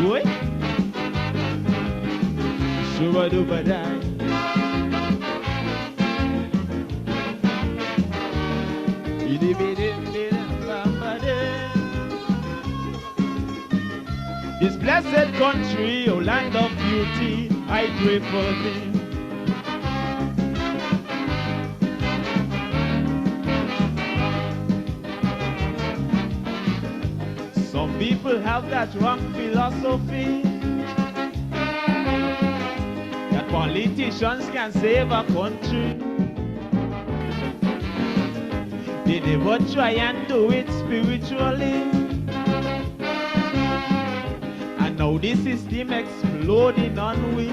Oi. Shuba-duba-dai. This blessed country, oh land of beauty, I pray for thee. Some people have that wrong philosophy that politicians can save a country. They never try and do it spiritually. And now the system exploding on we.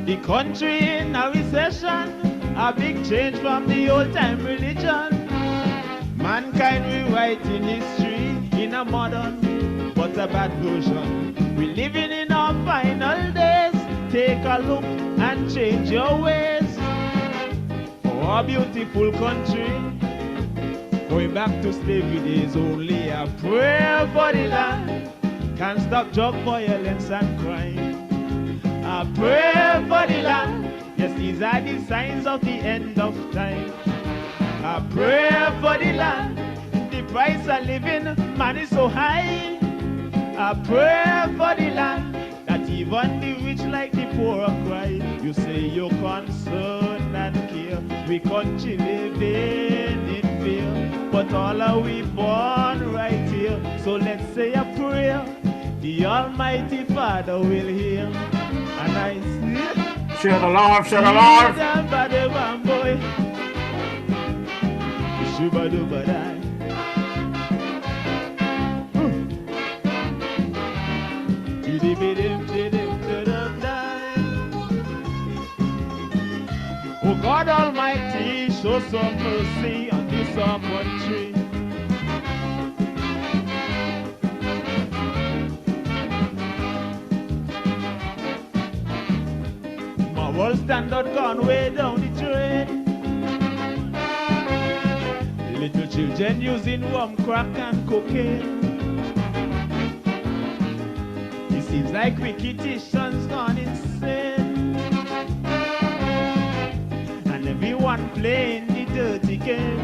The country in a recession, a big change from the old time religion. Mankind rewriting history in a modern but a bad version. We living in our final days. Take a look and change your ways. For our beautiful country, going back to slavery days, only a prayer for the land can stop drug violence and crime. A prayer for the land. Yes, these are the signs of the end of time. A prayer for the land. The price of living, man, is so high. A prayer for the land, that even the rich like the poor cry. You say you're concerned and care. We country living in fear, but all are we born right here. So let's say a prayer. The Almighty Father will hear. And I see. Share the love, share the love. Shuba-duba-dai. Oh God Almighty, show some mercy on this our country. My world standard gone way down the drain. Little children using rum, crack and cocaine. It seems like wicked-itions gone insane. And everyone playing the dirty game.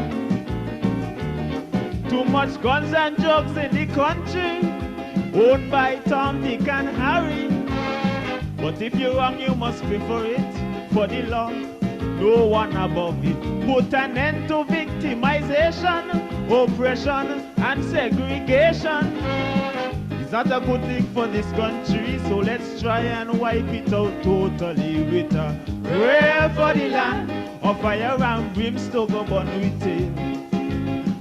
Too much guns and drugs in the country, owned by Tom, Dick and Harry. But if you're wrong, you must pay for it, for the law. No one above it. Put an end to victimization, oppression, and segregation. It's not a good thing for this country, so let's try and wipe it out totally with a prayer for the land. Of fire and brimstone go burn with it.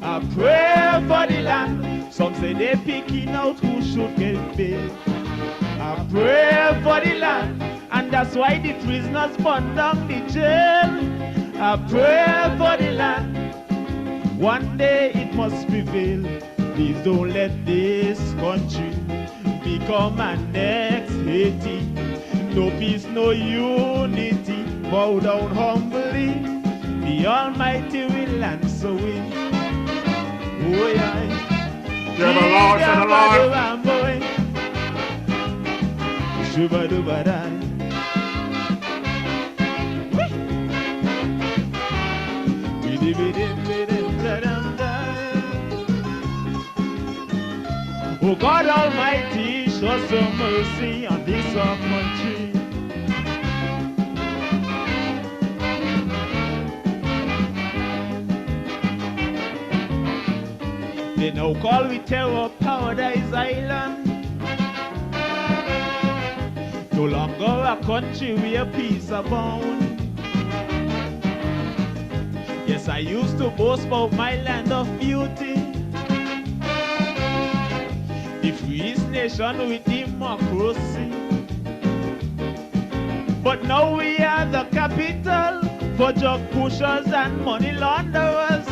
A prayer for the land. Some say they're picking out who should get paid. A prayer for the land. And that's why the prisoners burn down the jail. A prayer for the land. One day it must prevail. Please don't let this country become an next Haiti. No peace, no unity. Bow down humbly. The Almighty will answer we. Oh yeah. Share the Lord, share the Lord. Shuba-duba-dai. Oh God Almighty, show some mercy on this our country. They now call we terror Paradise Island. No longer a country where peace abound. Yes, I used to boast about my land of beauty. The freest nation with democracy. But now we are the capital for drug pushers and money launderers.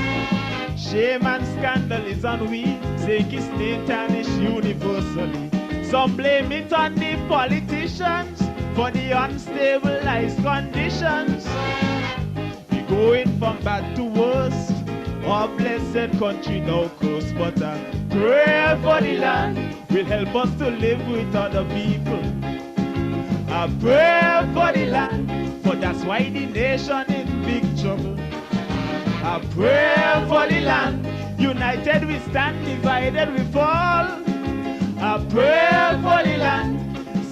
Shame and scandal is on we, take it state tarnish universally. Some blame it on the politicians for the unstabilized conditions. We going from bad to worse, Our blessed country now close, but a prayer for the land will help us to live with other people. A prayer for the land, for that's why the nation in big trouble. A prayer for the land, united we stand, divided we fall. A prayer for the land,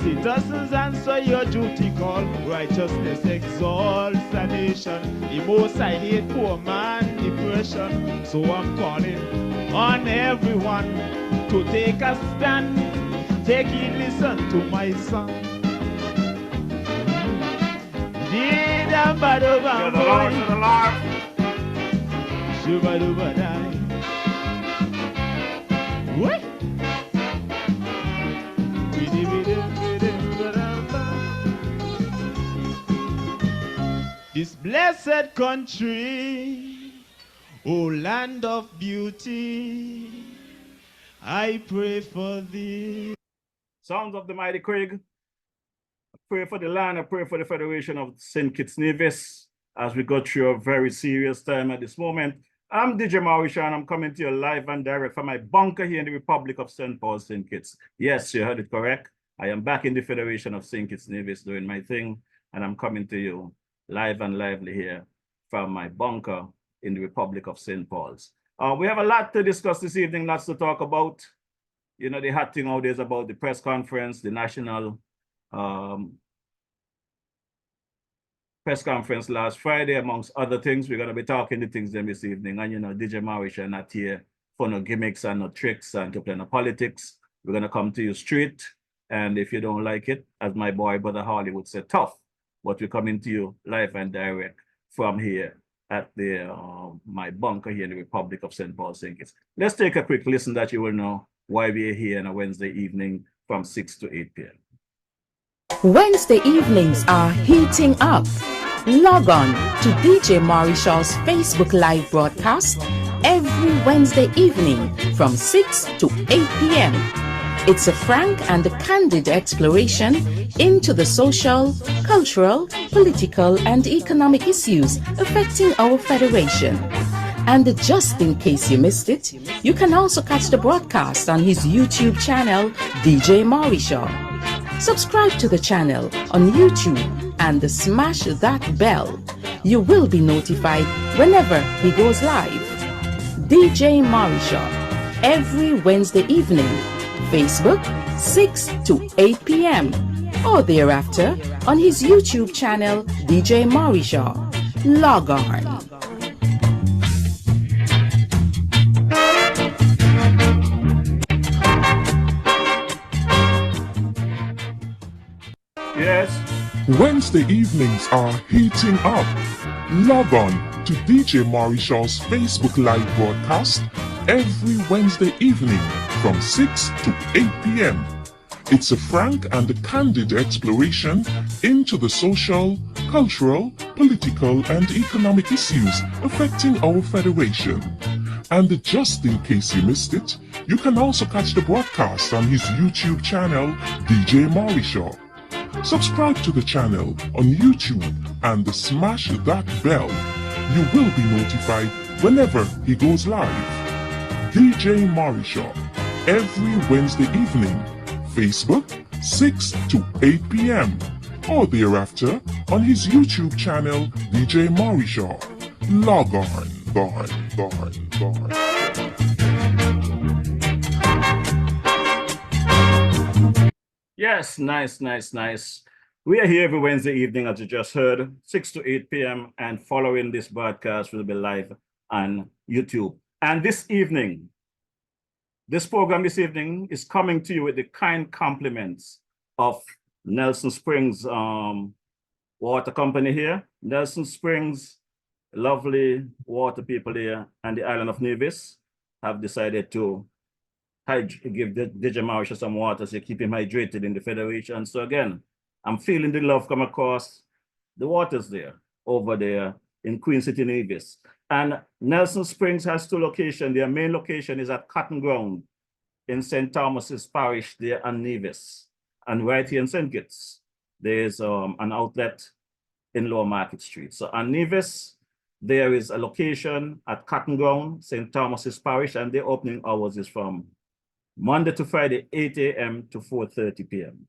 citizens answer your duty call. Righteousness exalts the nation. The most I hate poor man depression. So I'm calling on everyone to take a stand. Take it, listen to my song. Did a bad over boy. Shuba duba die. What? This blessed country, oh land of beauty, I pray for thee. Sounds of the mighty Craig. I pray for the land. I pray for the Federation of St. Kitts Nevis as we go through a very serious time at this moment. I'm DJ Mauricio, and I'm coming to you live and direct from my bunker here in the Republic of St. Paul, St. Kitts. Yes, you heard it correct. I am back in the Federation of St. Kitts Nevis doing my thing, and I'm coming to you live and lively here from my bunker in the Republic of St. Paul's. We have a lot to discuss this evening, lots to talk about. You know, the hot thing nowadays about the press conference, the national press conference last Friday, amongst other things. We're going to be talking the things them this evening. And, you know, DJ Mauricio not here for no gimmicks and no tricks and to play no politics. We're going to come to you straight. And if you don't like it, as my boy, Brother Harley would say, tough. But we're coming to you live and direct from here at the my bunker here in the Republic of St. Paul, St. Kitts. Let's take a quick listen that you will know why we're here on a Wednesday evening from 6 to 8 p.m. Wednesday evenings are heating up. Log on to DJ Mauricio's Facebook Live broadcast every Wednesday evening from 6 to 8 p.m. It's a frank and candid exploration into the social, cultural, political, and economic issues affecting our federation. And just in case you missed it, you can also catch the broadcast on his YouTube channel, DJ Mauricio. Subscribe to the channel on YouTube and smash that bell. You will be notified whenever he goes live. DJ Mauricio, every Wednesday evening, Facebook 6 to 8 p.m. or thereafter on his YouTube channel, DJ Mauricio. Log on. Yes. Wednesday evenings are heating up. Log on to DJ Mauricio's Facebook Live broadcast every Wednesday evening from 6 to 8 p.m. It's a frank and candid exploration into the social, cultural, political, and economic issues affecting our federation. And just in case you missed it, you can also catch the broadcast on his YouTube channel, DJ Mauricio. Subscribe to the channel on YouTube and smash that bell. You will be notified whenever he goes live. DJ Mauricio, every Wednesday evening, Facebook 6 to 8 p.m. or thereafter on his YouTube channel, DJ Mauricio. Log on. Yes, nice. We are here every Wednesday evening, as you just heard, 6 to 8 p.m. and following this broadcast will be live on YouTube. And this evening, this program this evening is coming to you with the kind compliments of Nelson Springs Water Company here. Nelson Springs, lovely water people here, and the island of Nevis have decided to give DJ Mauricio some water to keep him hydrated in the Federation. So again, I'm feeling the love come across the waters there, over there in Queen City, Nevis. And Nelson Springs has two locations. Their main location is at Cotton Ground in St. Thomas's Parish there in Nevis. And right here in St. Kitts, there's an outlet in Lower Market Street. So on Nevis, There is a location at Cotton Ground, St. Thomas's Parish, and the opening hours is from Monday to Friday, 8 a.m. to 4:30 p.m.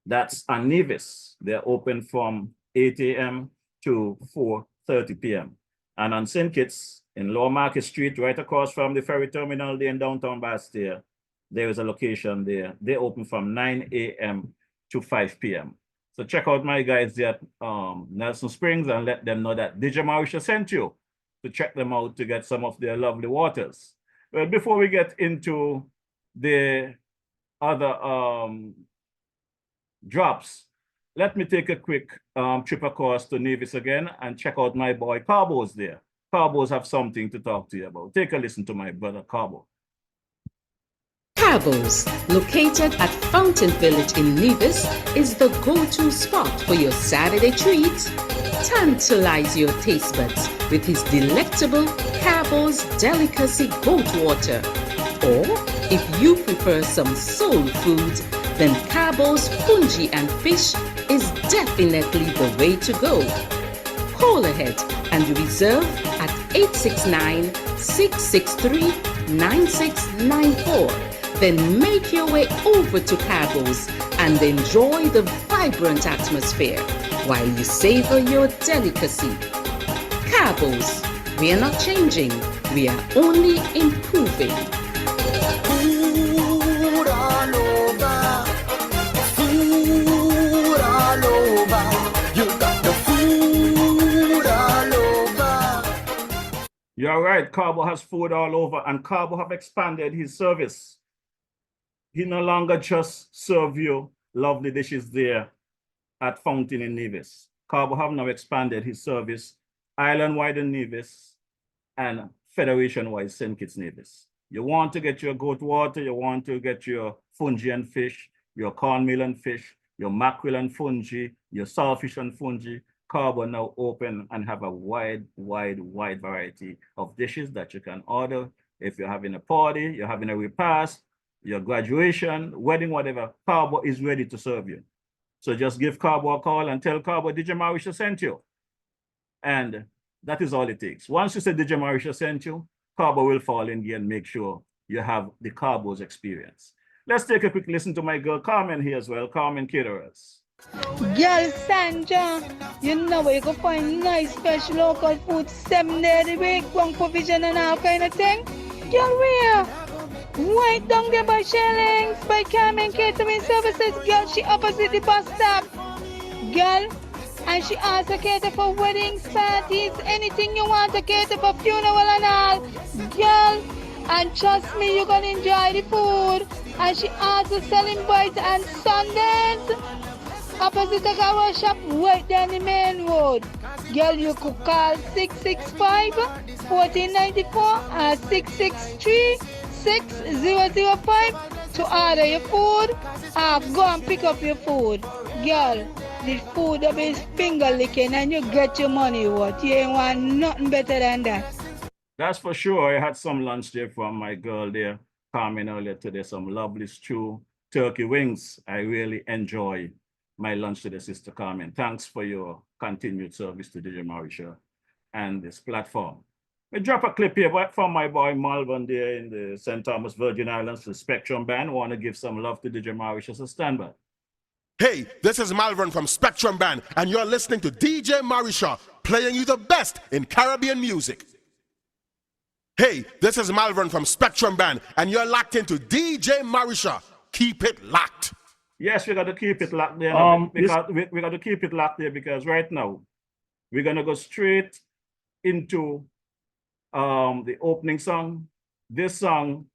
That's on Nevis. They're open from 8 a.m. to 4:30 p.m. And on St. Kitts, in Lower Market Street, right across from the ferry terminal there in downtown Bastille, there is a location there. They open from 9 a.m. to 5 p.m. So check out my guys there at Nelson Springs and let them know that DJ Marisha sent you to check them out to get some of their lovely waters. Well, before we get into the other drops, let me take a quick trip across to Nevis again and check out my boy Carbo's there. Carbo's have something to talk to you about. Take a listen to my brother Carbo. Carbo's, located at Fountain Village in Nevis, is the go-to spot for your Saturday treats. Tantalize your taste buds with his delectable Carbo's Delicacy Goat Water. Or, if you prefer some soul food, then Carbo's Fungi and Fish is definitely the way to go. Call ahead and reserve at 869-663-9694. Then make your way over to Carbo's and enjoy the vibrant atmosphere while you savor your delicacy. Carbo's, we are not changing, we are only improving. Food all over, food all over. You got the food all over. You're right, Carbo has food all over, and Carbo have expanded his service. He no longer just serve you lovely dishes there at Fountain in Nevis. Carbo have now expanded his service island-wide in Nevis and Federation-wide St. Kitts Nevis. You want to get your goat water, you want to get your fungi and fish, your cornmeal and fish, your mackerel and fungi, your saltfish and fungi. Carbo now open and have a wide variety of dishes that you can order. If you're having a party, you're having a repast, your graduation, wedding, whatever, Carbo is ready to serve you. So just give Carbo a call and tell Carbo DJ Marisha sent you. And that is all it takes. Once you say DJ Marisha sent you, Carbo will fall in gear and make sure you have the Carbo's experience. Let's take a quick listen to my girl Carmen here as well. Carmen Caterers. Girl Sandra, you know where you can find nice fresh local food 7 days a week, one provision and all kind of thing. Girl, where? Right down there by Shellings, by Carmen Catering Services. Girl, she opposite the bus stop. Girl, and she also cater for weddings, parties, anything you want to cater for, funeral and all. Girl, and trust me, you're gonna enjoy the food. And she also selling bites and sundaes. Opposite the car shop, right down the main road. Girl, you could call 665-1494 or 663-6005 to order your food or go and pick up your food. Girl, the food will be finger licking and you get your money worth. You ain't want nothing better than that. That's for sure. I had some lunch there from my girl there, Carmen, earlier today. Some lovely stew, turkey wings. I really enjoy my lunch today, Sister Carmen. Thanks for your continued service to DJ Marisha and this platform. We drop a clip here from my boy Malvern there in the St. Thomas Virgin Islands, the Spectrum Band. Want to give some love to DJ Marisha, so stand by. Hey, this is Malvern from Spectrum Band, and you're listening to DJ Marisha, playing you the best in Caribbean music. Hey, this is Malvern from Spectrum Band, and you're locked into DJ Marisha. Keep it locked. Yes, we got to keep it locked there. We got to keep it locked there because right now we're gonna go straight into the opening song. This song,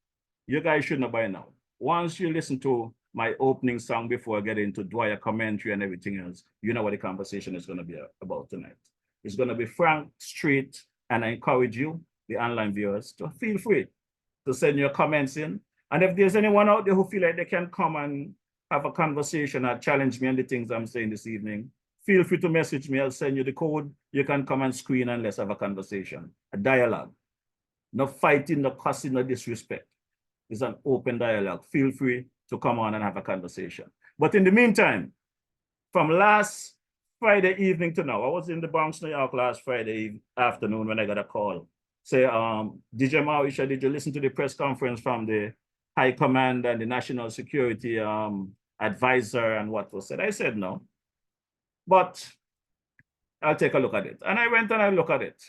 you guys should know by now. Once you listen to my opening song before I get into Dwyer commentary and everything else, you know what the conversation is going to be about tonight. It's going to be frank, straight, and I encourage you, the online viewers, to feel free to send your comments in. And if there's anyone out there who feel like they can come and have a conversation or challenge me on the things I'm saying this evening, feel free to message me. I'll send you the code. You can come and screen and let's have a conversation, a dialogue. No fighting, no cussing, no disrespect. It's an open dialogue. Feel free to come on and have a conversation. But in the meantime, from last Friday evening to now. I was in the Bronx, New York last Friday afternoon when I got a call. Say, DJ Mauricio, did you listen to the press conference from the High Command and the National Security Advisor and what was said? I said no, but I'll take a look at it. And I went and I looked at it.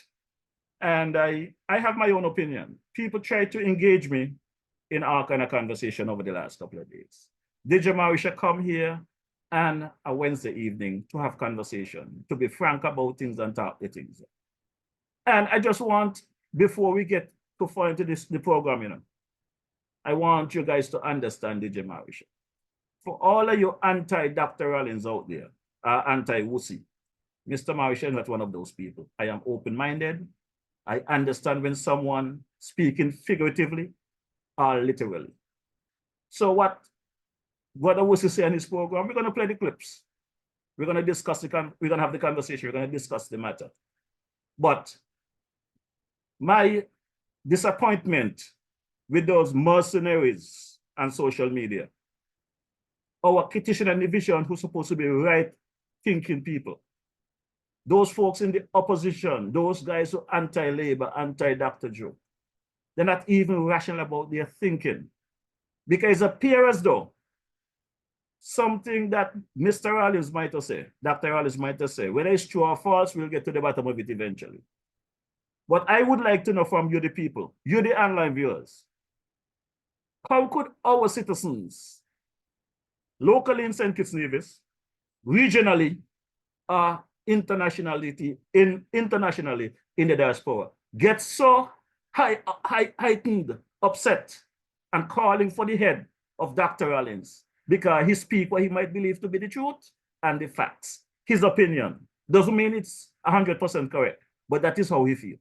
And I have my own opinion. People tried to engage me in our kind of conversation over the last couple of days. DJ Mauricio come here and a Wednesday evening to have conversation, to be frank about things and talk the things. And I just want, before we get to fall into the program, you know, I want you guys to understand DJ Mauricio. For all of you anti-Dr. Rollins out there, anti-Wussy, Mr. Mauricio is not one of those people. I am open-minded. I understand when someone speaking figuratively or literally. So what Wussy say in this program, we're going to play the clips. We're going to discuss we're going to have the conversation. We're going to discuss the matter. But my disappointment with those mercenaries on social media, our Kitchen and division who's supposed to be right-thinking people, those folks in the opposition, those guys who are anti-Labor, anti-Dr. Joe, they're not even rational about their thinking. Because it appears as though something that Mr. Rollins might have said, Dr. Rollins might have said, whether it's true or false, we'll get to the bottom of it eventually. But I would like to know from you, the people, you, the online viewers, how could our citizens, locally in St. Kitts Nevis, regionally, internationally in the diaspora, get so heightened, upset, and calling for the head of Dr. Rollins because he speaks what he might believe to be the truth and the facts. His opinion doesn't mean it's 100% correct, but that is how he feels.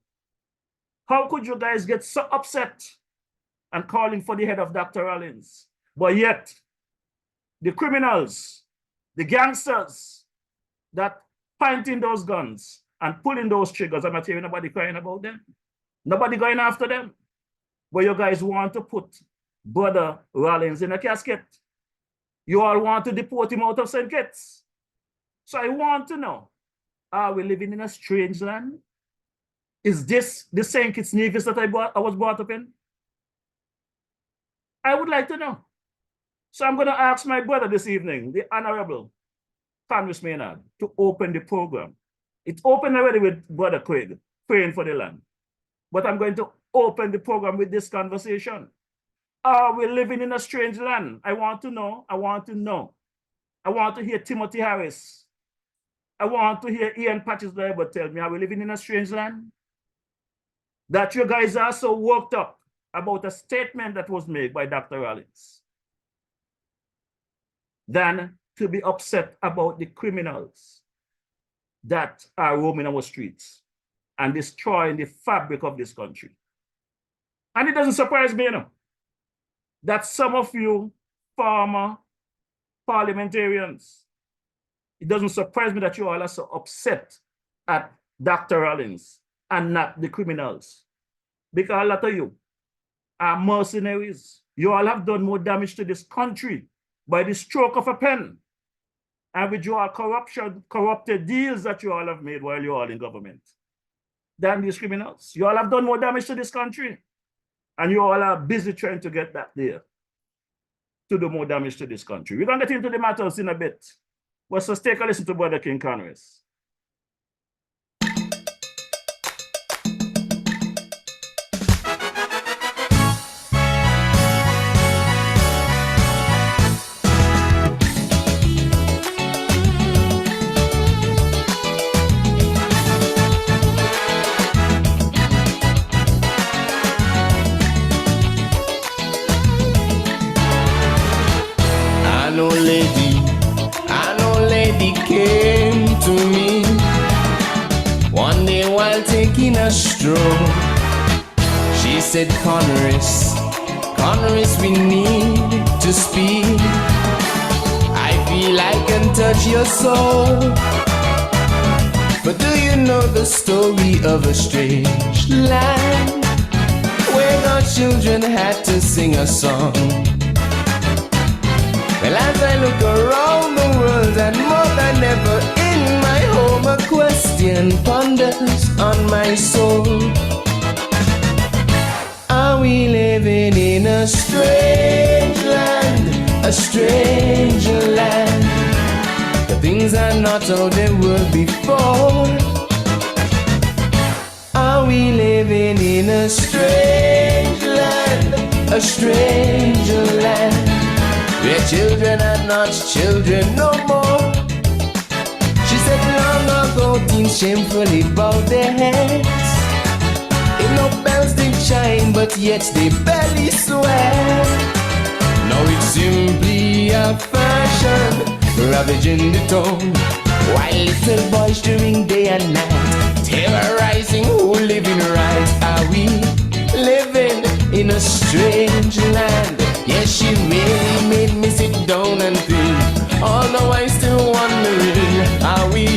How could you guys get so upset and calling for the head of Dr. Rollins, but yet the criminals, the gangsters that pointing those guns and pulling those triggers, I'm not hearing nobody crying about them. Nobody going after them. But you guys want to put Brother Rollins in a casket. You all want to deport him out of St. Kitts. So I want to know, are we living in a strange land? Is this the St. Kitts Nevis that I was brought up in? I would like to know. So I'm going to ask my brother this evening, the Honorable Congress Maynard, to open the program. It's open already with Brother Craig, praying for the land. But I'm going to open the program with this conversation. Are we living in a strange land? I want to know. I want to know. I want to hear Timothy Harris. I want to hear Ian Patches but tell me, are we living in a strange land? That you guys are so worked up about a statement that was made by Dr. Rollins than to be upset about the criminals that are roaming our streets and destroying the fabric of this country. And it doesn't surprise me, you know, that some of you former parliamentarians, it doesn't surprise me that you all are so upset at Dr. Rollins and not the criminals. Because a lot of you are mercenaries. You all have done more damage to this country by the stroke of a pen and with your corrupted deals that you all have made while you're all in government than these criminals. You all have done more damage to this country. And you all are busy trying to get back there to do more damage to this country. We're going to get into the matters in a bit. But so take a listen to Brother King Congress. I know lady came to me one day while taking a stroll. She said, Connorus, we need to speak. I feel I can touch your soul. But do you know the story of a strange land where our children had to sing a song? Well, as I look around the world and more than ever in my question ponders on my soul. Are we living in a strange land, a strange land? The things are not how they were before. Are we living in a strange land, a strange land, where children are not children no more? She said long ago teens shamefully bowed their heads. If no bells did chime, but yet they barely swear. Now it's simply a fashion ravaging the town, while little boys during day and night terrorizing who living right. Are we living in a strange land? Yes, she really made me sit down and think, although I still wondering, are we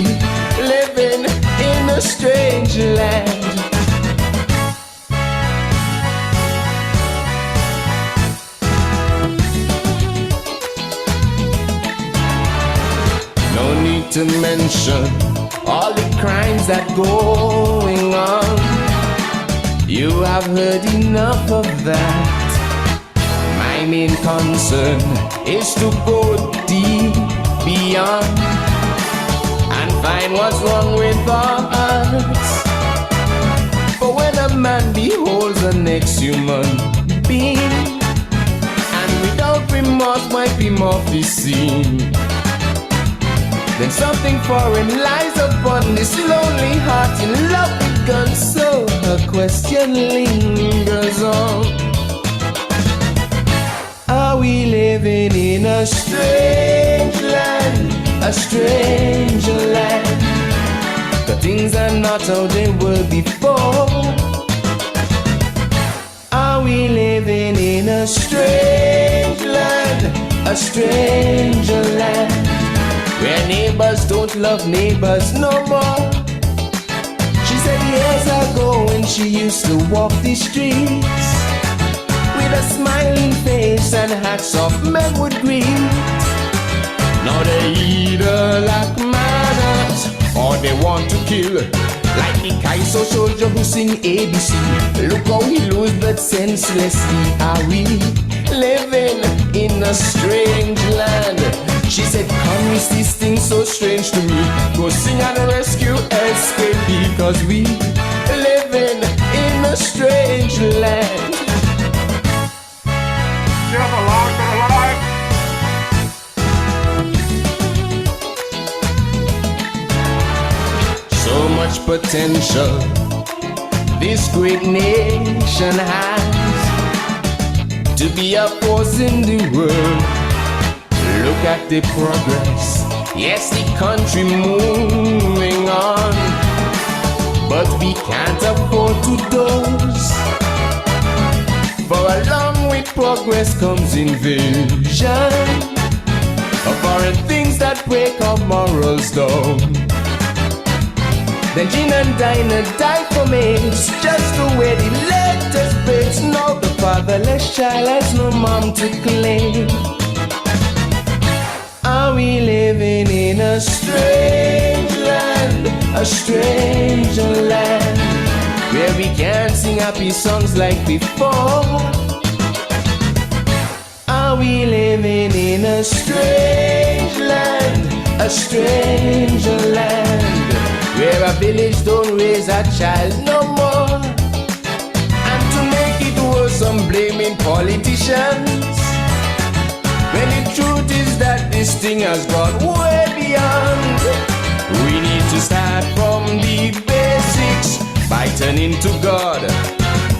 living in a strange land? No need to mention all the crimes that going on. You have heard enough of that. My main concern is to go deep beyond and find what's wrong with us. For when a man beholds the next human being and without remorse wipe him off the scene, then something foreign lies upon this lonely heart in love with guns. So a question lingers on. Are we living in a strange land, a strange land? The things are not how they were before. Are we living in a strange land, a strange land, where neighbors don't love neighbors no more? She said years ago when she used to walk the streets, with a smiling face and hats off men would greet. Now they either lack manners or they want to kill, like the Kaiso soldier who sing ABC. Look how he lose but senselessly. Are we living in a strange land? She said, come, is this thing so strange to me? Go sing and rescue escape, because we living in a strange land. Just alive, but alive. So much potential this great nation has to be a force in the world. Look at the progress, yes, the country moving on, but we can't afford to doze. For along with progress comes invasion of foreign things that break our morals down. Then Gene and Dinah die for mates, just the way the latest babes. Now the fatherless child has no mom to claim. Are we living in a strange land, a strange land, where we can't sing happy songs like before? Are we living in a strange land, a strange land, where a village don't raise a child no more? And to make it worse, I'm blaming politicians, when the truth is that this thing has gone way beyond. We need to start from the basics by turning to God.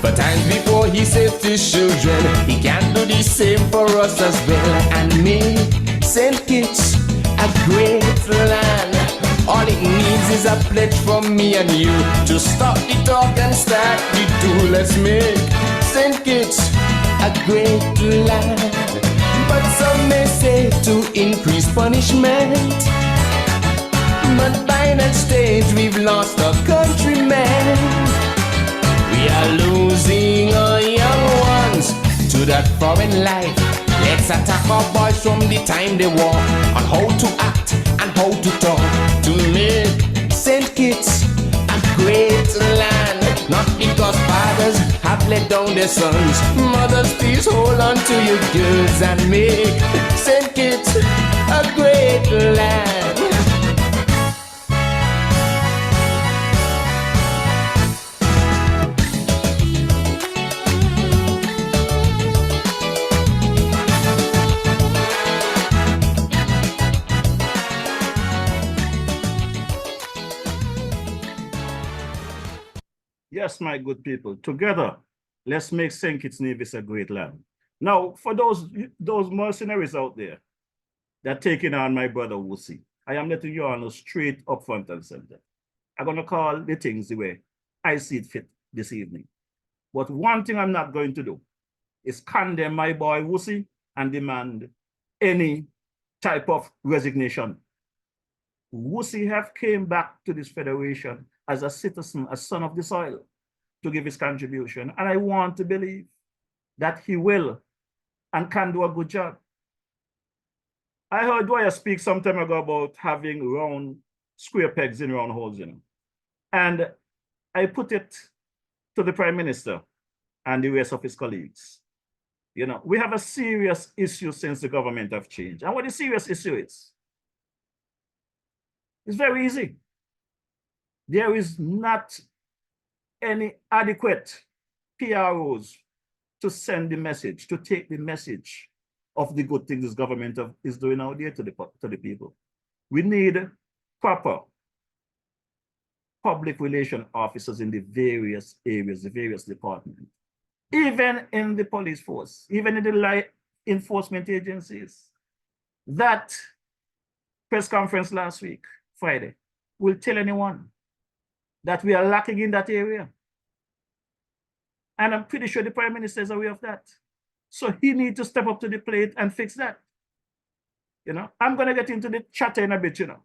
For times before he saved his children, he can do the same for us as well, and make St. Kitts a great land. All it needs is a pledge from me and you to stop the talk and start the do. Let's make St. Kitts a great land. But some may say to increase punishment, but by that stage we've lost our countrymen. We are losing our young ones to that foreign life. Let's attack our boys from the time they walk, on how to act and how to talk, to make St. Kitts this land. Not because fathers have let down their sons. Mothers, please hold on to your girls and make St. Kitts a great land. Yes, my good people, together, let's make St. Kitts Nevis a great land. Now, for those mercenaries out there that are taking on my brother Wusi, I am letting you all know straight up front and center. I'm going to call the things the way I see it fit this evening. But one thing I'm not going to do is condemn my boy Wusi and demand any type of resignation. Wusi have came back to this federation as a citizen, a son of the soil, to give his contribution. And I want to believe that he will and can do a good job. I heard Dwyer speak some time ago about having round square pegs in round holes, you know. And I put it to the Prime Minister and the rest of his colleagues. You know, we have a serious issue since the government have changed. And what the serious issue is, it's very easy. There is not any adequate PROs to send the message, to take the message of the good things this government is doing out there to the people. We need proper public relation officers in the various areas, the various departments, even in the police force, even in the law enforcement agencies. That press conference last week, Friday, will tell anyone that we are lacking in that area. And I'm pretty sure the Prime Minister is aware of that. So he needs to step up to the plate and fix that. You know, I'm going to get into the chatter in a bit, you know.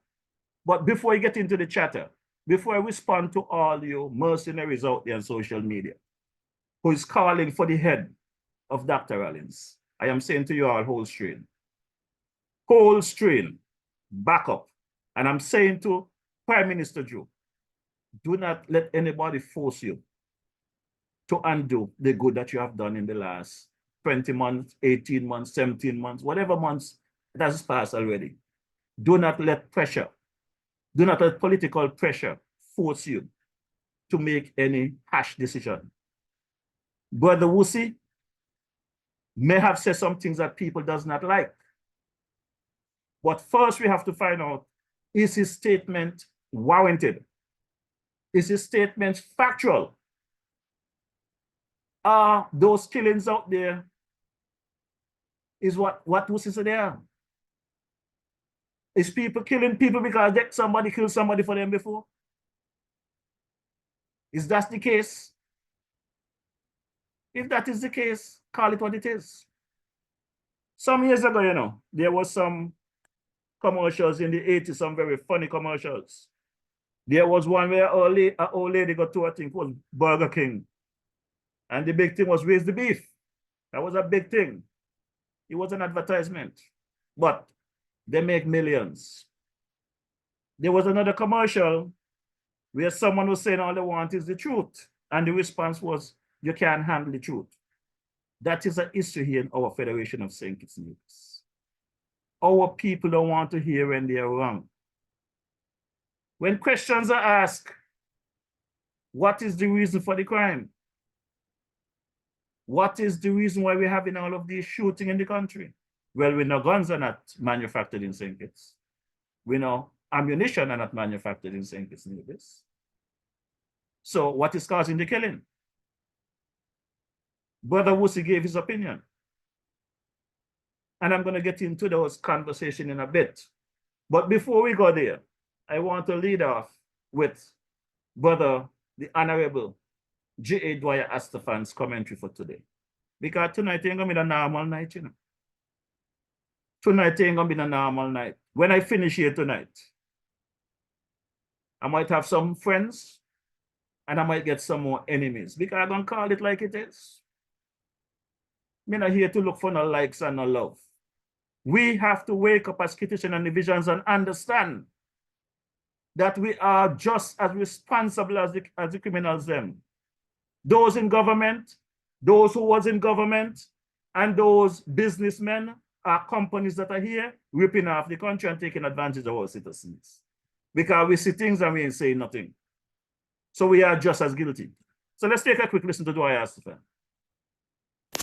But before I get into the chatter, before I respond to all you mercenaries out there on social media who is calling for the head of Dr. Rollins, I am saying to you all, hold strain, back up. And I'm saying to Prime Minister Joe, do not let anybody force you to undo the good that you have done in the last 20 months, 18 months, 17 months, whatever months that has passed already. Do not let pressure, do not let political pressure force you to make any harsh decision. Brother Wusi may have said some things that people does not like. But first we have to find out, is his statement warranted? Is his statement factual? Are those killings out there, is what Wusi said there? Is people killing people because somebody killed somebody for them before? Is that the case? If that is the case, call it what it is. Some years ago, you know, there was some commercials in the 80s, some very funny commercials. There was one where an old lady got to, I think, was Burger King. And the big thing was, where's the beef? That was a big thing. It was an advertisement. But they make millions. There was another commercial where someone was saying all they want is the truth. And the response was, you can't handle the truth. That is an issue here in our Federation of St. Kitts Nevis. Our people don't want to hear when they are wrong. When questions are asked, what is the reason for the crime? What is the reason why we're having all of these shooting in the country? Well, we know guns are not manufactured in St. Kitts. We know ammunition are not manufactured in St. Kitts Nevis. So what is causing the killing? Brother Wusi gave his opinion. And I'm going to get into those conversations in a bit. But before we go there, I want to lead off with Brother, the Honorable J.A. Dwyer Astafan's commentary for today. Because tonight ain't going to be a normal night, you know. Tonight ain't going to be a normal night. When I finish here tonight, I might have some friends and I might get some more enemies because I'm going to call it like it is. I'm not here to look for no likes and no love. We have to wake up as Kittitian and divisions and understand that we are just as responsible as the criminals them. Those in government, those who was in government, and those businessmen are companies that are here ripping off the country and taking advantage of our citizens. Because we see things and we ain't saying nothing. So we are just as guilty. So let's take a quick listen to Dwyer Stephen.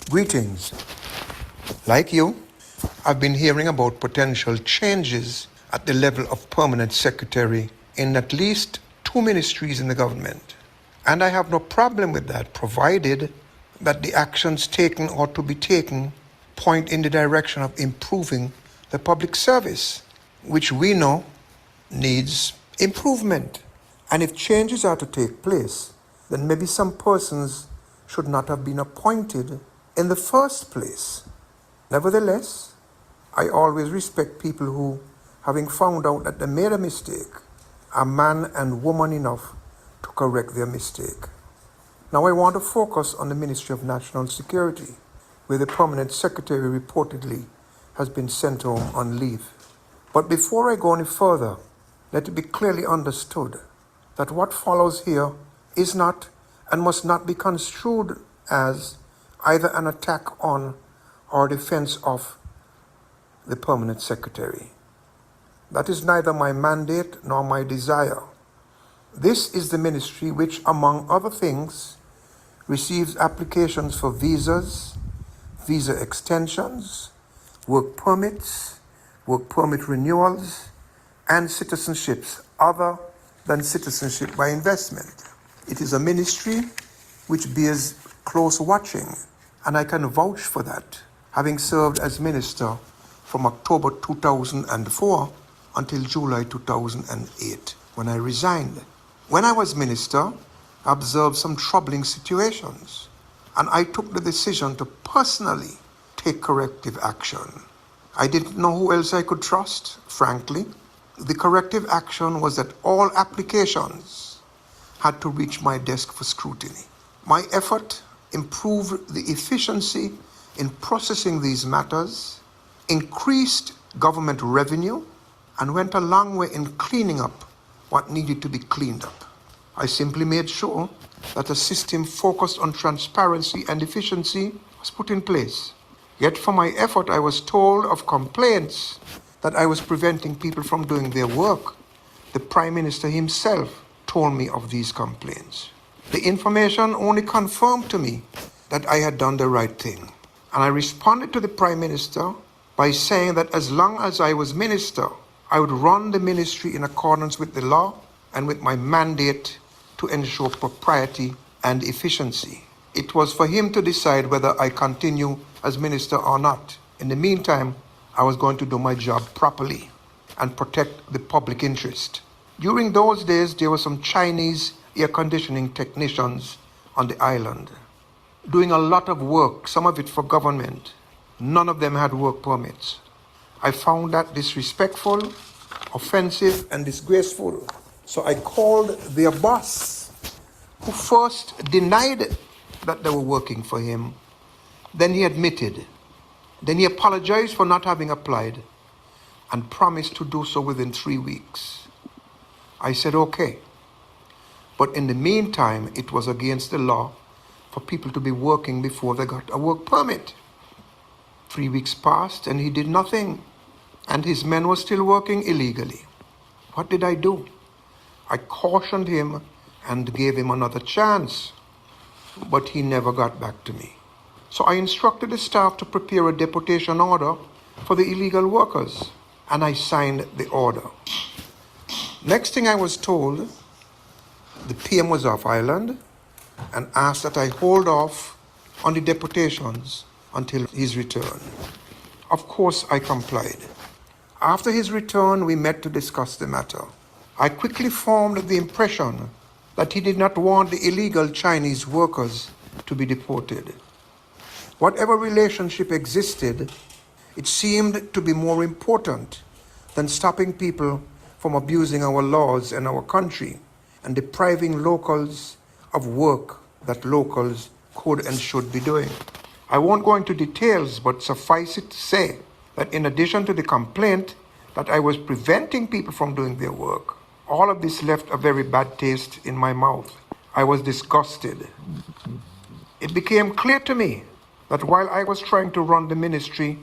Greetings. Like you, I've been hearing about potential changes at the level of permanent secretary in at least 2 ministries in the government. And I have no problem with that, provided that the actions taken or to be taken point in the direction of improving the public service, which we know needs improvement. And if changes are to take place, then maybe some persons should not have been appointed in the first place. Nevertheless, I always respect people who, having found out that they made a mistake, are man and woman enough to correct their mistake. Now I want to focus on the Ministry of National Security, where the permanent secretary reportedly has been sent home on leave. But before I go any further, let it be clearly understood that what follows here is not and must not be construed as either an attack on or defense of the permanent secretary. That is neither my mandate nor my desire. This is the ministry which, among other things, receives applications for visas, visa extensions, work permits, work permit renewals, and citizenships other than citizenship by investment. It is a ministry which bears close watching, and I can vouch for that, having served as minister from October 2004 until July 2008, when I resigned. When I was minister, I observed some troubling situations, and I took the decision to personally take corrective action. I didn't know who else I could trust, frankly. The corrective action was that all applications had to reach my desk for scrutiny. My effort improved the efficiency in processing these matters, increased government revenue, and went a long way in cleaning up what needed to be cleaned up. I simply made sure that a system focused on transparency and efficiency was put in place. Yet for my effort, I was told of complaints that I was preventing people from doing their work. The Prime Minister himself told me of these complaints. The information only confirmed to me that I had done the right thing. And I responded to the Prime Minister by saying that as long as I was minister, I would run the ministry in accordance with the law and with my mandate to ensure propriety and efficiency. It was for him to decide whether I continue as minister or not. In the meantime, I was going to do my job properly and protect the public interest. During those days, there were some Chinese air conditioning technicians on the island doing a lot of work, some of it for government. None of them had work permits. I found that disrespectful, offensive, and disgraceful. So I called their boss, who first denied that they were working for him. Then he admitted. Then he apologized for not having applied and promised to do so within 3 weeks. I said, okay. But in the meantime, it was against the law for people to be working before they got a work permit. 3 weeks passed and he did nothing. And his men were still working illegally. What did I do? I cautioned him and gave him another chance. But he never got back to me. So I instructed the staff to prepare a deportation order for the illegal workers. And I signed the order. Next thing I was told, the PM was off island and asked that I hold off on the deportations until his return. Of course, I complied. After his return, we met to discuss the matter. I quickly formed the impression that he did not want the illegal Chinese workers to be deported. Whatever relationship existed, it seemed to be more important than stopping people from abusing our laws and our country and depriving locals of work that locals could and should be doing. I won't go into details, but suffice it to say that in addition to the complaint that I was preventing people from doing their work, All of this left a very bad taste in my mouth. I was disgusted. It became clear to me that while I was trying to run the ministry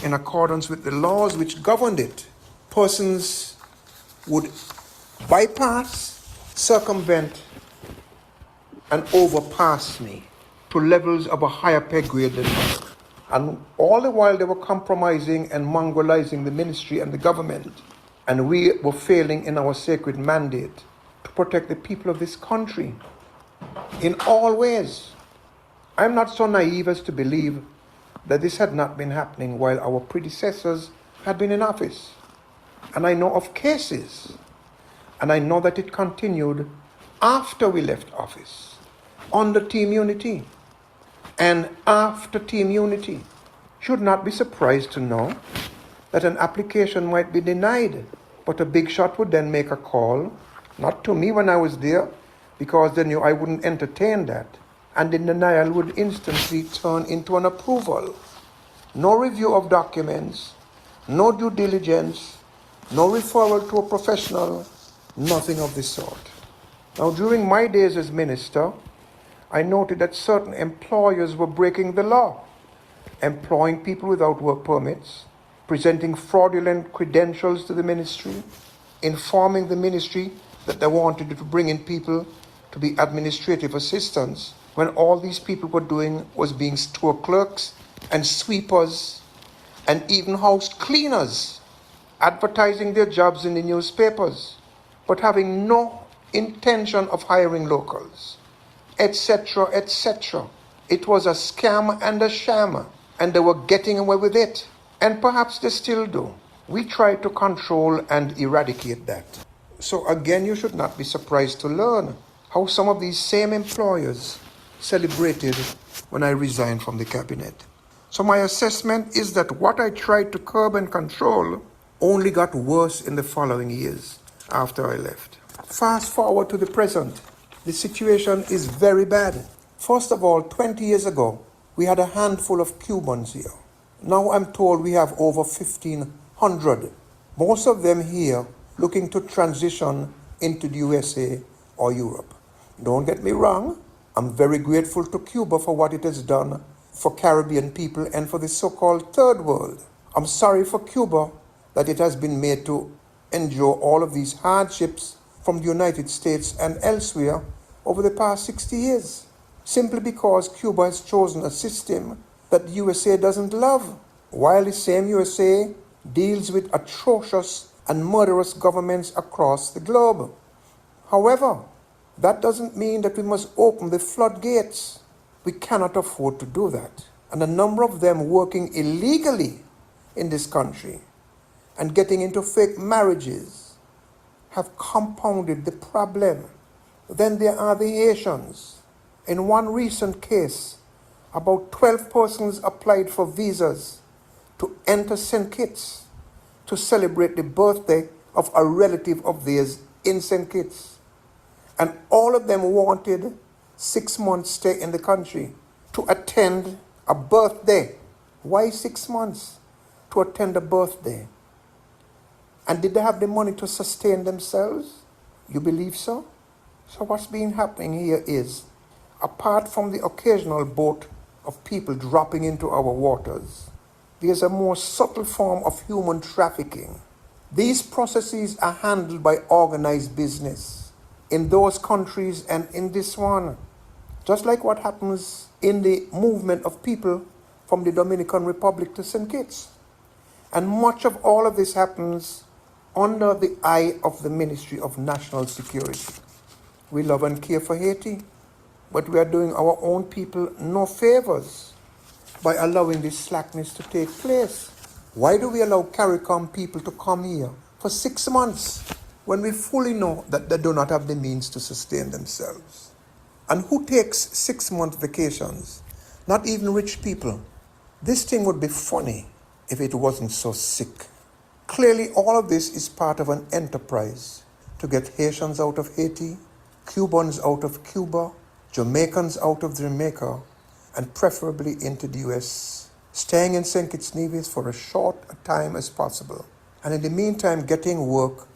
in accordance with the laws which governed it, persons would bypass, circumvent, and overpass me to levels of a higher pay grade than me. And all the while they were compromising and mongrelizing the ministry and the government. And we were failing in our sacred mandate to protect the people of this country in all ways. I'm not so naive as to believe that this had not been happening while our predecessors had been in office. And I know of cases, and I know that it continued after we left office, under Team Unity, and after Team Unity. Should not be surprised to know that an application might be denied, but a big shot would then make a call, not to me when I was there, because they knew I wouldn't entertain that, and the denial would instantly turn into an approval. No review of documents, no due diligence, no referral to a professional, nothing of the sort. Now, during my days as minister, I noted that certain employers were breaking the law, employing people without work permits, presenting fraudulent credentials to the ministry, informing the ministry that they wanted to bring in people to be administrative assistants, when all these people were doing was being store clerks and sweepers and even house cleaners, advertising their jobs in the newspapers, but having no intention of hiring locals, etc., etc. It was a scam and a sham, and they were getting away with it, and perhaps they still do. We try to control and eradicate that. So again, you should not be surprised to learn how some of these same employers celebrated when I resigned from the cabinet. So my assessment is that what I tried to curb and control only got worse in the following years after I left. Fast forward to the present, the situation is very bad. First of all, 20 years ago, we had a handful of Cubans here. Now I'm told we have over 1,500. Most of them here looking to transition into the USA or Europe. Don't get me wrong, I'm very grateful to Cuba for what it has done for Caribbean people and for the so-called third world. I'm sorry for Cuba that it has been made to endure all of these hardships from the United States and elsewhere over the past 60 years, simply because Cuba has chosen a system that the USA doesn't love, while the same USA deals with atrocious and murderous governments across the globe. However, that doesn't mean that we must open the floodgates. We cannot afford to do that. And a number of them working illegally in this country and getting into fake marriages have compounded the problem. Then there are the Haitians. In one recent case, about 12 persons applied for visas to enter St. Kitts to celebrate the birthday of a relative of theirs in St. Kitts. And all of them wanted 6 months stay in the country to attend a birthday. Why 6 months? To attend a birthday. And did they have the money to sustain themselves? You believe so? So what's been happening here is, apart from the occasional boat of people dropping into our waters, there's a more subtle form of human trafficking. These processes are handled by organized business in those countries and in this one. Just like what happens in the movement of people from the Dominican Republic to St. Kitts. And much of all of this happens under the eye of the Ministry of National Security. We love and care for Haiti, but we are doing our own people no favors by allowing this slackness to take place. Why do we allow CARICOM people to come here for 6 months when we fully know that they do not have the means to sustain themselves? And who takes 6-month vacations? Not even rich people. This thing would be funny if it wasn't so sick. Clearly, all of this is part of an enterprise to get Haitians out of Haiti, Cubans out of Cuba, Jamaicans out of Jamaica, and preferably into the US, staying in St. Kitts Nevis for as short a time as possible, and in the meantime getting work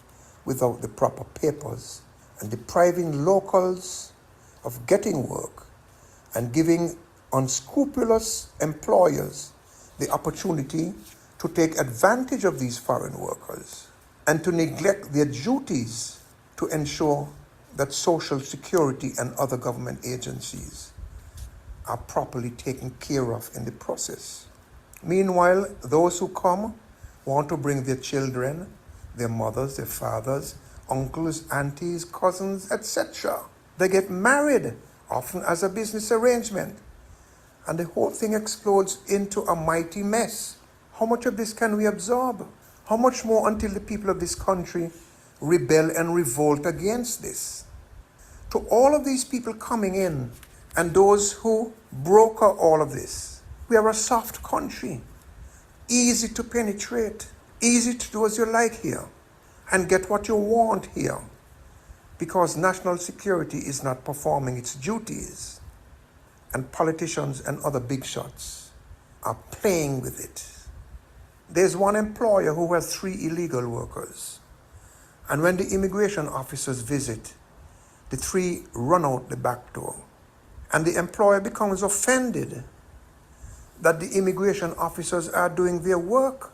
without the proper papers and depriving locals of getting work and giving unscrupulous employers the opportunity to take advantage of these foreign workers and to neglect their duties to ensure that Social Security and other government agencies are properly taken care of in the process. Meanwhile, those who come want to bring their children, their mothers, their fathers, uncles, aunties, cousins, etc. They get married, often as a business arrangement, and the whole thing explodes into a mighty mess. How much of this can we absorb? How much more until the people of this country rebel and revolt against this? To all of these people coming in and those who broker all of this, we are a soft country, easy to penetrate, easy to do as you like here and get what you want here because national security is not performing its duties and politicians and other big shots are playing with it. There's one employer who has 3 illegal workers, and when the immigration officers visit, the 3 run out the back door, and the employer becomes offended that the immigration officers are doing their work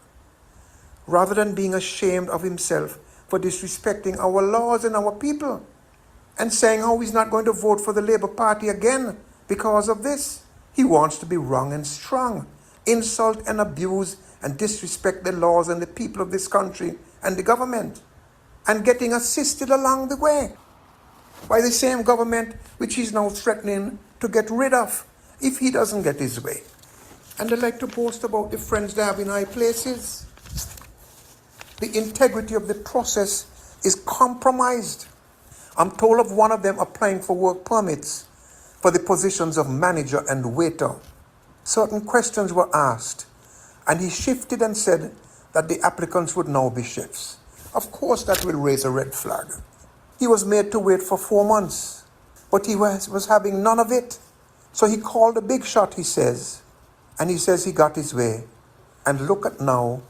rather than being ashamed of himself for disrespecting our laws and our people and saying how he's not going to vote for the Labour Party again because of this. He wants to be wrong and strong, insult and abuse and disrespect the laws and the people of this country and the government, and getting assisted along the way by the same government which he's now threatening to get rid of if he doesn't get his way. And they like to boast about the friends they have in high places. The integrity of the process is compromised. I'm told of one of them applying for work permits for the positions of manager and waiter. Certain questions were asked, and he shifted and said that the applicants would now be chefs. Of course, that will raise a red flag. He was made to wait for 4 months, but he was having none of it. So he called a big shot, he says, and he says he got his way. And look at now,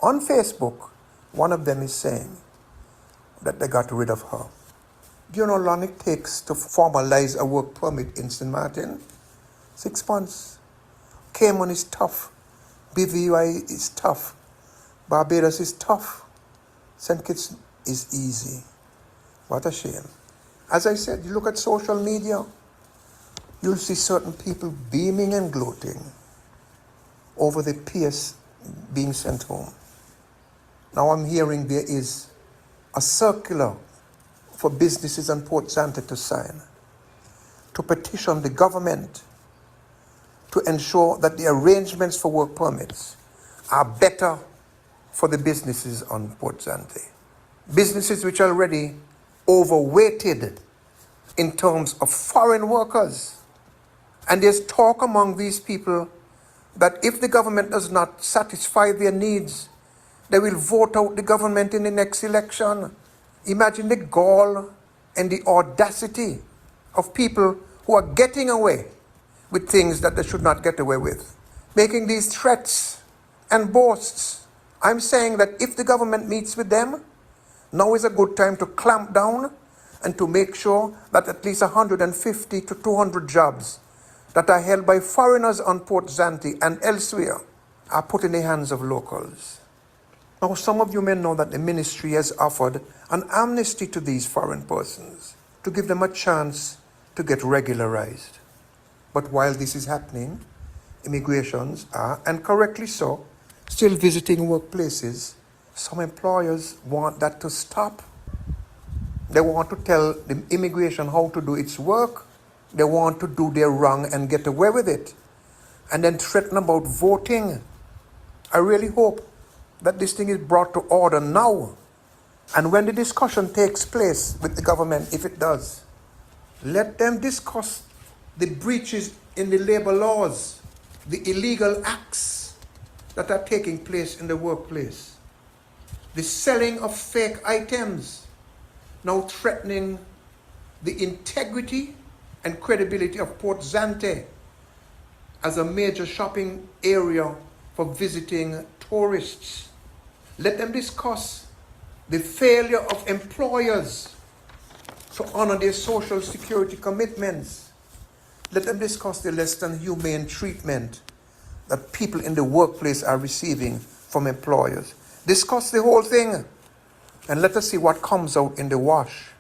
on Facebook, one of them is saying that they got rid of her. Do you know how long it takes to formalize a work permit in St. Martin? 6 months. Cayman is tough. BVI is tough. Barbados is tough. St. Kitts is easy. What a shame. As I said, you look at social media, you'll see certain people beaming and gloating over the PS being sent home. Now I'm hearing there is a circular for businesses on Port Zante to sign, to petition the government to ensure that the arrangements for work permits are better for the businesses on Port Zante. Businesses which are already overweighted in terms of foreign workers. And there's talk among these people that if the government does not satisfy their needs, they will vote out the government in the next election. Imagine the gall and the audacity of people who are getting away with things that they should not get away with, making these threats and boasts. I'm saying that if the government meets with them, now is a good time to clamp down and to make sure that at least 150 to 200 jobs that are held by foreigners on Port Zante and elsewhere are put in the hands of locals. Now, some of you may know that the ministry has offered an amnesty to these foreign persons to give them a chance to get regularized. But while this is happening, immigrations are, and correctly so, still visiting workplaces. Some employers want that to stop. They want to tell the immigration how to do its work. They want to do their wrong and get away with it, and then threaten about voting. I really hope that this thing is brought to order now. And when the discussion takes place with the government, if it does, let them discuss the breaches in the labor laws, the illegal acts that are taking place in the workplace, the selling of fake items, now threatening the integrity and credibility of Port Zante as a major shopping area for visiting tourists. Let them discuss the failure of employers to honor their social security commitments. Let them discuss the less than humane treatment that people in the workplace are receiving from employers. Discuss the whole thing and let us see what comes out in the wash.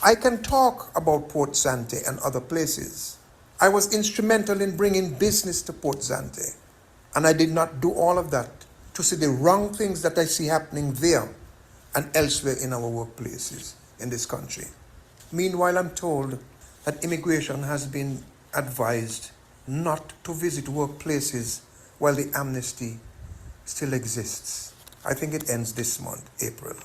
I can talk about Port Zante and other places. I was instrumental in bringing business to Port Zante, and I did not do all of that to see the wrong things that I see happening there and elsewhere in our workplaces in this country. Meanwhile, I'm told that immigration has been advised not to visit workplaces while the amnesty still exists. I think it ends this month, April.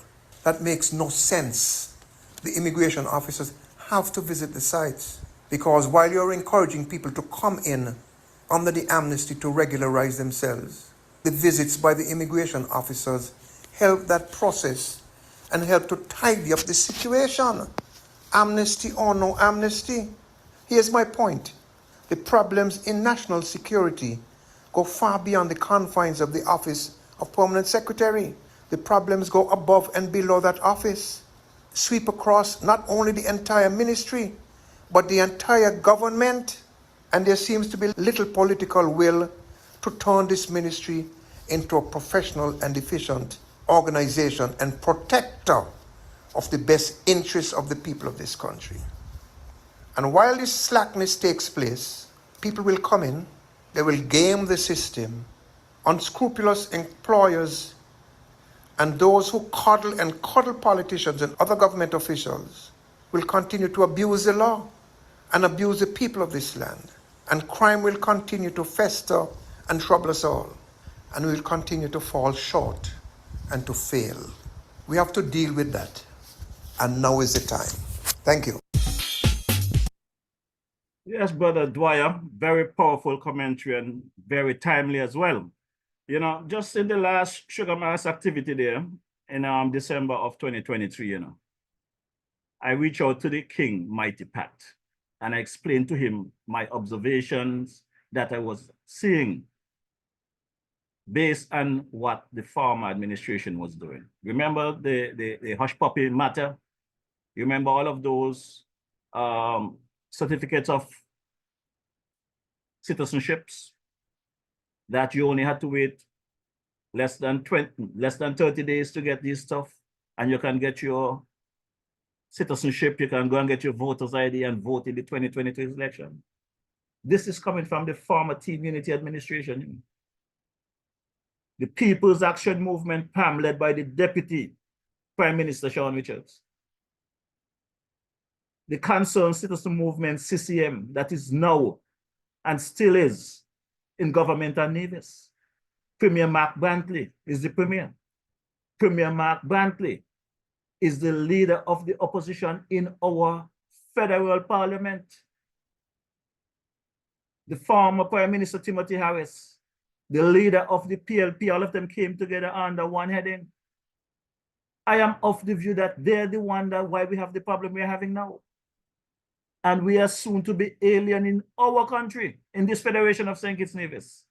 That makes no sense. The immigration officers have to visit the sites because while you're encouraging people to come in under the amnesty to regularize themselves, the visits by the immigration officers help that process and help to tidy up the situation. Amnesty or no amnesty. Here's my point. The problems in national security go far beyond the confines of the office of Permanent Secretary. The problems go above and below that office, sweep across not only the entire ministry, but the entire government. And there seems to be little political will to turn this ministry into a professional and efficient organization and protector of the best interests of the people of this country. And while this slackness takes place, people will come in, they will game the system. Unscrupulous employers and those who coddle politicians and other government officials will continue to abuse the law and abuse the people of this land. And crime will continue to fester and trouble us all. And we will continue to fall short and to fail. We have to deal with that. And now is the time. Thank you. Yes, Brother Dwyer, very powerful commentary and very timely as well. You know, just in the last Sugar Mass activity there in December of 2023, you know, I reached out to the King Mighty Pat and I explained to him my observations that I was seeing based on what the former administration was doing. Remember the hush puppy matter? You remember all of those certificates of citizenships that you only had to wait less than 30 days to get this stuff, and you can get your citizenship, you can go and get your voter's ID and vote in the 2022 election. This is coming from the former Team Unity administration. The People's Action Movement, PAM, led by the Deputy Prime Minister, Sean Richards. The Concerned Citizen Movement, CCM, that is now and still is in government and Nevis. Premier Mark Brantley is the premier. Premier Mark Brantley is the leader of the opposition in our federal parliament. The former Prime Minister Timothy Harris, the leader of the PLP, all of them came together under one heading. I am of the view that they're the one that why we have the problem we're having now. And we are soon to be alien in our country, in this Federation of St. Kitts Nevis,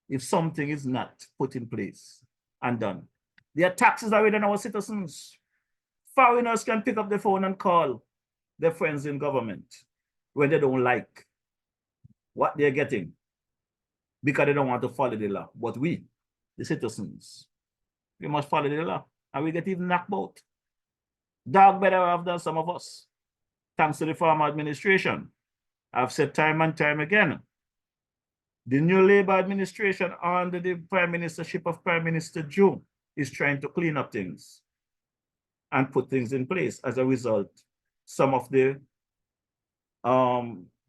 if something is not put in place and done. Their taxes are within our citizens. Foreigners can pick up the phone and call their friends in government when they don't like what they're getting because they don't want to follow the law. But we, the citizens, we must follow the law, and we get even knocked out. Dog better have done some of us. Thanks to the former administration. I've said time and time again, the new Labour administration under the Prime Ministership of Prime Minister Joe is trying to clean up things and put things in place. As a result, some of the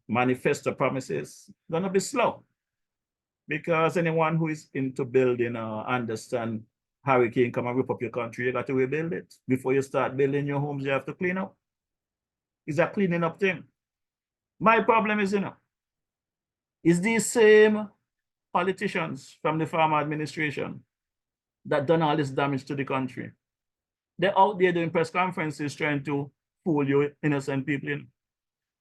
manifesto promises are going to be slow because anyone who is into building understand hurricane come and rip up your country, you got to rebuild it. Before you start building your homes, you have to clean up. It's a cleaning up thing. My problem is, is these same politicians from the former administration that done all this damage to the country. They're out there doing press conferences trying to fool you innocent people.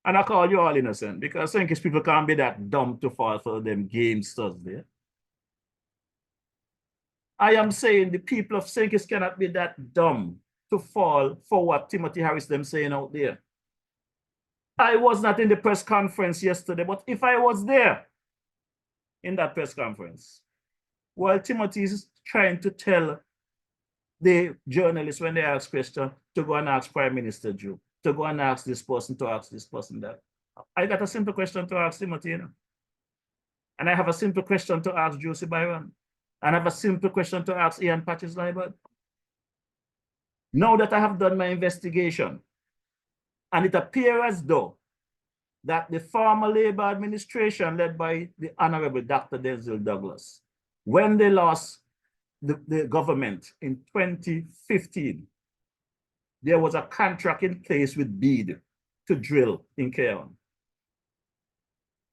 And I call you all innocent because I think people can't be that dumb to fall for them gamesters there. I am saying the people of St. Kitts cannot be that dumb to fall for what Timothy Harris them saying out there. I was not in the press conference yesterday, but if I was there in that press conference, while Timothy is trying to tell the journalists when they ask questions to go and ask Prime Minister Joe, to go and ask this person, to ask this person that. I got a simple question to ask Timothy, you know. And I have a simple question to ask Josie Byron. And I have a simple question to ask Ian Patches-Libert. Now that I have done my investigation, and it appears as though that the former Labour administration led by the Honorable Dr. Denzel Douglas, when they lost the government in 2015, there was a contract in place with BEAD to drill in Keon.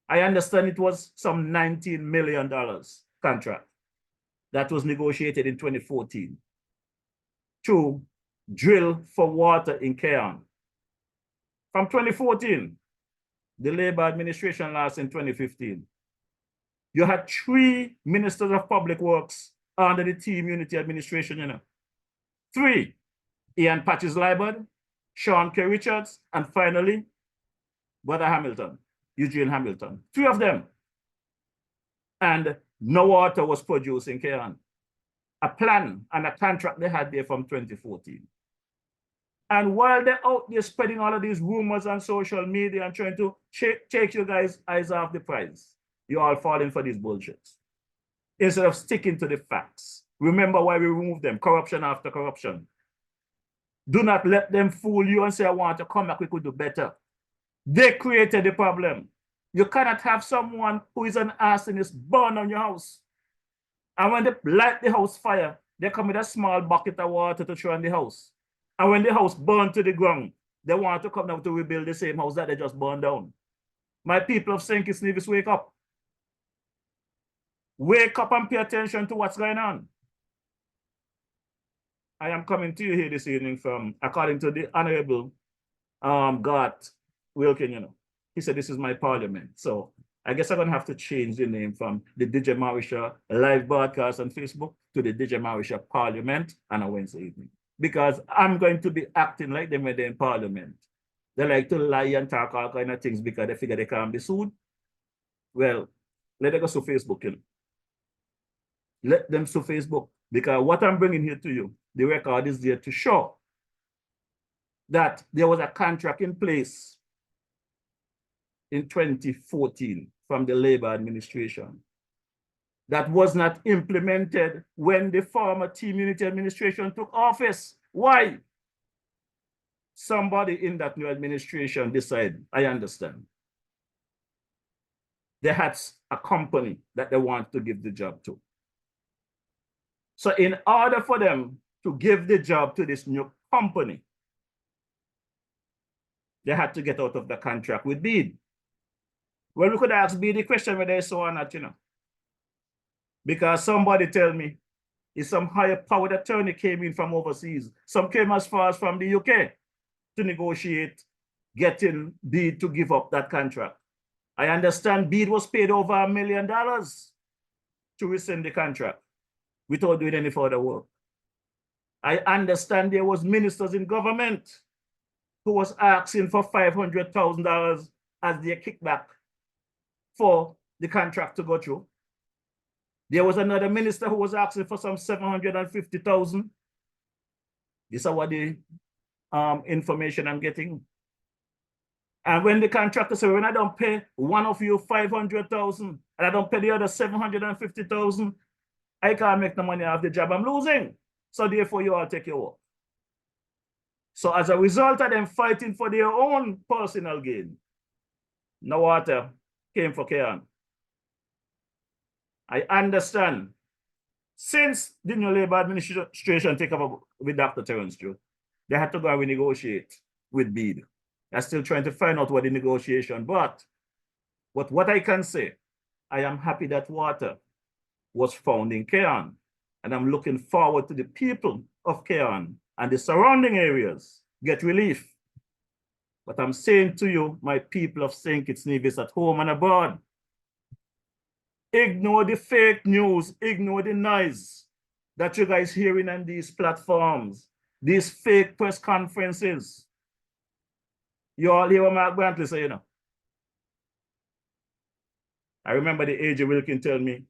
I understand it was some $19 million contract that was negotiated in 2014 to drill for water in Keon. From 2014, the Labour administration lost in 2015. You had 3 ministers of public works under the Team Unity administration, you know. 3, Ian Patches-Libert, Sean K. Richards, and finally, Brother Hamilton, Eugene Hamilton. 3 of them. And no water was produced in Keon. A plan and a contract they had there from 2014. And while they're out there spreading all of these rumors on social media and trying to take you guys' eyes off the prize, you're all falling for these bullshits. Instead of sticking to the facts. Remember why we removed them, corruption after corruption. Do not let them fool you and say, I want to come back, we could do better. They created the problem. You cannot have someone who is an arsonist burn on your house. And when they light the house fire, they come with a small bucket of water to throw in the house. And when the house burned to the ground, they want to come down to rebuild the same house that they just burned down. My people of St. Kitts Nevis, wake up. Wake up and pay attention to what's going on. I am coming to you here this evening from, according to the Honorable Gart Wilkin, you know. He said, this is my parliament. So I guess I'm going to have to change the name from the DJ Marisha live broadcast on Facebook to the DJ Marisha Parliament on a Wednesday evening. Because I'm going to be acting like them when they're in parliament. They like to lie and talk all kind of things because they figure they can't be sued. Well, let them go to Facebook, you know. Let them sue Facebook. Because what I'm bringing here to you, the record is there to show that there was a contract in place in 2014 from the Labour administration that was not implemented when the former Team Unity administration took office. Why? Somebody in that new administration decided, I understand. They had a company that they want to give the job to. So in order for them to give the job to this new company, they had to get out of the contract with BEAD. Well, we could ask BEAD the question whether they saw or not, you know. Because somebody tell me it's some higher powered attorney came in from overseas. Some came as far as from the UK to negotiate getting BEAD to give up that contract. I understand BEAD was paid over $1 million to rescind the contract without doing any further work. I understand there was ministers in government who was asking for $500,000 as their kickback for the contract to go through. There was another minister who was asking for some $750,000. This is what the information I'm getting. And when the contractor said, when I don't pay one of you $500,000 and I don't pay the other $750,000, I can't make the money off the job I'm losing. So therefore you all take your work. So as a result of them fighting for their own personal gain, no water came for Keon. I understand. Since the new Labour administration took over with Dr. Terence Joe, they had to go and renegotiate with BEAD. They're still trying to find out what the negotiation, but what I can say, I am happy that water was found in Keon, and I'm looking forward to the people of Keon and the surrounding areas get relief. But I'm saying to you, my people of St. Kitts Nevis at home and abroad, ignore the fake news, ignore the noise. that you guys hearing on these platforms, these fake press conferences. You all hear what Mark Brantley say, you know. I remember the AJ Wilkin tell me,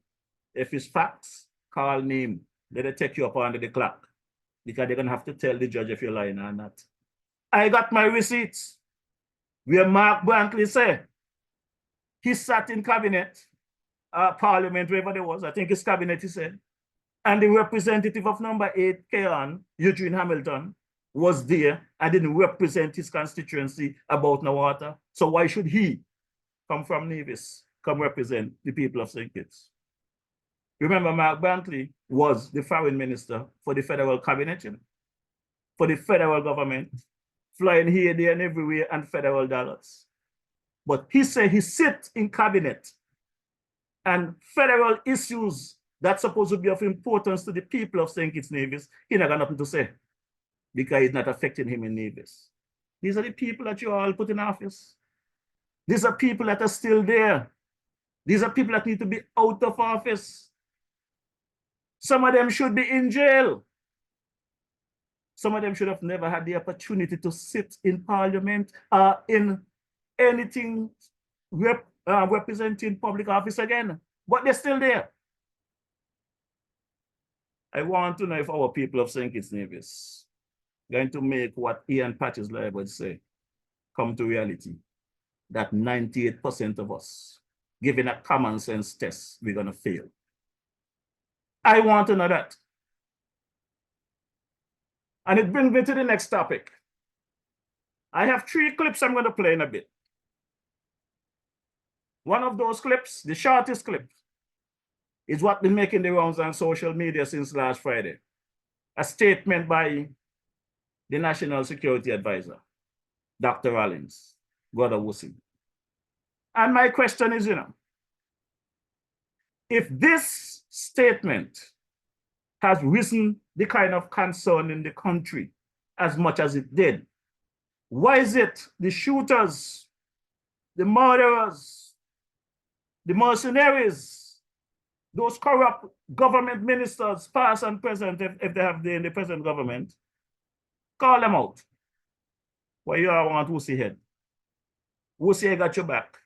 if it's facts, call name. Let it take you up under the clock. Because they're gonna have to tell the judge if you're lying or not. I got my receipts where Mark Brantley said he sat in cabinet, parliament, wherever there was, I think his cabinet, he said, and the representative of number 8, Keon, Eugene Hamilton, was there and didn't represent his constituency about no water. So why should he come from Nevis, come represent the people of St. Kitts? Remember, Mark Brantley was the foreign minister for the federal cabinet, you know, for the federal government, flying here, there, and everywhere, and federal dollars. But he said he sits in cabinet and federal issues that's supposed to be of importance to the people of St. Kitts Nevis, he not got nothing to say because it's not affecting him in Nevis. These are the people that you all put in office. These are people that are still there. These are people that need to be out of office. Some of them should be in jail. Some of them should have never had the opportunity to sit in parliament in anything representing public office again, but they're still there. I want to know if our people of St. Kitts Nevis are going to make what Ian Patches would say come to reality, that 98% of us, given a common sense test, we're going to fail. I want to know that. And it brings me to the next topic. I have 3 clips I'm going to play in a bit. One of those clips, the shortest clip, is what been making the rounds on social media since last Friday. A statement by the National Security Advisor, Dr. Rollins, Brother Wussing. And my question is, you know, if this statement has risen the kind of concern in the country as much as it did, why is it the shooters, the murderers, the mercenaries, those corrupt government ministers, past and present, if they have in the present government, call them out? Why you all want Wussy head? Wussy got your back.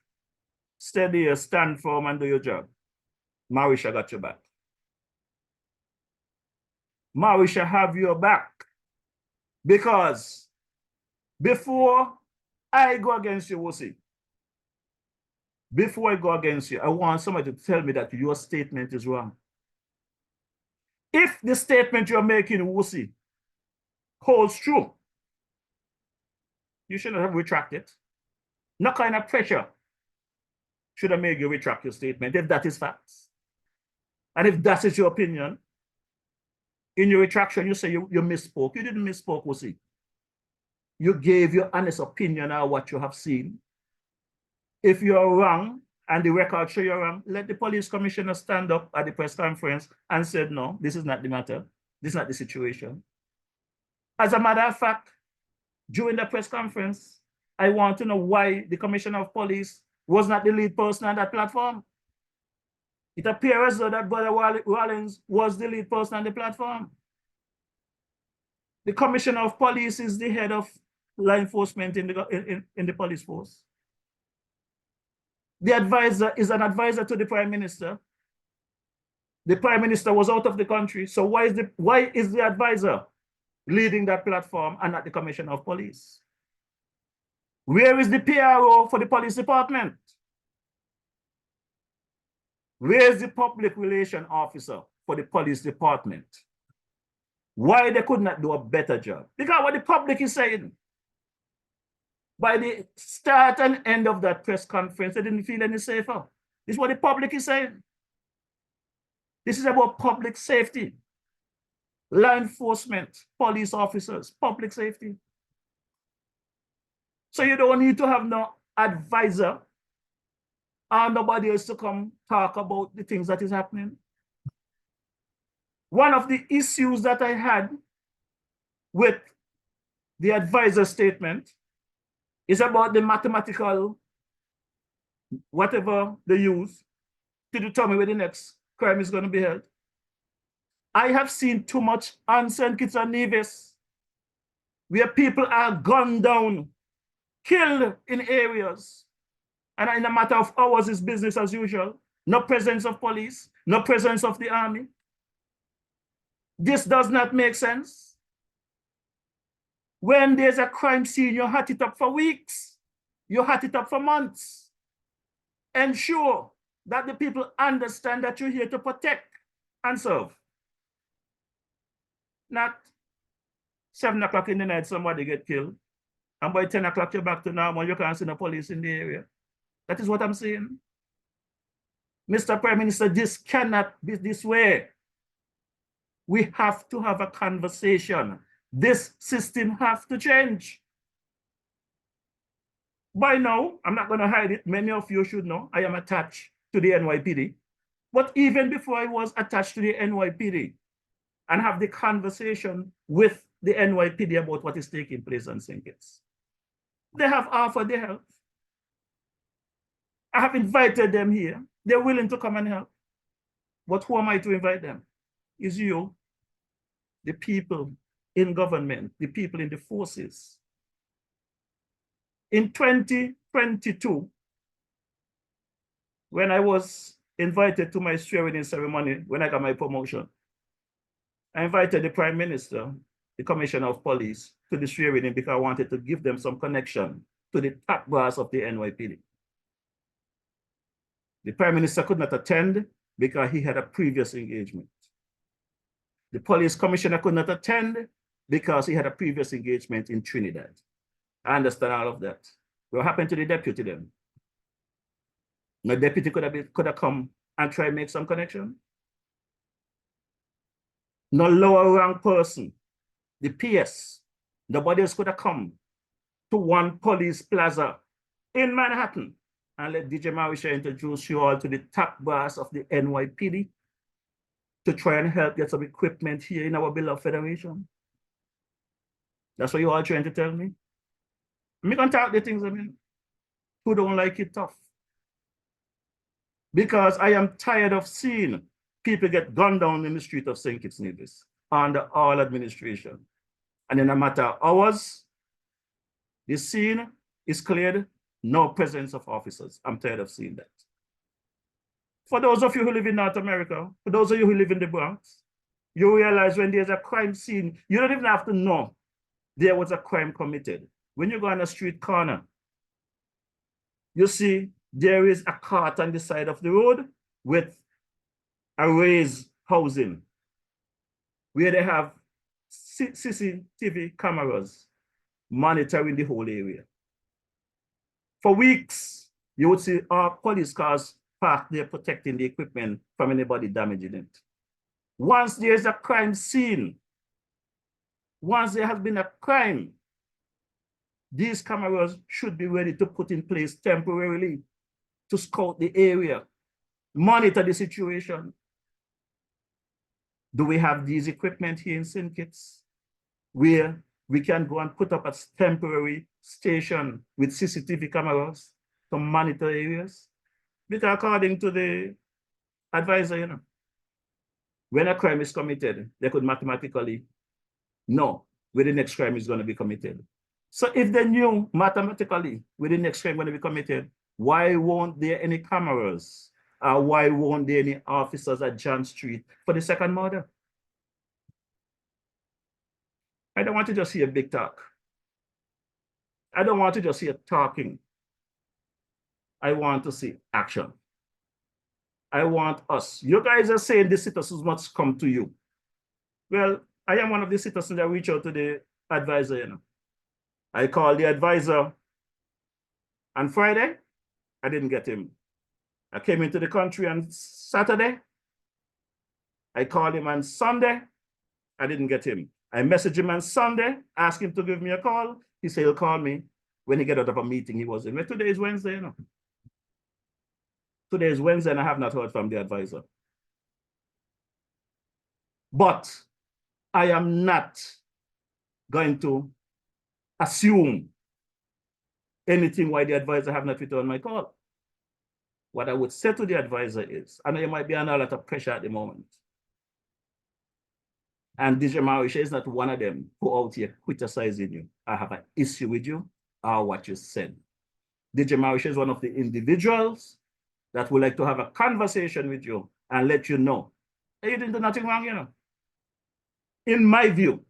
Steady here, stand firm and do your job. Marisha got your back. Marisha have your back. Because before I go against you, Wussy, before I go against you, I want somebody to tell me that your statement is wrong. If the statement you're making, Wussy, holds true, you shouldn't have retracted. No kind of pressure should have made you retract your statement if that is facts. And if that is your opinion, in your retraction, you say you misspoke. You didn't misspoke, Wussy. You gave your honest opinion on what you have seen. If you're wrong, and the record show you're wrong, let the police commissioner stand up at the press conference and said, no, this is not the matter. This is not the situation. As a matter of fact, during the press conference, I want to know why the commissioner of police was not the lead person on that platform. It appears as though that Brother Rollins was the lead person on the platform. The commissioner of police is the head of law enforcement in the police force. The advisor is an advisor to the prime minister. The prime minister was out of the country. So why is the advisor leading that platform and not the commissioner of police? Where is the PRO for the police department? Where is the public relation officer for the police department? Why they could not do a better job? Because what the public is saying, by the start and end of that press conference, they didn't feel any safer. This is what the public is saying. This is about public safety, law enforcement, police officers, public safety. So you don't need to have no advisor or nobody else to come talk about the things that is happening. One of the issues that I had with the advisor statement is about the mathematical, whatever they use to determine where the next crime is going to be held. I have seen too much on St. Kitts and Nevis where people are gunned down, killed in areas, and in a matter of hours it's business as usual. No presence of police, no presence of the army. This does not make sense. When there's a crime scene, you hat it up for weeks, you hat it up for months. Ensure that the people understand that you're here to protect and serve. Not 7 o'clock in the night, somebody get killed, and by 10 o'clock, you're back to normal, you can't see the police in the area. That is what I'm saying. Mr. Prime Minister, this cannot be this way. We have to have a conversation. This system has to change. By now, I'm not going to hide it. Many of you should know I am attached to the NYPD. But even before I was attached to the NYPD and have the conversation with the NYPD about what is taking place on St. Kitts, they have offered their help. I have invited them here. They're willing to come and help. But who am I to invite them? It's you, the people in government, the people in the forces. In 2022, when I was invited to my swearing-in ceremony, when I got my promotion, I invited the Prime Minister, the Commissioner of Police, to the swearing-in because I wanted to give them some connection to the top brass of the NYPD. The Prime Minister could not attend because he had a previous engagement. The Police Commissioner could not attend because he had a previous engagement in Trinidad. I understand all of that. What happened to the deputy then? The deputy could have come and try and make some connection. No lower rank person, the PS, nobody else could have come to one police plaza in Manhattan and let DJ Marisha introduce you all to the top brass of the NYPD to try and help get some equipment here in our beloved federation. That's what you all trying to tell me? Me can talk the things, I mean, who don't like it tough. Because I am tired of seeing people get gunned down in the street of St. Kitts Nevis under all administration. And in a matter of hours, the scene is cleared, no presence of officers. I'm tired of seeing that. For those of you who live in North America, for those of you who live in the Bronx, you realize when there's a crime scene, you don't even have to know there was a crime committed. When you go on a street corner, you see there is a cart on the side of the road with a raised housing where they have CCTV cameras monitoring the whole area. For weeks, you would see our police cars parked there protecting the equipment from anybody damaging it. Once there's a crime scene, once there has been a crime, these cameras should be ready to put in place temporarily to scout the area, monitor the situation. Do we have these equipment here in St. Kitts where we can go and put up a temporary station with CCTV cameras to monitor areas? Because according to the advisor, you know, when a crime is committed, they could mathematically know where the next crime is going to be committed. So if they knew mathematically where the next crime is going to be committed, why won't there any cameras? Why won't there any officers at John Street for the second murder? I don't want to just hear big talk. I don't want to just hear talking. I want to see action. I want us. You guys are saying the citizens must come to you. Well, I am one of the citizens that reach out to the advisor, you know. I called the advisor on Friday. I didn't get him. I came into the country on Saturday. I called him on Sunday. I didn't get him. I messaged him on Sunday, asked him to give me a call. He said he'll call me when he get out of a meeting he was in. But today is Wednesday, you know. Today is Wednesday and I have not heard from the advisor. But I am not going to assume anything why the advisor have not returned my call. What I would say to the advisor is, I know you might be under a lot of pressure at the moment. And DJ Marisha is not one of them who out here criticizing you. I have an issue with you or what you said. DJ Marisha is one of the individuals that would like to have a conversation with you and let you know that you didn't do nothing wrong, you know. In my view,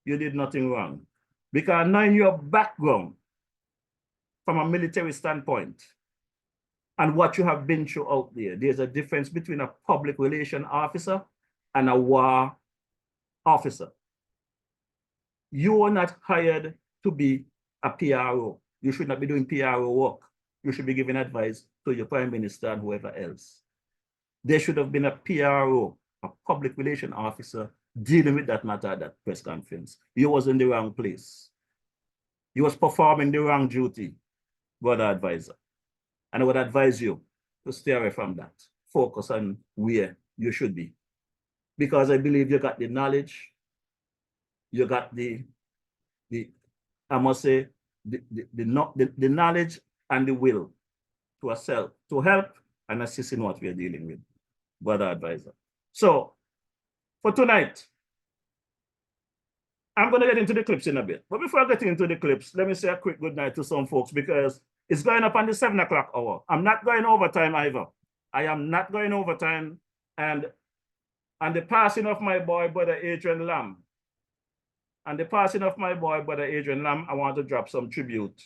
you did nothing wrong. Because knowing your background from a military standpoint and what you have been through out there, there's a difference between a public relation officer and a war officer. You are not hired to be a PRO. You should not be doing PRO work. You should be giving advice to your prime minister and whoever else. There should have been a PRO, a public relation officer, dealing with that matter at that press conference. You was in the wrong place. You was performing the wrong duty, brother advisor. And I would advise you to stay away from that. Focus on where you should be. Because I believe you got the knowledge, you got the I must say, the knowledge and the will to help and assist in what we are dealing with, brother advisor. So for tonight, I'm going to get into the clips in a bit. But before I get into the clips, let me say a quick good night to some folks because it's going up on the 7 o'clock hour. I'm not going overtime either. I am not going overtime. And the passing of my boy, brother Adrian Lamb, I want to drop some tribute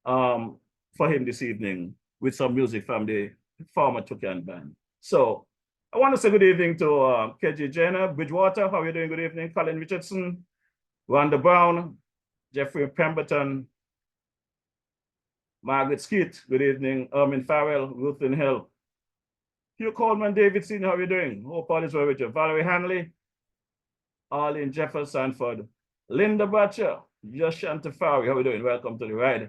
for him this evening with some music from the former Tucan band. So I want to say good evening to KG Jenner, Bridgewater. How are you doing? Good evening. Colin Richardson, Rhonda Brown, Jeffrey Pemberton, Margaret Skeet. Good evening. Ermin Farrell, Ruthlin Hill. Hugh Coleman Davidson, how are you doing? Hope all is well with you. Valerie Hanley, Arlene Jeffers Sanford, Linda Butcher, Josh Antafari, how are we doing? Welcome to the ride.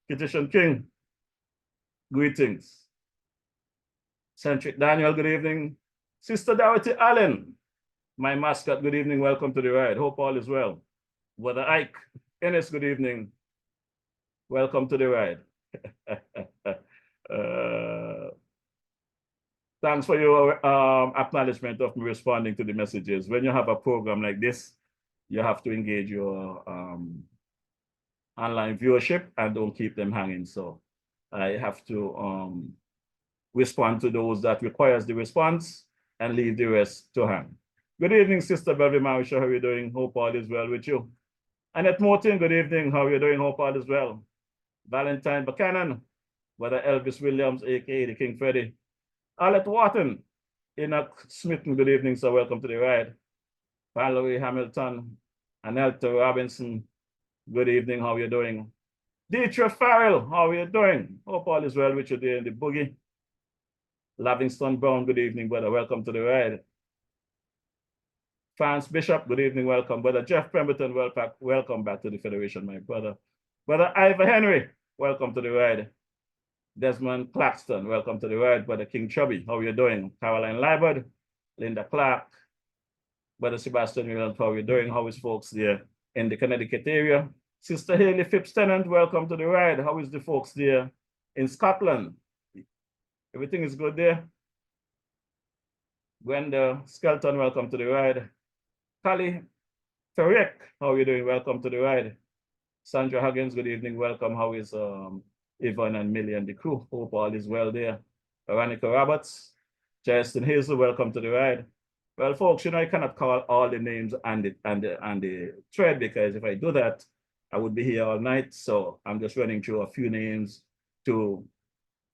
Kittishan King, greetings. Centric Daniel, good evening. Sister Dorothy Allen, my mascot, good evening. Welcome to the ride. Hope all is well. Brother Ike Ennis, good evening. Welcome to the ride. Thanks for your acknowledgement of me responding to the messages. When you have a program like this, you have to engage your online viewership and don't keep them hanging. So I have to respond to those that requires the response and leave the rest to hang. Good evening, Sister Belvy Marisha. How are you doing? Hope all is well with you. Annette Morton, good evening. How are you doing? Hope all is well. Valentine Buchanan, Brother Elvis Williams, aka the King Freddy. Arlette Wharton, Enoch Smitten, good evening, sir. Welcome to the ride. Valerie Hamilton, Anelta Robinson, good evening. How are you doing? Deetra Farrell, how are you doing? Hope all is well with you there in the boogie. Livingston Brown, good evening, brother. Welcome to the ride. France Bishop, good evening. Welcome, brother. Jeff Pemberton, welcome back to the Federation, my brother. Brother Ivor Henry, welcome to the ride. Desmond Claxton, welcome to the ride. Brother King Chubby, how are you doing? Caroline Liebert, Linda Clark, Brother Sebastian Williams, how are you doing? How is folks there in the Connecticut area? Sister Haley Phipps Tennant, welcome to the ride. How is the folks there in Scotland? Everything is good there? Gwenda Skelton, welcome to the ride. Kali Ferrick, how are you doing? Welcome to the ride. Sandra Huggins, good evening. Welcome. How is Yvonne and Millie and the crew? Hope all is well there. Veronica Roberts, Justin Hazel, welcome to the ride. Well, folks, you know, I cannot call all the names and the thread because if I do that, I would be here all night. So I'm just running through a few names to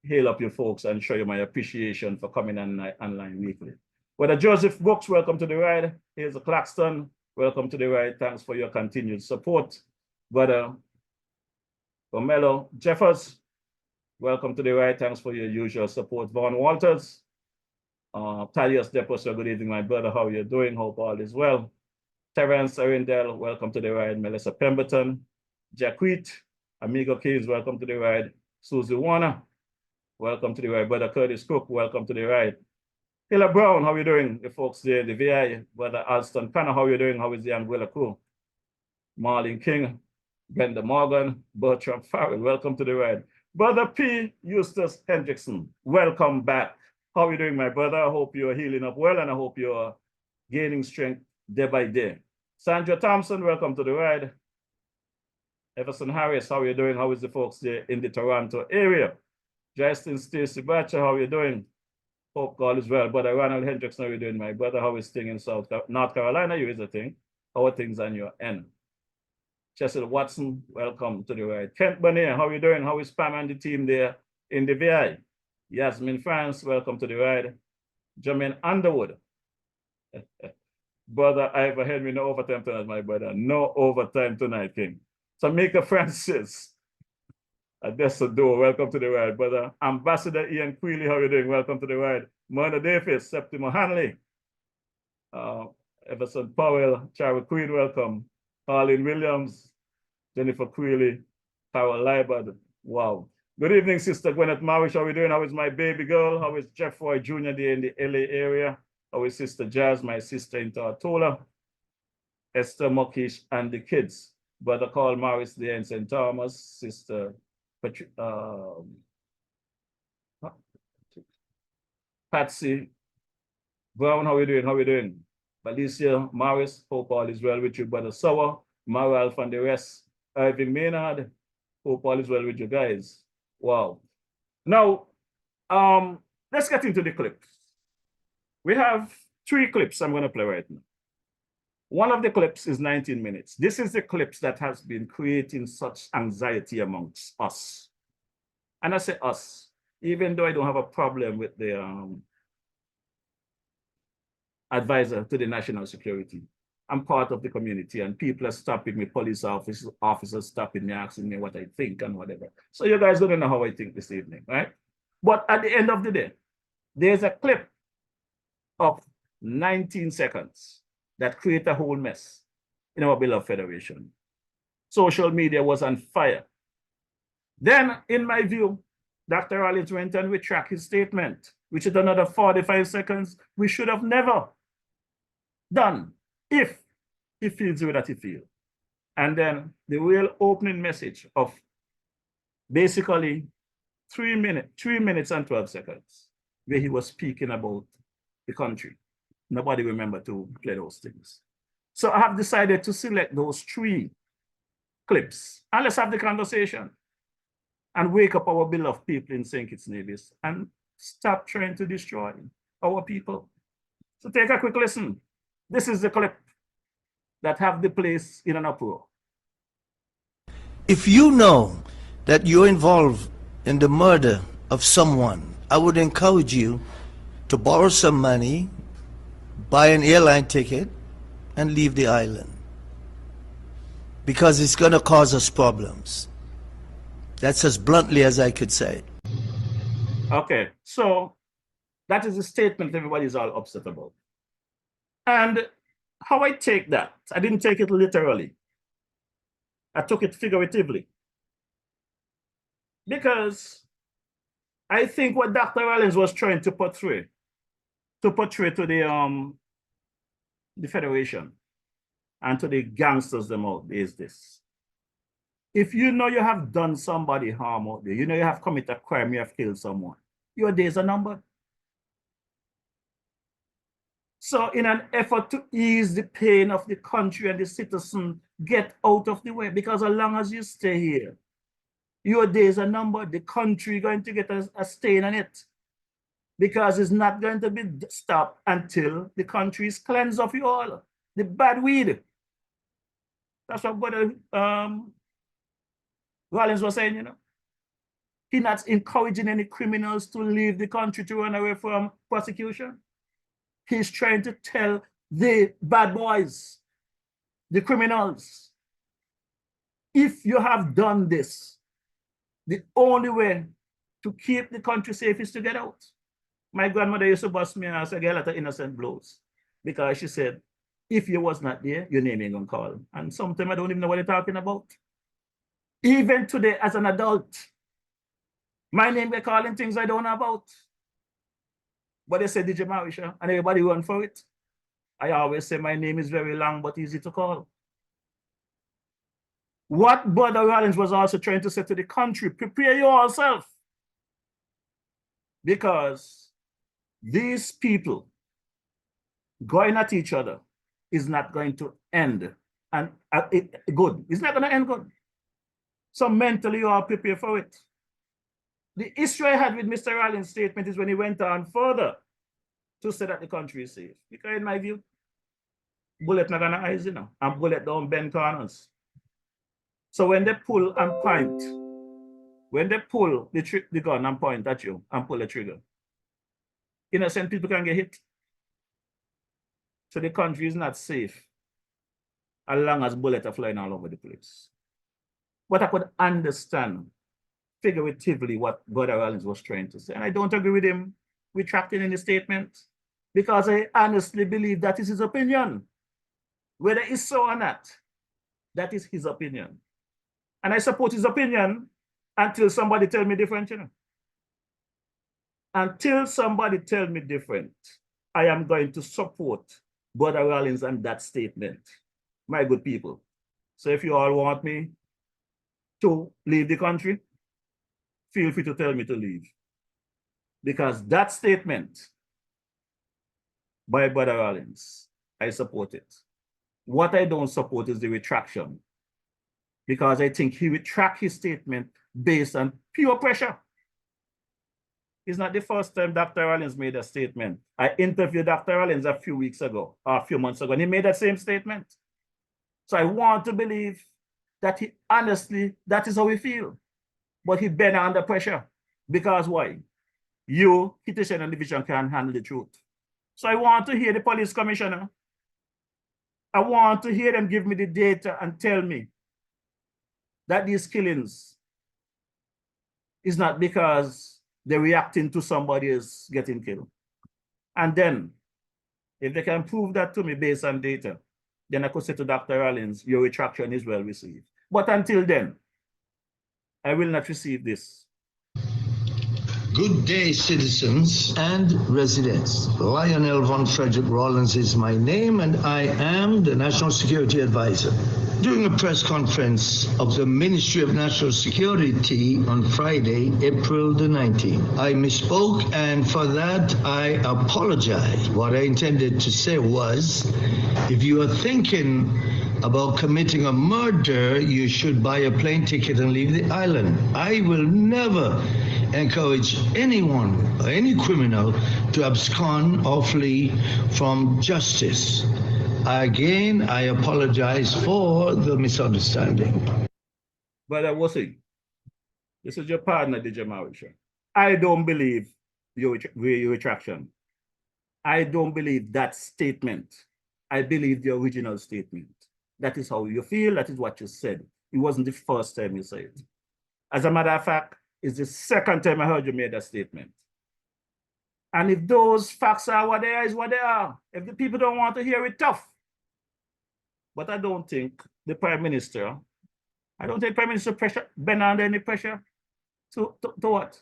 hail up you folks and show you my appreciation for coming online weekly. Brother Joseph Brooks, welcome to the ride. Here's a Claxton, welcome to the ride. Thanks for your continued support. Brother Romelo Jeffers, welcome to the ride. Thanks for your usual support. Vaughn Walters, Thaddeus Deposer, good evening, my brother. How are you doing? Hope all is well. Terence Arundel, welcome to the ride. Melissa Pemberton, Jacquet, Amigo Keys, welcome to the ride. Susie Warner, welcome to the ride. Brother Curtis Cook, welcome to the ride. Hilla Brown, how are you doing? The folks there, the VI, Brother Alston Connor, how are you doing? How is the Anguilla crew? Marlene King, Brenda Morgan, Bertram Farrell, welcome to the ride. Brother P. Eustace Hendrickson, welcome back. How are you doing, my brother? I hope you're healing up well and I hope you're gaining strength day by day. Sandra Thompson, welcome to the ride. Everson Harris, how are you doing? How is the folks there in the Toronto area? Justin Stacy Batcher, how are you doing? Hope all is well. Brother Ronald Hendricks, how are you doing, my brother? How is things in North Carolina? You is a thing. How are things on your end? Chester Watson, welcome to the ride. Kent Bonnier, how are you doing? How is Pam and the team there in the VI? Yasmin France, welcome to the ride. Jermaine Underwood. Brother Ivor Henry, no overtime tonight, my brother. No overtime tonight, King. Tamika Francis. Adessa Do, welcome to the ride, brother. Ambassador Ian Queeley, how are you doing? Welcome to the ride. Mona Davis, Septimo Hanley. Everson Powell, Chara Queen, welcome. Harleen Williams, Jennifer Queeley, Carol Libard. Wow. Good evening, Sister Gwyneth Marish. How are we doing? How is my baby girl? How is Jeff Roy Jr. there in the LA area? How is Sister Jazz, my sister in Tortola? Esther Mokish and the kids. Brother Carl Morris there in St. Thomas. Sister Patsy Brown, how are you doing? How are you doing? Alicia Morris, hope all is well with you, Brother Sower, Maralf and the rest. Irving Maynard, hope all is well with you guys. Wow. Now, let's get into the clips. We have 3 clips I'm going to play right now. One of the clips is 19 minutes. This is the clips that has been creating such anxiety amongst us. And I say us, even though I don't have a problem with the advisor to the national security. I'm part of the community and people are stopping me, police officers stopping me, asking me what I think and whatever. So you guys don't know how I think this evening, right? But at the end of the day, there's a clip of 19 seconds that create a whole mess in our beloved federation. Social media was on fire. Then, in my view, Dr. Rollins went and retracted his statement, which is another 45 seconds we should have never done if he feels the way that he feels. And then the real opening message of basically 3 minutes and 12 seconds, where he was speaking about the country. Nobody remember to play those things. So I have decided to select those 3 clips and let's have the conversation and wake up our beloved people in St. Kitts Nevis and stop trying to destroy our people. So take a quick listen. This is the clip that have the place in an uproar. If you know that you're involved in the murder of someone, I would encourage you to borrow some money, buy an airline ticket, and leave the island. Because it's going to cause us problems. That's as bluntly as I could say. Okay, so that is a statement everybody's all upset about. And how I take that, I didn't take it literally. I took it figuratively. Because I think what Dr. Rollins was trying to portray to the Federation and to the gangsters them out is this. If you know you have done somebody harm out there, you know you have committed a crime, you have killed someone, your days are numbered. So in an effort to ease the pain of the country and the citizen, get out of the way, because as long as you stay here, your days are numbered. The country is going to get a stain on it, because it's not going to be stopped until the country is cleansed of you all, the bad weed. That's what Brother Rollins was saying, you know. He's not encouraging any criminals to leave the country to run away from prosecution. He's trying to tell the bad boys, the criminals, if you have done this, the only way to keep the country safe is to get out. My grandmother used to bust me and I said, I get a lot of innocent blows, because she said, if you was not there, your name ain't gonna call. And sometimes I don't even know what they're talking about. Even today, as an adult, my name they're calling things I don't know about. But they say DJ Marisha, and everybody run for it. I always say my name is very long but easy to call. What Brother Rollins was also trying to say to the country, prepare yourself. Because these people going at each other is not going to end and good. It's not going to end good. So mentally you are prepared for it. The issue I had with Mr. Rollins' statement is when he went on further to say that the country is safe. Because in my view, bullet not gonna eyes, and bullet don't bend corners. So when they pull and point, when they pull the gun and point at you and pull the trigger, innocent people can get hit. So the country is not safe as long as bullets are flying all over the place. But I could understand figuratively what Brother Rollins was trying to say. And I don't agree with him retracting in the statement because I honestly believe that is his opinion. Whether it's so or not, that is his opinion. And I support his opinion until somebody tell me different, Until somebody tell me different, I am going to support Brother Rollins and that statement, my good people. So if you all want me to leave the country, feel free to tell me to leave. Because that statement by Brother Rollins, I support it. What I don't support is the retraction. Because I think he retract his statement based on pure pressure. It's not the first time Dr. Rollins made a statement. I interviewed Dr. Rollins a few weeks ago, or a few months ago, and he made that same statement. So I want to believe that he honestly, that is how he feels. But he been under pressure. Because why? You, Petition and Division, can't handle the truth. So I want to hear the police commissioner. I want to hear them give me the data and tell me that these killings is not because they're reacting to somebody else getting killed. And then, if they can prove that to me based on data, then I could say to Dr. Rollins, your retraction is well received. But until then, I will not receive this. Good day, citizens and residents. Lionel von Frederick Rollins is my name, and I am the National Security Advisor. During a press conference of the Ministry of National Security on Friday, April the 19th, I misspoke, and for that, I apologize. What I intended to say was, if you are thinking about committing a murder, you should buy a plane ticket and leave the island. I will never encourage anyone or any criminal to abscond or flee from justice. Again, I apologize for the misunderstanding. Brother Wussing, this is your partner, DJ Marisha. I don't believe your retraction. I don't believe that statement. I believe the original statement. That is how you feel. That is what you said. It wasn't the first time you said it. As a matter of fact, it's the second time I heard you made that statement. And if those facts are what they are, is what they are. If the people don't want to hear it, tough. But I don't think the Prime Minister, Prime Minister pressure, been under any pressure to what?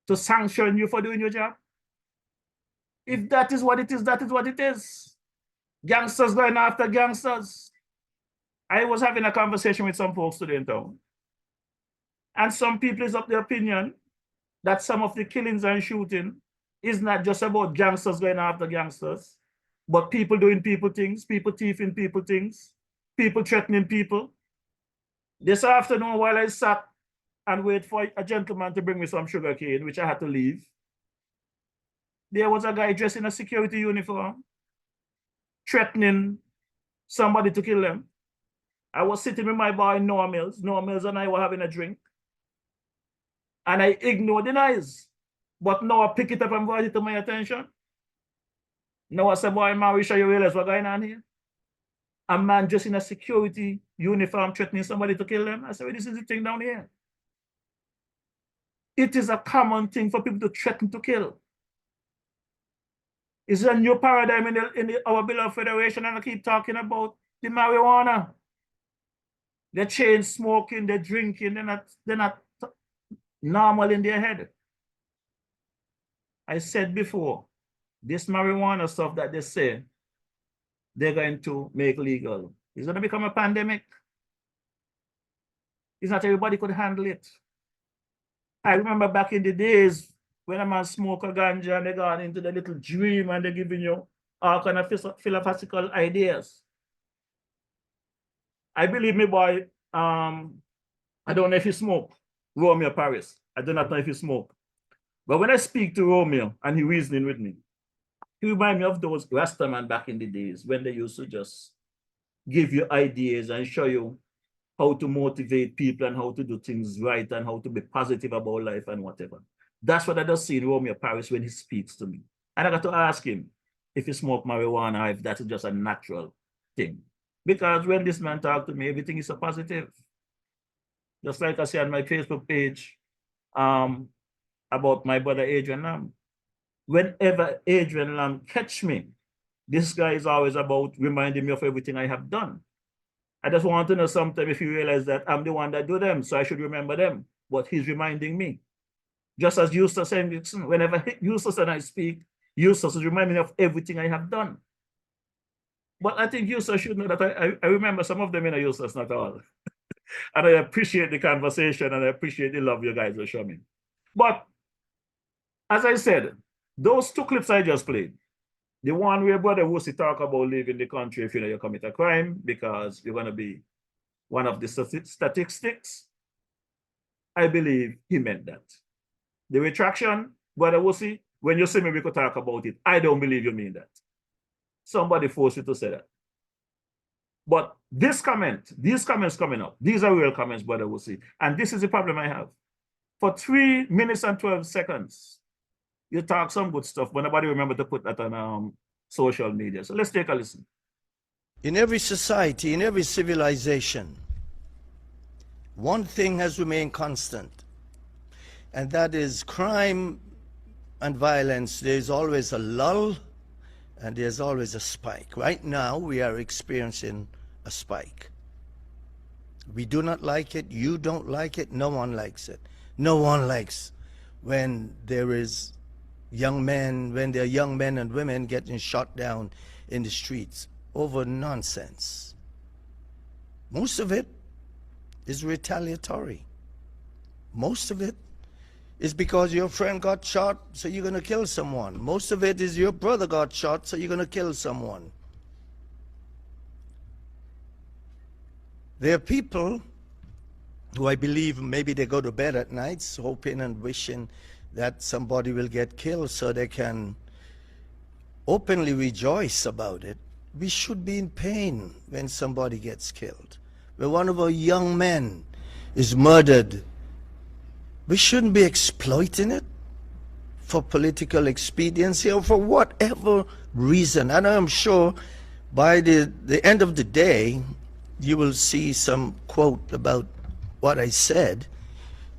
To sanction you for doing your job? If that is what it is, that is what it is. Gangsters going after gangsters. I was having a conversation with some folks today in town. And some people is of the opinion that some of the killings and shooting is not just about gangsters going after gangsters, but people doing people things, people thieving people things, people threatening people. This afternoon, while I sat and wait for a gentleman to bring me some sugar cane, which I had to leave, there was a guy dressed in a security uniform, threatening somebody to kill them. I was sitting with my boy Noah Mills. Noah Mills and I were having a drink. And I ignored the noise. But Noah picked it up and brought it to my attention. Noah said, boy, Marisha, you realize what's going on here? A man just in a security uniform threatening somebody to kill them. I said, well, this is the thing down here. It is a common thing for people to threaten to kill. It's a new paradigm in our beloved federation, and I keep talking about the marijuana. They're chain smoking, they're drinking, they're not normal in their head. I said before, this marijuana stuff that they say they're going to make legal is going to become a pandemic. It's not everybody could handle it. I remember back in the days when a man smoke a ganja and they got into the little dream and they're giving you all kind of philosophical ideas. I believe me, boy, I don't know if you smoke, Romeo Paris. I do not know if you smoke. But when I speak to Romeo and he reasoning with me, he reminds me of those Rastaman back in the days when they used to just give you ideas and show you how to motivate people and how to do things right and how to be positive about life and whatever. That's what I just see in Romeo Paris when he speaks to me. And I got to ask him if he smoke marijuana, if that's just a natural thing. Because when this man talked to me, everything is so positive. Just like I say on my Facebook page about my brother Adrian Lamb. Whenever Adrian Lamb catch me, this guy is always about reminding me of everything I have done. I just want to know sometime if you realize that I'm the one that do them, so I should remember them. But he's reminding me. Just as Eustace Hendrickson, whenever Eustace and I speak, Eustace is reminding me of everything I have done. But I think Eustace should know that I remember some of them in a Eustace, not all. And I appreciate the conversation and I appreciate the love you guys are showing me. But as I said, those two clips I just played, the one where Brother Wusi talk about leaving the country if you know you commit a crime because you're going to be one of the statistics, I believe he meant that. The retraction, Brother Wusi, when you say me we could talk about it, I don't believe you mean that. Somebody forced you to say that. But these comments coming up, these are real comments, Brother Wusi. And this is the problem I have. For 3 minutes and 12 seconds, you talk some good stuff, but nobody remember to put that on social media. So let's take a listen. In every society, in every civilization, one thing has remained constant, and that is crime and violence. There's always a lull, and there's always a spike. Right now, we are experiencing a spike. We do not like it. You don't like it. No one likes it. No one likes when there are young men and women getting shot down in the streets over nonsense. Most of it is retaliatory. Most of it is because your friend got shot, so you're going to kill someone. Most of it is your brother got shot, so you're going to kill someone. There are people who I believe maybe they go to bed at nights hoping and wishing that somebody will get killed so they can openly rejoice about it. We should be in pain when somebody gets killed. When one of our young men is murdered, we shouldn't be exploiting it for political expediency or for whatever reason. And I'm sure by the end of the day, you will see some quote about what I said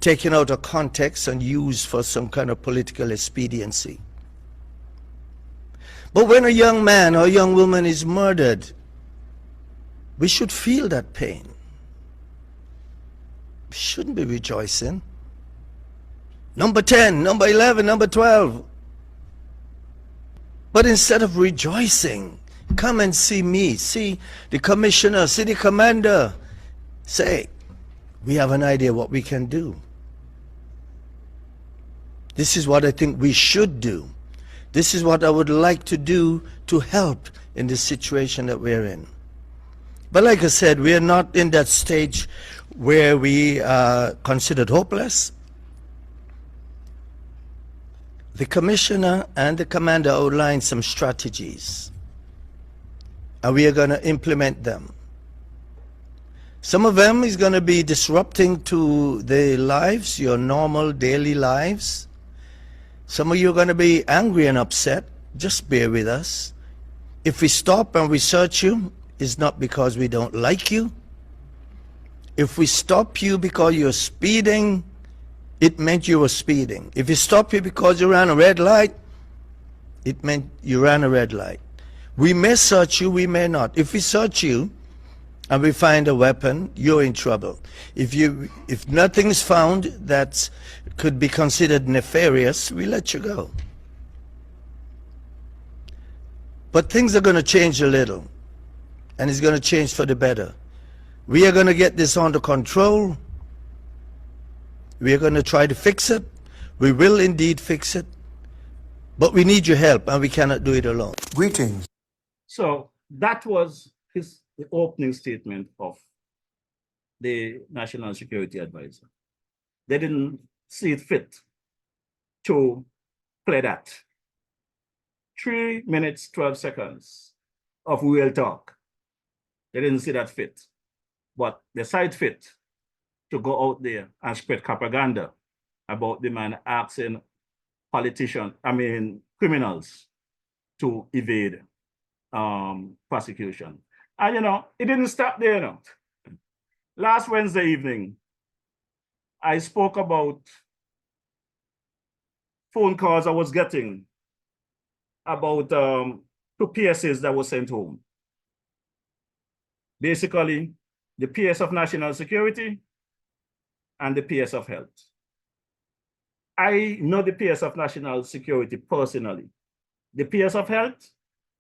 taken out of context and used for some kind of political expediency. But when a young man or a young woman is murdered, we should feel that pain. We shouldn't be rejoicing. Number 10, number 11, number 12. But instead of rejoicing, come and see me, see the commissioner, see the commander. Say, we have an idea what we can do. This is what I think we should do. This is what I would like to do to help in the situation that we're in. But like I said, we are not in that stage where we are considered hopeless. The commissioner and the commander outlined some strategies, and we are going to implement them. Some of them is going to be disrupting to the lives, your normal daily lives. Some of you are going to be angry and upset. Just bear with us. If we stop and we search you, it's not because we don't like you. If we stop you because you're speeding, it meant you were speeding. If we stop you because you ran a red light, it meant you ran a red light. We may search you, we may not. If we search you and we find a weapon, you're in trouble. If nothing's found that could be considered nefarious, we let you go. But things are going to change a little, and it's going to change for the better. We are going to get this under control. We are going to try to fix it. We will indeed fix it. But we need your help, and we cannot do it alone. Greetings. So that was the opening statement of the National Security Advisor. They didn't see it fit to play that. 3 minutes, 12 seconds of real talk. They didn't see that fit. But they saw it fit to go out there and spread propaganda about the man asking criminals to evade prosecution. And it didn't stop there. Last Wednesday evening, I spoke about phone calls I was getting about 2 PSAs that were sent home. Basically, the PS of National Security and the PS of Health. I know the PS of National Security personally. The PS of Health,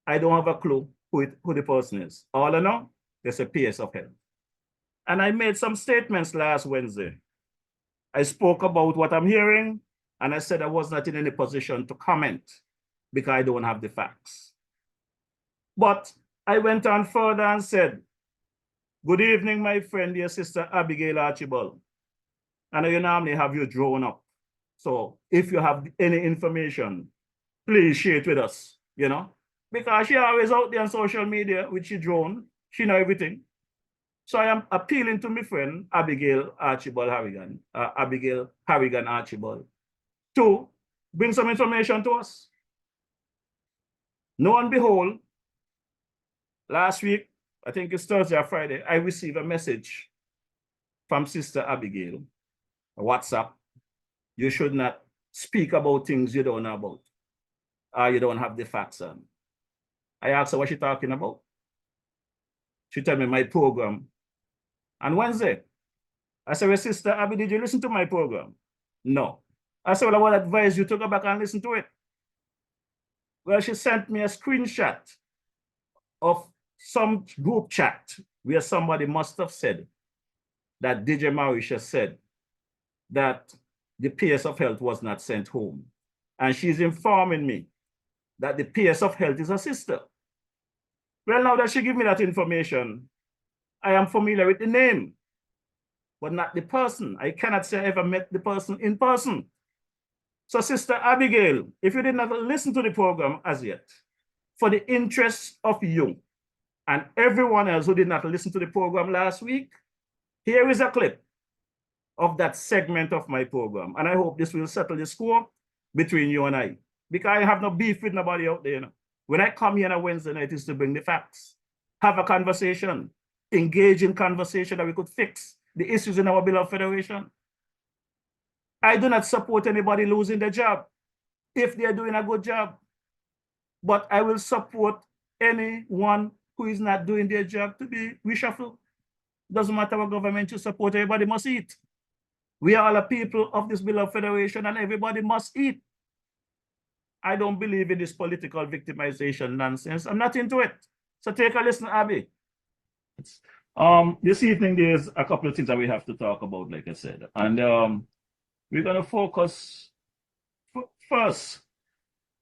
I don't have a clue who the person is. All I know, there's a PS of Health. And I made some statements last Wednesday. I spoke about what I'm hearing, and I said I was not in any position to comment because I don't have the facts. But I went on further and said, good evening, my friend, dear sister Abigail Archibald. And I normally have you drawn up. So if you have any information, please share it with us, because she always out there on social media with she drone, she know everything. So I am appealing to my friend Abigail Harrigan Archibald, to bring some information to us. Lo and behold, last week, I think it's Thursday or Friday, I received a message from Sister Abigail, a WhatsApp. You should not speak about things you don't know about, or you don't have the facts on. I asked her what she's talking about. She told me my program on Wednesday. I said, well, Sister Abby, did you listen to my program? No. I said, well, I would advise you to go back and listen to it. Well, she sent me a screenshot of some group chat where somebody must have said that DJ Marisha said that the PS of Health was not sent home. And she's informing me that the PS of Health is a sister. Well, now that she gave me that information, I am familiar with the name, but not the person. I cannot say I ever met the person in person. So, Sister Abigail, if you did not listen to the program as yet, for the interest of you and everyone else who did not listen to the program last week, here is a clip of that segment of my program. And I hope this will settle the score between you and I, because I have no beef with nobody out there. When I come here on a Wednesday night, is to bring the facts, have a conversation, engage in conversation that we could fix the issues in our beloved federation. I do not support anybody losing their job if they're doing a good job, but I will support anyone who is not doing their job to be reshuffled. Doesn't matter what government you support, everybody must eat. We are all a people of this beloved federation and everybody must eat. I don't believe in this political victimization nonsense. I'm not into it. So take a listen, Abby. This evening, there's a couple of things that we have to talk about, like I said. And we're going to focus first.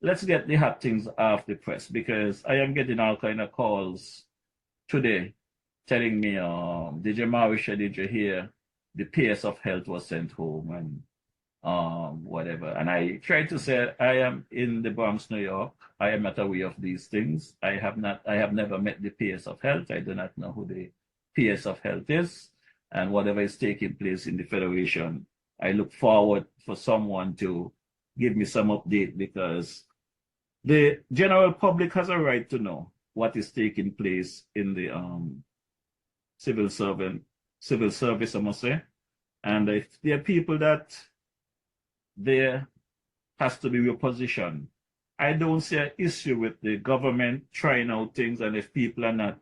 Let's get the hot things off the press, because I am getting all kind of calls today telling me, did you Marisha, did you hear the PS of Health was sent home and whatever. And I tried to say, I am in the Bronx, New York. I am not aware of these things. I have never met the PS of Health. I do not know who the PS of Health is, and whatever is taking place in the Federation, I look forward for someone to give me some update, because the general public has a right to know what is taking place in the civil service, I must say. And if there are people that there has to be a position, I don't see an issue with the government trying out things, and if people are not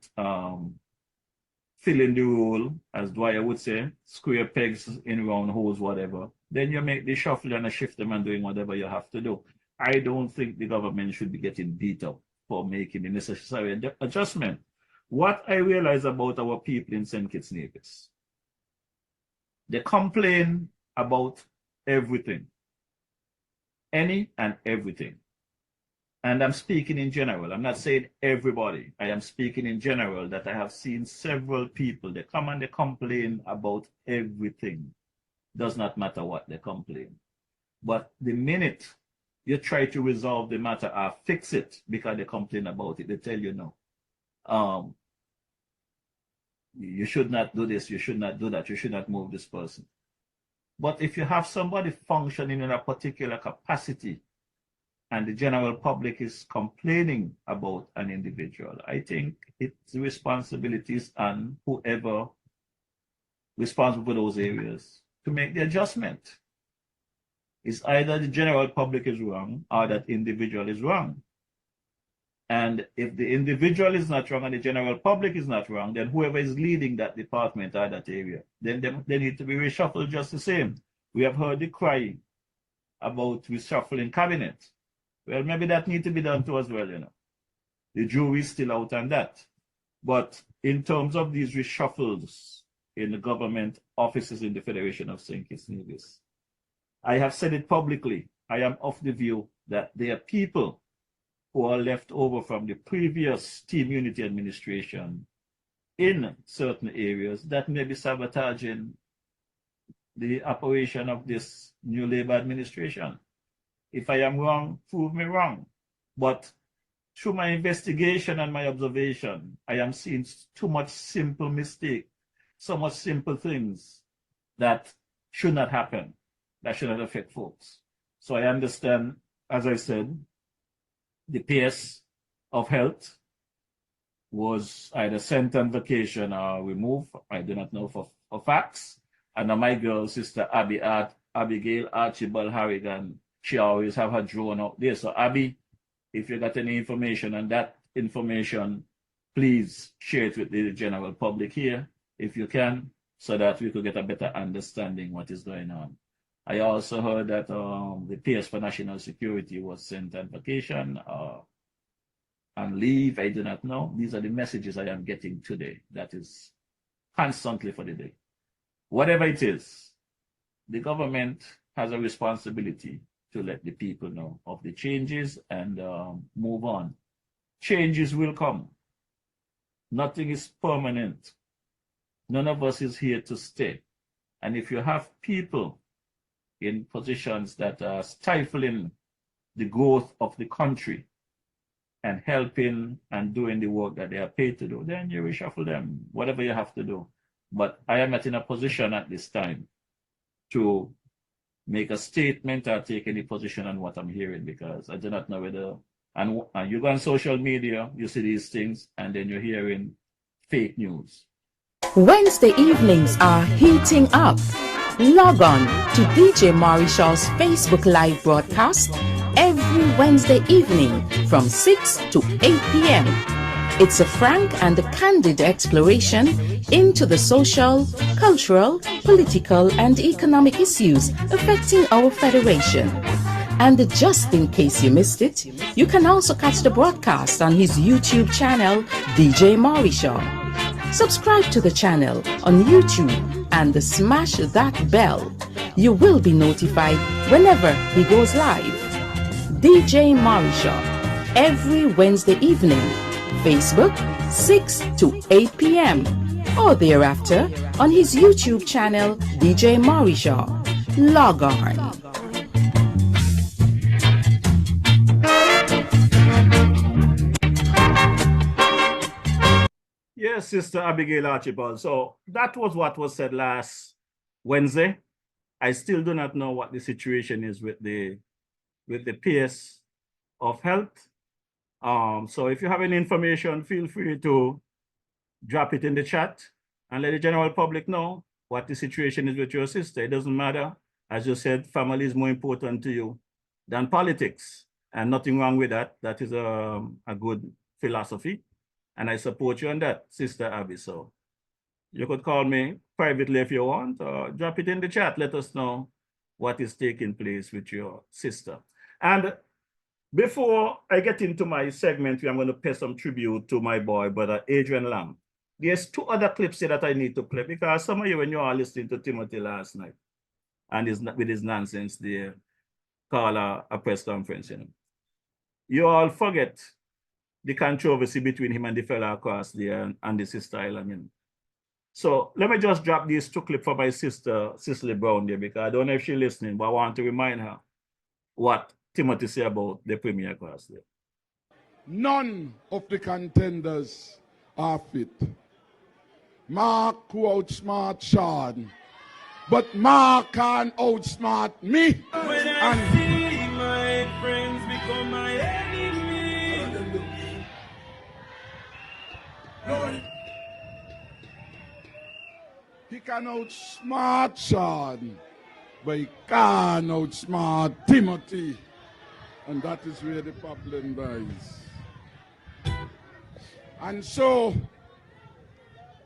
filling the role, as Dwyer would say, square pegs in round holes, whatever, then you make the shuffle and a shift them and doing whatever you have to do. I don't think the government should be getting beat up for making the necessary adjustment. What I realize about our people in St. Kitts Nevis, they complain about everything, any and everything. and I'm speaking in general, I'm not saying everybody, I am speaking in general, that I have seen several people, they come and they complain about everything. Does not matter what they complain. But the minute you try to resolve the matter or fix it because they complain about it, they tell you no. You should not do this, you should not do that, you should not move this person. But if you have somebody functioning in a particular capacity and the general public is complaining about an individual, I think it's responsibilities on whoever responsible for those areas to make the adjustment. It's either the general public is wrong or that individual is wrong. And if the individual is not wrong and the general public is not wrong, then whoever is leading that department or that area, then they need to be reshuffled just the same. We have heard the cry about reshuffling cabinet. Well, maybe that needs to be done too as well, you know. The jury is still out on that. But in terms of these reshuffles in the government offices in the Federation of St. Kitts and Nevis, I have said it publicly. I am of the view that there are people who are left over from the previous Team Unity administration in certain areas that may be sabotaging the operation of this new Labour administration. If I am wrong, prove me wrong. But through my investigation and my observation, I am seeing too much simple mistake, so much simple things that should not happen, that should not affect folks. So I understand, as I said, the PS of health was either sent on vacation or removed. I do not know for facts. And now my girl, sister Abigail Archibald Harrigan, she always have her drone out there. So Abby, if you got any information on that information, please share it with the general public here, if you can, so that we could get a better understanding what is going on. I also heard that the PS for National Security was sent on vacation and leave. I do not know. These are the messages I am getting today. That is constantly for the day. Whatever it is, the government has a responsibility to let the people know of the changes and move on. Changes will come. Nothing is permanent. None of us is here to stay. And if you have people in positions that are stifling the growth of the country and helping and doing the work that they are paid to do, then you reshuffle them, whatever you have to do. But I am not in a position at this time to make a statement or take any position on what I'm hearing, because I do not know whether, and you go on social media, you see these things, and then you're hearing fake news. Wednesday evenings are heating up. Log on to DJ Marishall's Facebook Live broadcast every Wednesday evening from 6 to 8 p.m. It's a frank and candid exploration into the social, cultural, political, and economic issues affecting our federation. And just in case you missed it, you can also catch the broadcast on his YouTube channel, DJ Marishaw. Subscribe to the channel on YouTube and smash that bell. You will be notified whenever he goes live. DJ Marishaw, every Wednesday evening, Facebook 6 to 8 p.m. or thereafter on his YouTube channel, DJ Marishaw. Log on. Yes, Sister Abigail Archibald. So that was what was said last Wednesday. I still do not know what the situation is with the PS of health. So if you have any information, feel free to drop it in the chat and let the general public know what the situation is with your sister. It doesn't matter. As you said, family is more important to you than politics, and nothing wrong with that. That is a good philosophy. And I support you on that, Sister Abby. So you could call me privately if you want, or drop it in the chat. Let us know what is taking place with your sister. And before I get into my segment, I'm going to pay some tribute to my boy, brother Adrian Lamb. There's two other clips here that I need to play, because some of you, when you are listening to Timothy last night, and with his nonsense there, call a press conference, you know. you all forget the controversy between him and the fella across there and the sister island. You know. So let me just drop these two clips for my sister, Cicely Brown there, because I don't know if she's listening, but I want to remind her what Timothy said about the premier across there. None of the contenders are fit. Mark who outsmart Sean, but Mark can't outsmart me. When I see my friends become my enemy. Lord, he can outsmart Sean, but he can't outsmart Timothy. And that is where the problem lies. And so,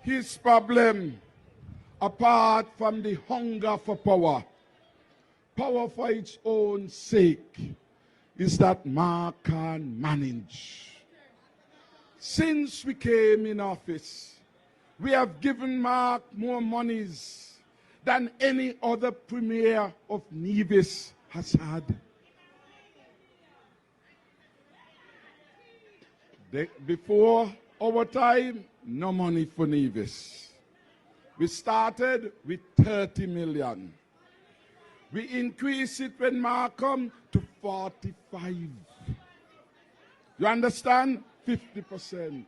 his problem, apart from the hunger for power, power for its own sake, is that Mark can manage. Since we came in office, we have given Mark more monies than any other premier of Nevis has had. Before our time, no money for Nevis. We started with 30 million. We increased it when Mark come to 45. You understand? 50%.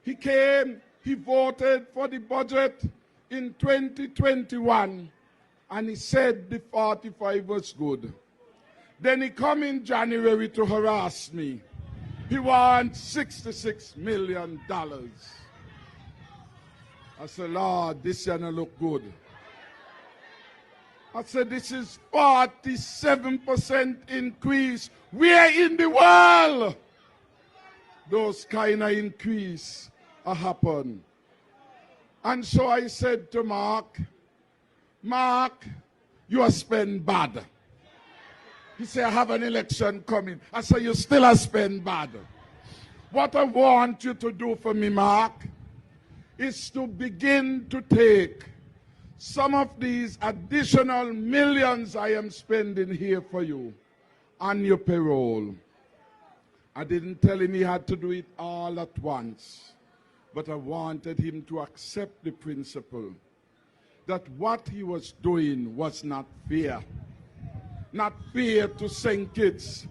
He came, he voted for the budget in 2021, and he said the 45 was good. Then he come in January to harass me. He wants $66 million. I said, Lord, this gonna look good. I said, this is 47% increase. Where in the world those kind of increase happen? And so I said to Mark, Mark, you are spend bad. He said, I have an election coming. I said, you still are spend bad. What I want you to do for me, Mark, is to begin to take some of these additional millions I am spending here for you on your payroll. I didn't tell him he had to do it all at once, but I wanted him to accept the principle that what he was doing was not fair. Not fair to St. Kitts,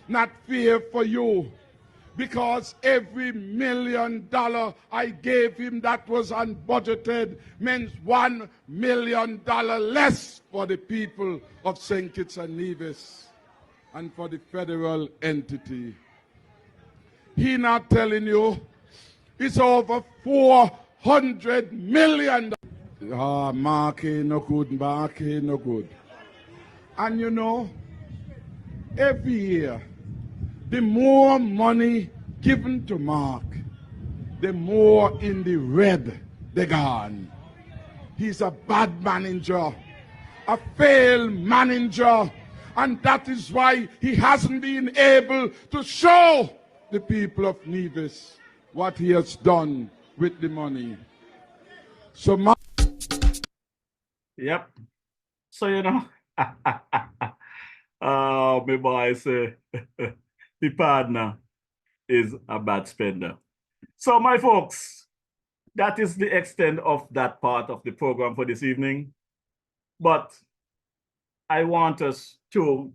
not fair for you, because every $1 million I gave him that was unbudgeted means $1 million less for the people of St. Kitts and Nevis and for the federal entity. He not telling you it's over $400 million. Mark ain't no good, Mark ain't no good. And you know, every year, the more money given to Mark, the more in the red they gone. He's a bad manager, a failed manager, and that is why he hasn't been able to show the people of Nevis what he has done with the money. So Mark... Yep. So, you know, oh, my boy say the partner is a bad spender. So, my folks, that is the extent of that part of the program for this evening. But I want us to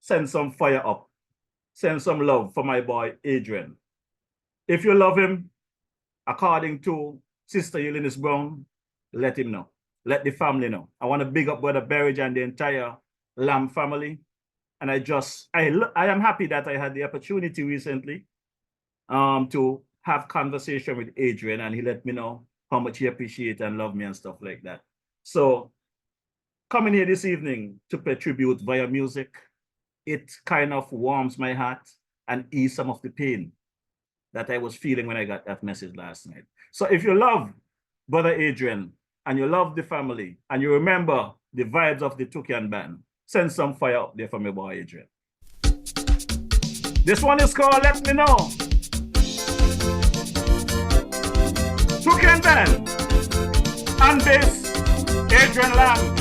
send some fire up, send some love for my boy Adrian. If you love him, according to Sister Eunice Brown, let him know. Let the family know. I want to big up Brother Berridge and the entire Lamb family. And I am happy that I had the opportunity recently to have conversation with Adrian, and he let me know how much he appreciates and love me and stuff like that. So coming here this evening to pay tribute via music, it kind of warms my heart and ease some of the pain that I was feeling when I got that message last night. So if you love Brother Adrian, and you love the family, and you remember the vibes of the Tukian band, send some fire up there for my boy Adrian. This one is called Let Me Know. Tukian band, and bass, Adrian Lamb.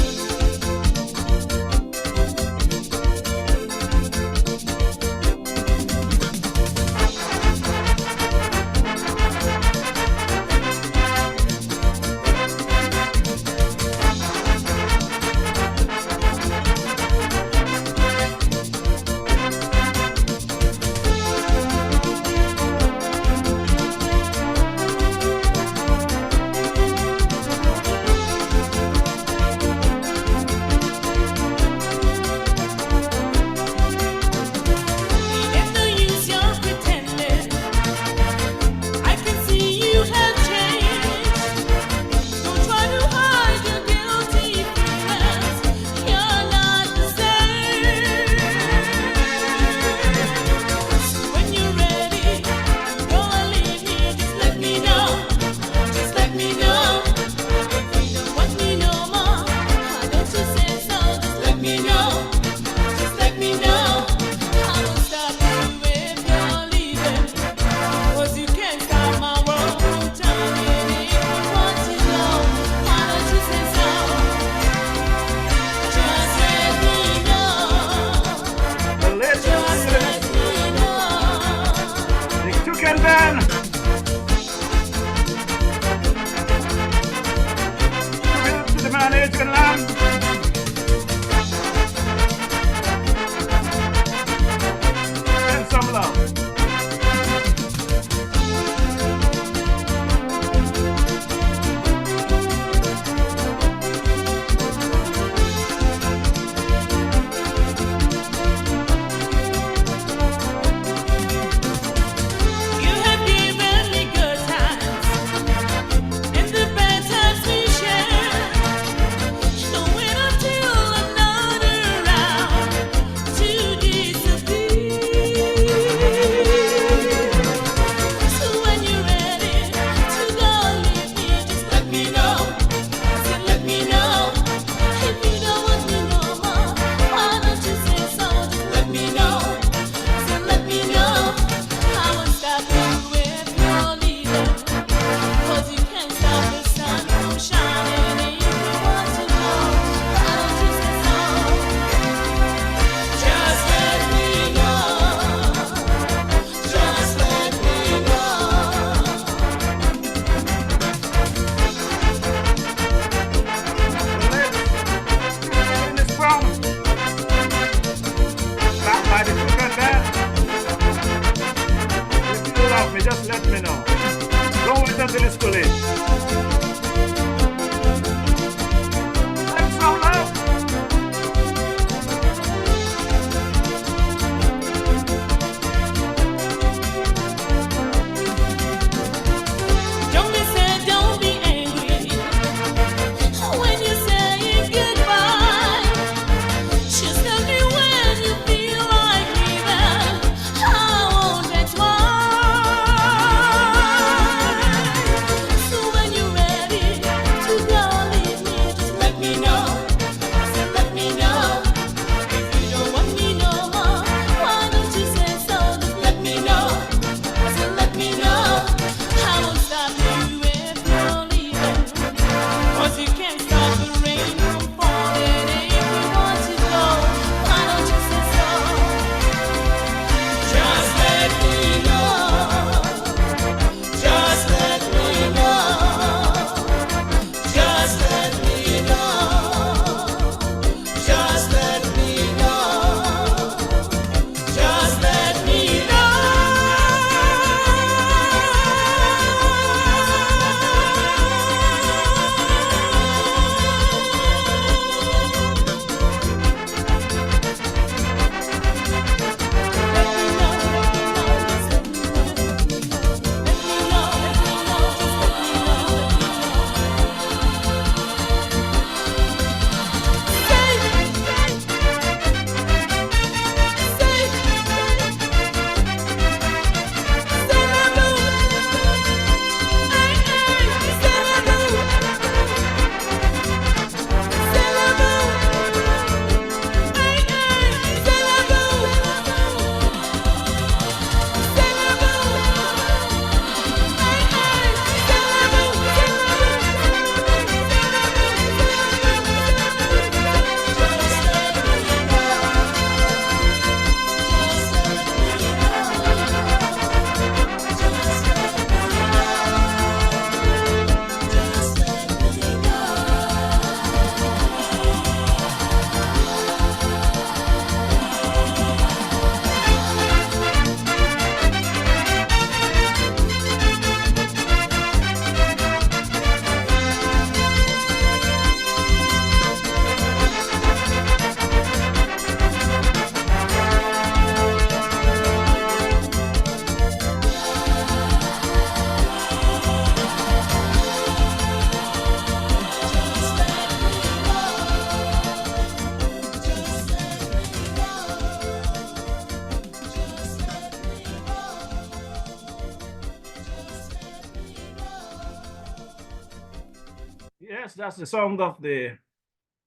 that's the sound of the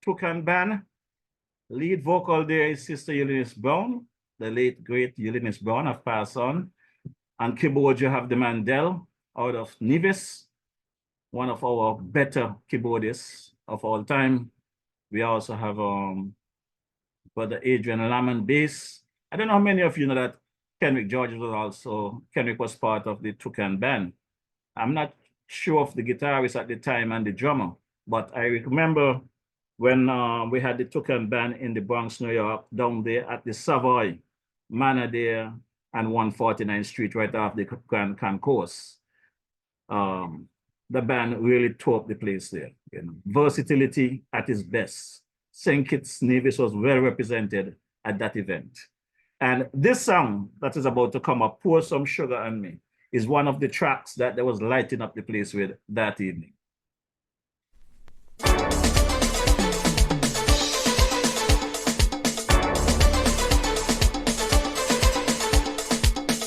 Toucan Band. Lead vocal there is Sister Eunice Brown, the late great Eunice Brown have passed on. And keyboard, you have the Mandel out of Nevis, one of our better keyboardists of all time. We also have Brother Adrian Lamont bass. I don't know how many of you know that Kenrick George was also, Kenrick was part of the Toucan Band. I'm not sure of the guitarist at the time and the drummer, but I remember when we had the Toucan Band in the Bronx, New York, down there at the Savoy Manor there and 149th Street, right off the Grand Concourse. The band really tore up the place there. You know, versatility at its best. St. Kitts Nevis was well represented at that event. And this song that is about to come up, Pour Some Sugar on Me, is one of the tracks that they was lighting up the place with that evening.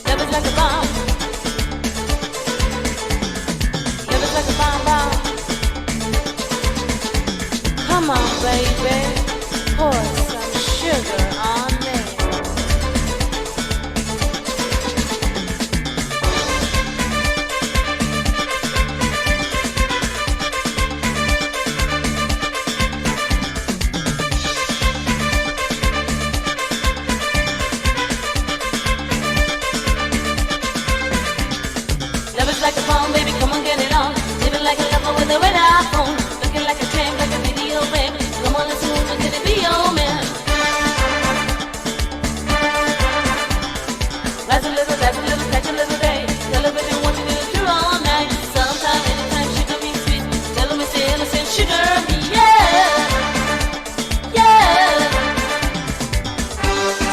Love is like a bomb. Love is like a bomb bomb. Come on, baby, pour some sugar on me. Love is like a phone, baby, come on, get it on. Living like a lover with a red iPhone. Looking like a champ, like a video, baby. Come on, let's move, get it, be your man. Rise a little, catch a little day. Tell her, baby, what you do through all night. Sometime, anytime, sugar me sweet. Tell her, Mr. Innocent, sugar me, yeah. Yeah.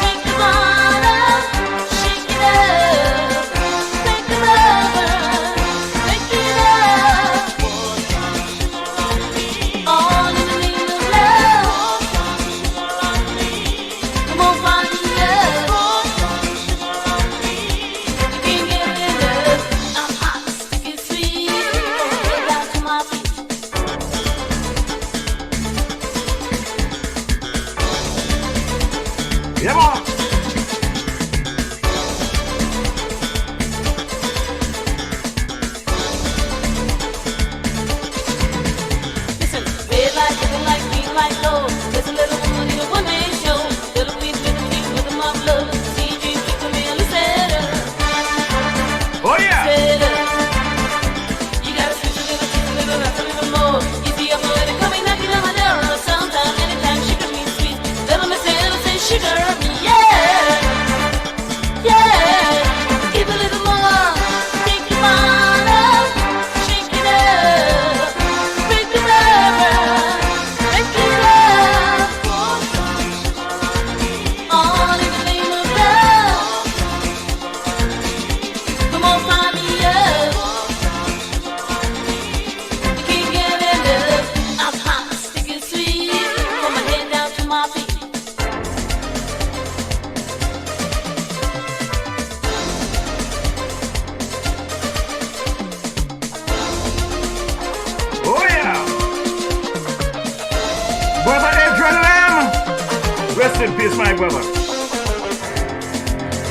Take the bottle, shake it up. Take the rubber, make it up. All in the name of love. Come on, find me love. You can't get enough. I'm hot, sticky, sweet. Get down to my feet. Yeah, man. Listen, red light, living like green light, low. There's a little woman in a one-man show. Little queen with the king with the mob love. See you pick me and set her. Oh, yeah. Set her. You gotta switch a little, that's a little more. You see a boy that coming knocking on my door. Sometime, anytime, sugar me sweet. Little Miss Innocent, sugar me, yeah. Yeah. Give a little more. Take your mind up. Shake it up. Break the rubber. Make it up. All in the name of love. Come on, find me up. You can't get enough. I'm hot, sticky, sweet. From my head down to my feet. Oh, yeah. Brother Adrian Lamb. Rest in peace, my brother.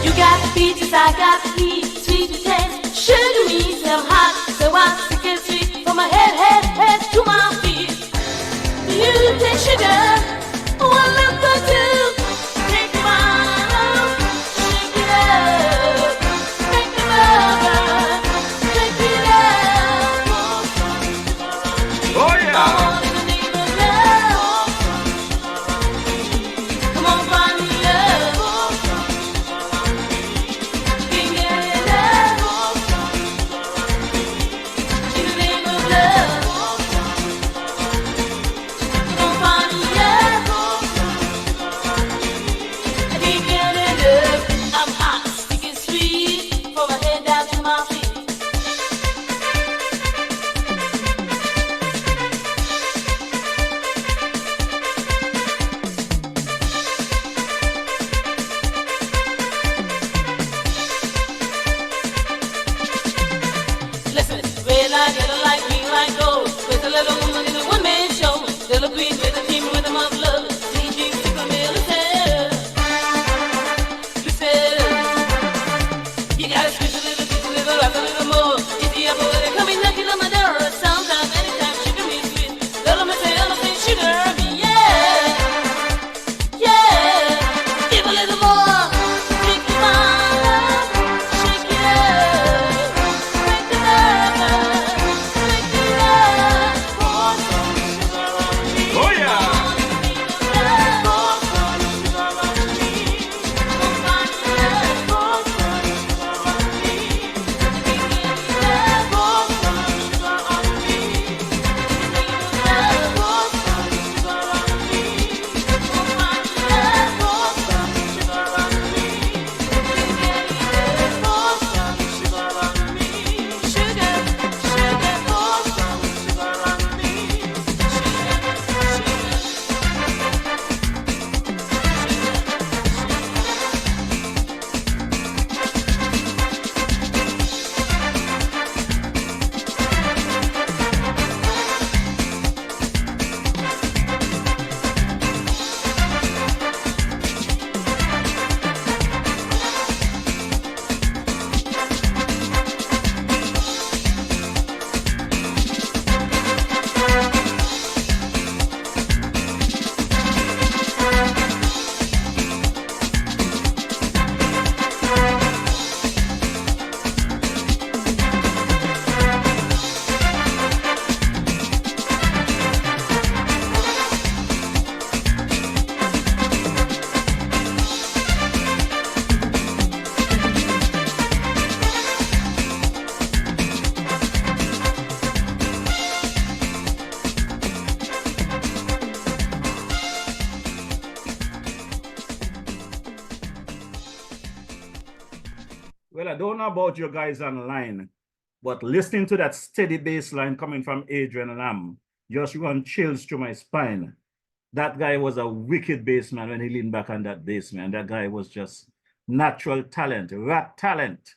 You got the peaches, I got the heat, sweet and taste. Sugar me some hot, so I stick it sweet from my head to my feet. You take sugar, one look or two. Take your mind up, shake it up. Make the rubber, shake it up. Oh, yeah. All in the name of love. Come on, find me love. Can't get enough. In the name of love. Come on, find me love. Well, I don't know about you guys online, but listening to that steady bass line coming from Adrian Lamb just run chills through my spine. That guy was a wicked bassman when he leaned back on that bass, man. That guy was just natural talent, rap talent,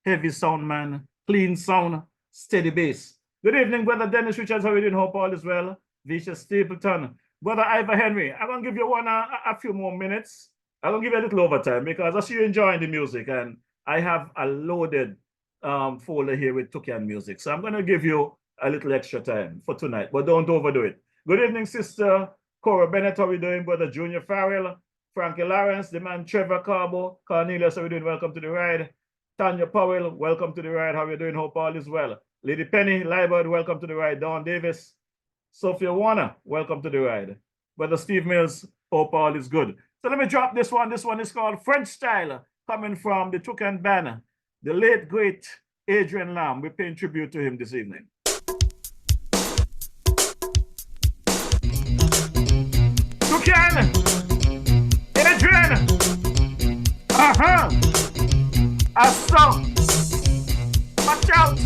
heavy sound, man, clean sound, steady bass. Good evening, Brother Dennis Richards. How are you doing? Hope all is well. Visha Stapleton. Brother Ivor Henry, I'm going to give you a few more minutes. I'm going to give you a little overtime because I see you enjoying the music, and I have a loaded folder here with Tukan music. So I'm going to give you a little extra time for tonight, but don't overdo it. Good evening, Sister Cora Bennett. How are we doing? Brother Junior Farrell, Frankie Lawrence, the man Trevor Carbo, Cornelius, how are we doing? Welcome to the ride. Tanya Powell, welcome to the ride. How are you doing? Hope all is well. Lady Penny Liebert, welcome to the ride. Dawn Davis, Sophia Warner, welcome to the ride. Brother Steve Mills, hope all is good. So let me drop this one. This one is called French Style, coming from the Toucan Band, the late, great Adrian Lamb. We're paying tribute to him this evening. Toucan, Adrian, a song, watch out,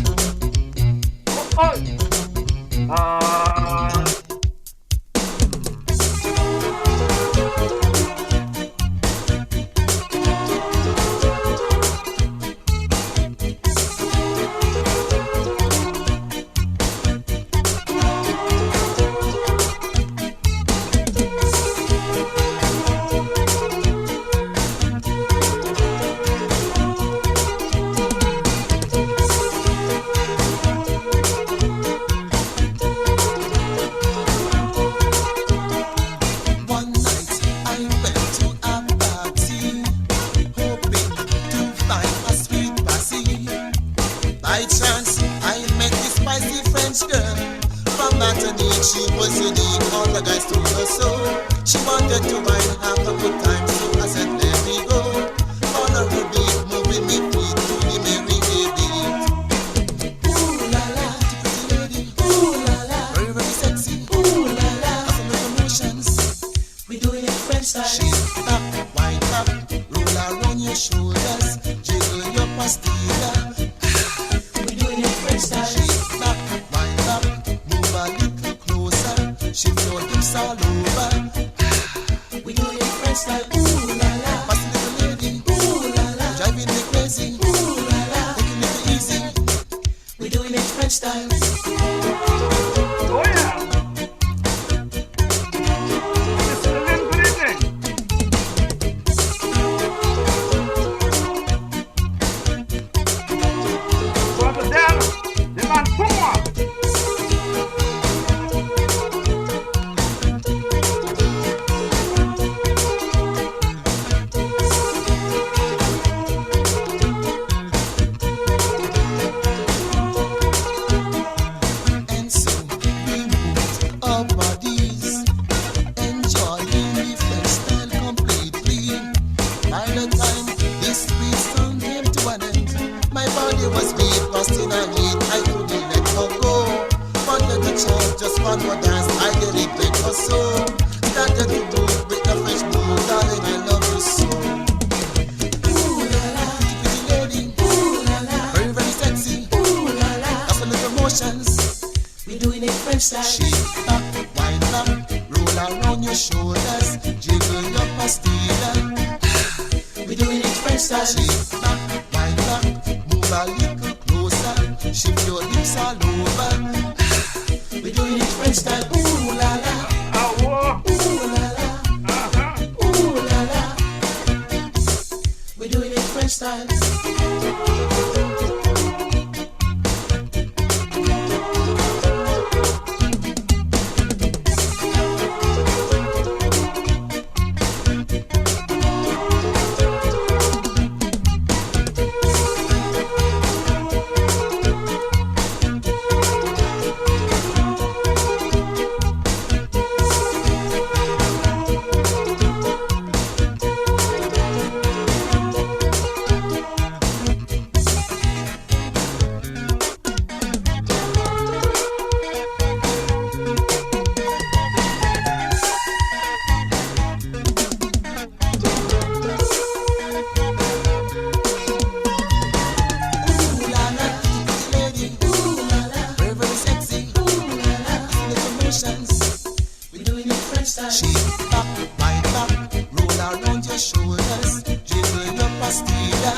shoulders, jiggle your pastilla.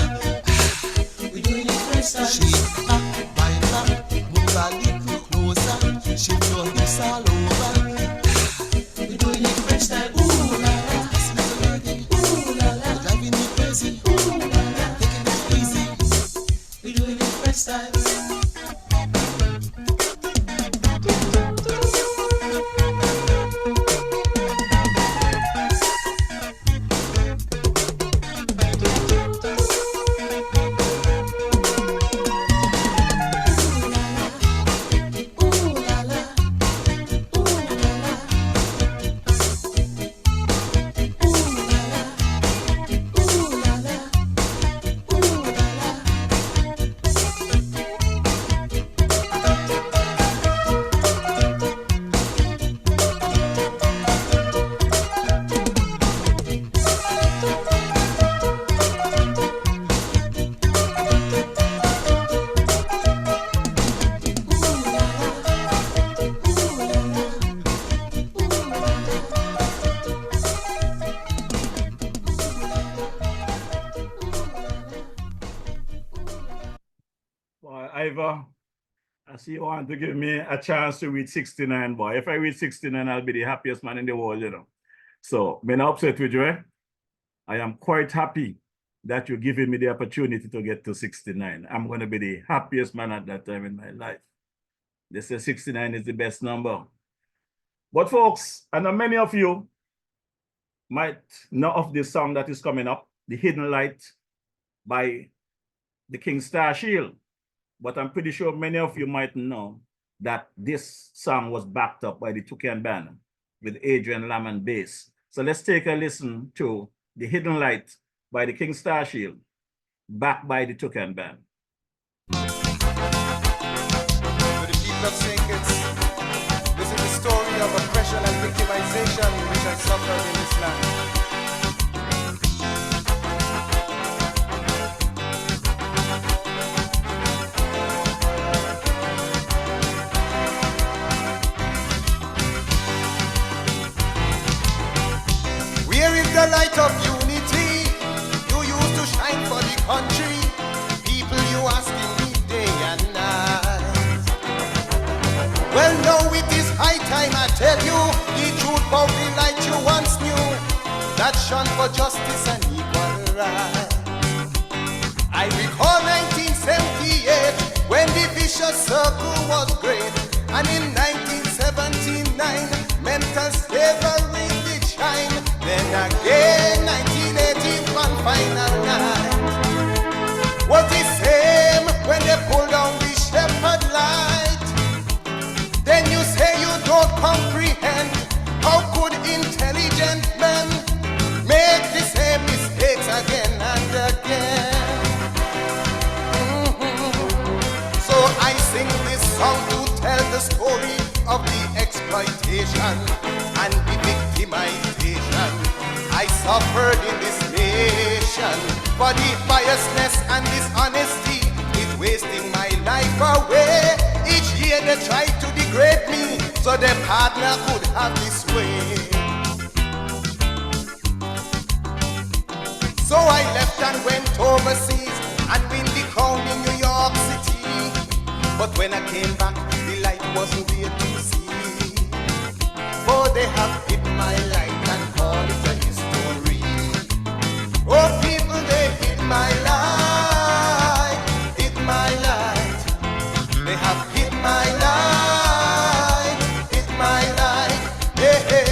We doing it French style. Shake back, wind back, move a little closer. Shift your hips all over. We doing it French style. Ooh la la, sweet lady. Ooh la la, driving me crazy. Ooh la la, taking it easy. We doing it French style. Ivor, I see you want to give me a chance to reach 69, boy. If I reach 69, I'll be the happiest man in the world, you know. So, I'm not upset with you, eh? I am quite happy that you're giving me the opportunity to get to 69. I'm going to be the happiest man at that time in my life. They say 69 is the best number. But folks, I know many of you might know of this song that is coming up, The Hidden Light by the King Star Shield. But I'm pretty sure many of you might know that this song was backed up by the Toucan Band with Adrian Lamb bass. So let's take a listen to The Hidden Light by the King Star Shield, backed by the Toucan Band. To the people of St. Kitts, this is the story of oppression and victimization which has suffered in this land. The light of unity you used to shine for the country. People, you asking me day and night. Well, now it is high time I tell you the truth about the light you once knew, that shone for justice and equal rights. I recall 1978 when the vicious circle was great, and in 1979 mental slavery did shine. Then again, 1980, one final night was the same when they pulled down the shepherd light. Then you say you don't comprehend. How could intelligent men make the same mistakes again and again? So I sing this song to tell the story of the exploitation and the victimization I suffered in this nation. For the biasness and dishonesty is wasting my life away. Each year they try to degrade me so their partner could have this way. So I left and went overseas and win the crown in New York City. But when I came back, the light wasn't there to see. For they have hid my light and call it a history. Oh people, they hid my light, hid my light. They have hid my light, hid my light. Hey, hey.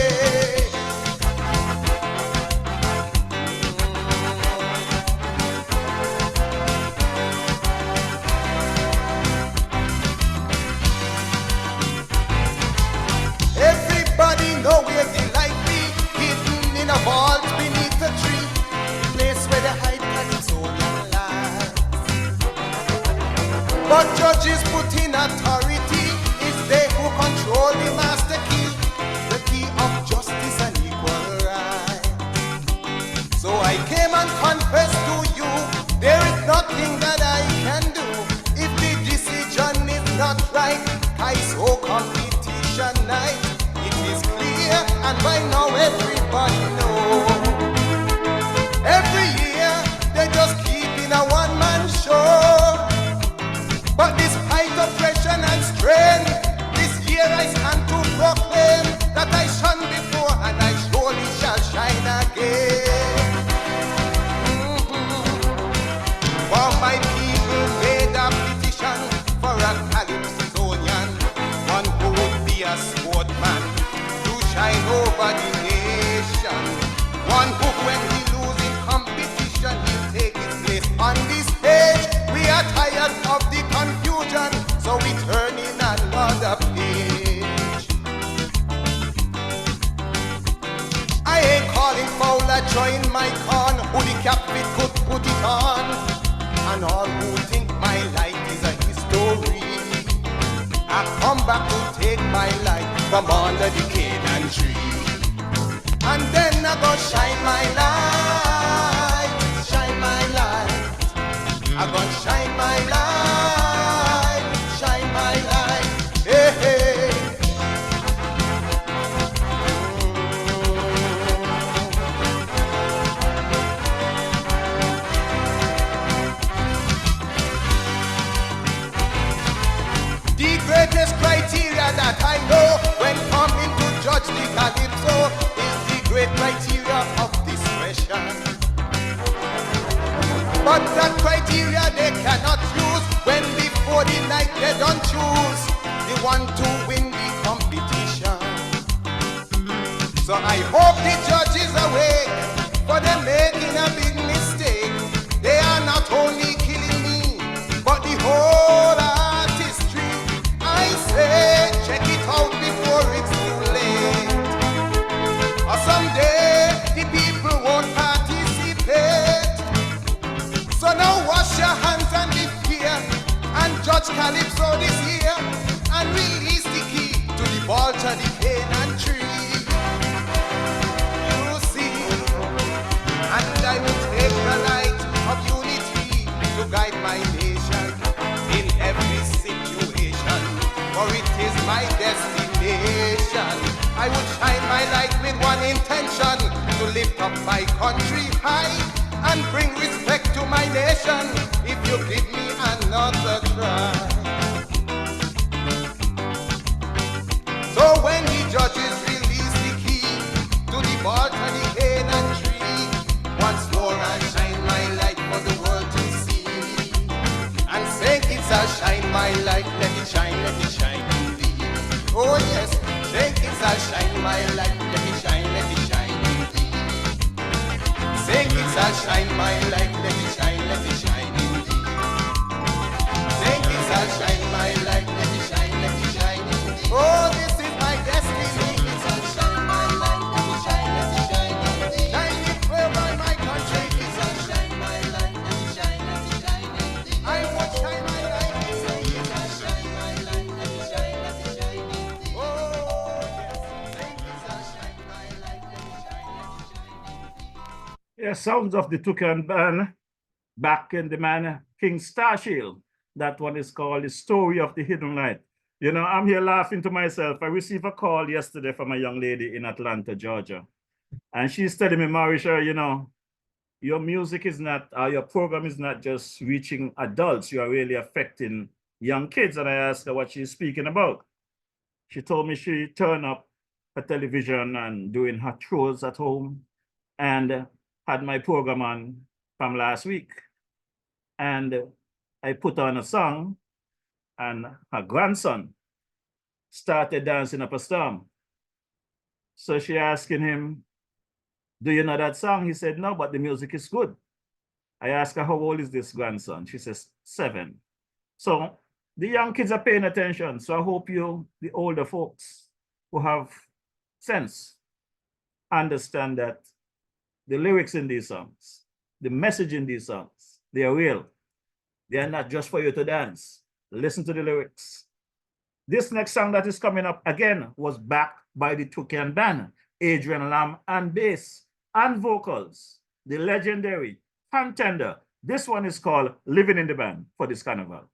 Everybody know where the light be, hidden in a vault beneath a tree, place where the hide custodian lies. But judges put in authority, it's they who control the master key, the key of justice and equal rights. So I came and confessed to you, there is nothing that I can do if the decision is not right. I so competition night. It is clear, and by now everybody knows. One who when he losing competition, he'll take his place on this stage. We are tired of the confusion, so we turn in another page. I ain't calling foul, I join my con. Who the captain could put it on, and all who think my life is a history, I come back to take my life from under the Canaan tree. And then I go shine my light, shine my light. I go shine my light, shine my light. Hey, hey. The greatest criteria that I know when coming to judge the calypso is the great criteria of discretion. But that criteria they cannot use when before the night they don't choose the one to win the competition. So I hope the judge is awake, for they're making a big mistake. They are not only killing me, but the whole artistry. I say, check it out before it's too late. Or someday the people won't participate. So now wash your hands and be fear, and judge Calypso this year, and release the key to the vault of the Canaan tree. You see, and I will take the light of unity to guide my nation in every situation, for it is my destination. I would shine my light with one intention, to lift up my country high and bring respect to my nation. If you give me another try. So when the judges release the key to the vault of the Canaan tree, once more I shine my light for the world to see, and say it's a shine my light, let it shine indeed. Oh yes, say it's a shine my light, let it shine indeed. Say it's a shine my light, let it shine indeed. Say it's a shine my light, let it shine indeed. Oh, this is my destiny. It's a shine my light, let it shine indeed. Shine it wherever my country. It's a shine my light, let it shine indeed. I want shine my light. It's a shine my light, let it shine indeed. Oh, yes. It's a shine my light, let it shine. Yeah, sounds of the Toucan Band, back in the man, King Starshield. That one is called The Story of the Hidden Light. You know, I'm here laughing to myself. I received a call yesterday from a young lady in Atlanta, Georgia. And she's telling me, Marisha, you know, your music is not, your program is not just reaching adults. You are really affecting young kids. And I asked her what she's speaking about. She told me she turned up her television and doing her chores at home and had my program on from last week. And I put on a song, and her grandson started dancing up a storm. So she asking him, do you know that song? He said, no, but the music is good. I asked her, how old is this grandson? She says, 7. So the young kids are paying attention. So I hope you, the older folks who have sense, understand that the lyrics in these songs, the message in these songs, they are real. They are not just for you to dance. Listen to the lyrics. This next song that is coming up again was backed by the Toucan Band, Adrian Lamb and bass and vocals, the legendary contender. This one is called Living in the Band for this carnival.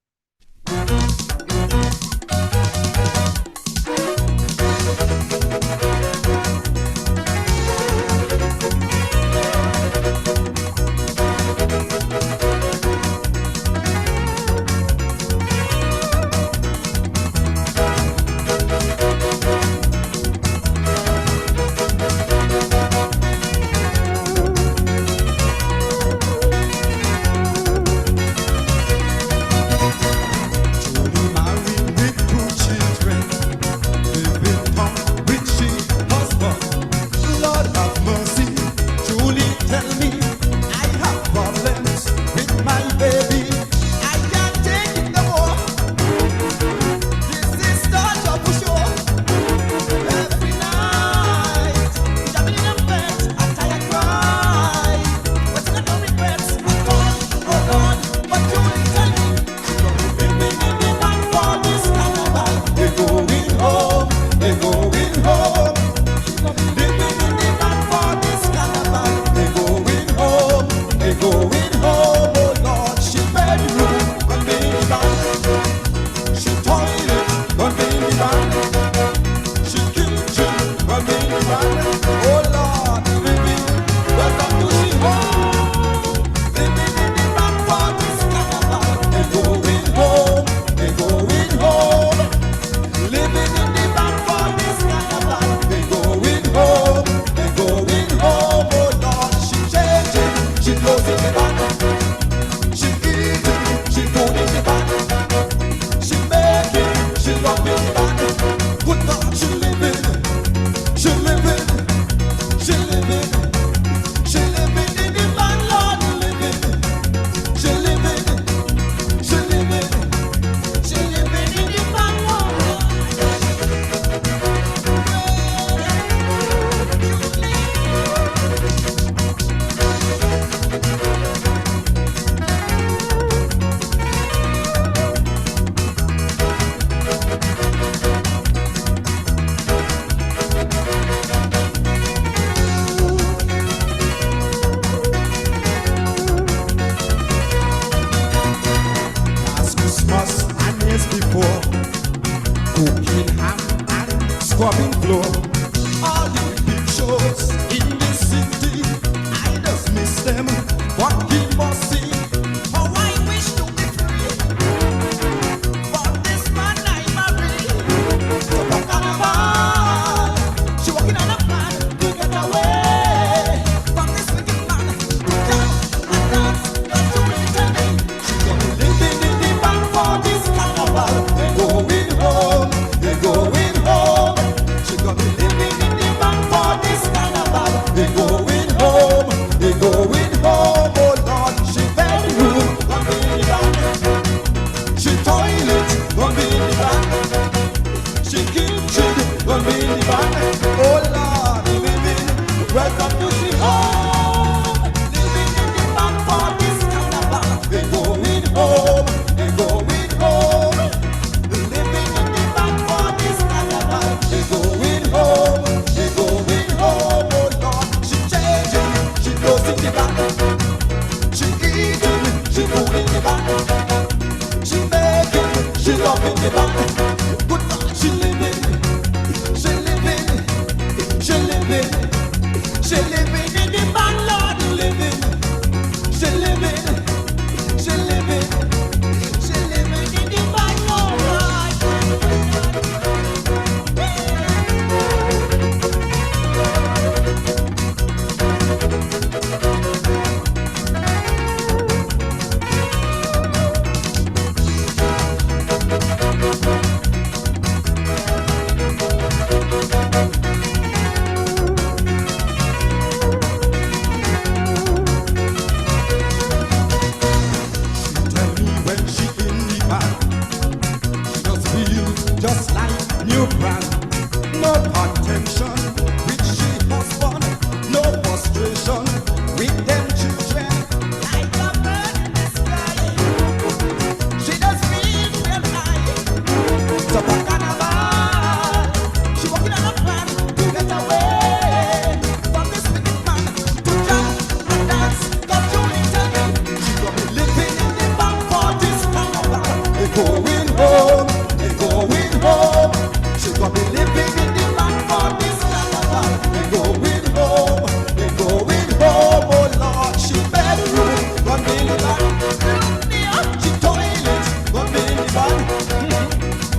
the van. She eating, she food in the van. She making, she loving the van. Good God, she living, she living, she living, she living in the van, Lord, living. She living, she living, she living in the van, Lord. Just like new brand, no contention with she husband, no frustration with them children. Like a bird in the sky, she does feel real high. So for carnival, she walking on a plan to get away from this wicked man. To jump and dance, cause Julie tell me she gonna be living in the back for this carnival. They going home. Home. She gonna be living in the van for this carnival. They going home, oh Lord. She bedroom, gonna be in the van. She toilet, gonna be in the van.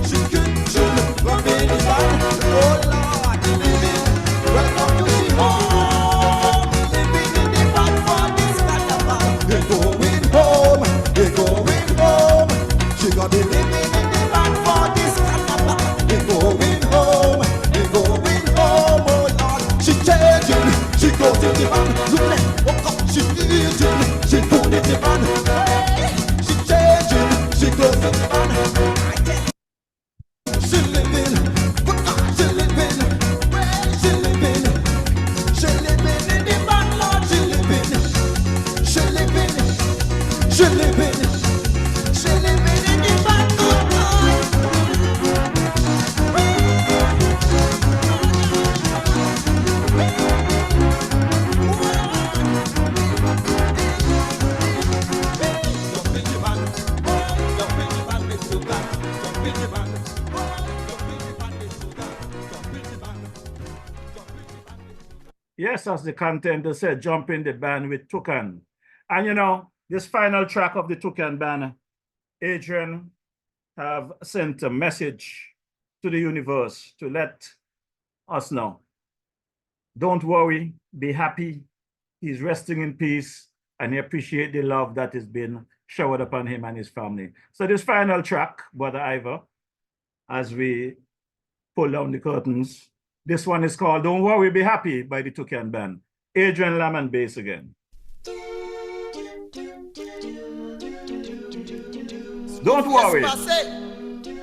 She kitchen, gonna be in the van. Oh Lord, living, welcome to the home. Living in the van for this carnival. They going home, she gonna be living in the van for this carnival. She changing, she goes in the van. Look left, walk up, she eating, she food in the van. She changing, she goes in the van. She living, she living, she living, she living in the van, Lord. She living, she living, she living, she living in the van, Lord. Yes, as the contender said, jump in the band with Toucan. And you know, this final track of the Toucan band, Adrian have sent a message to the universe to let us know. Don't worry, be happy. He's resting in peace and he appreciates the love that has been showered upon him and his family. So this final track, Brother Ivor, as we pull down the curtains, this one is called Don't Worry, Be Happy by the Toucan Band. Adrian Lamb and bass again. Don't worry. Yes,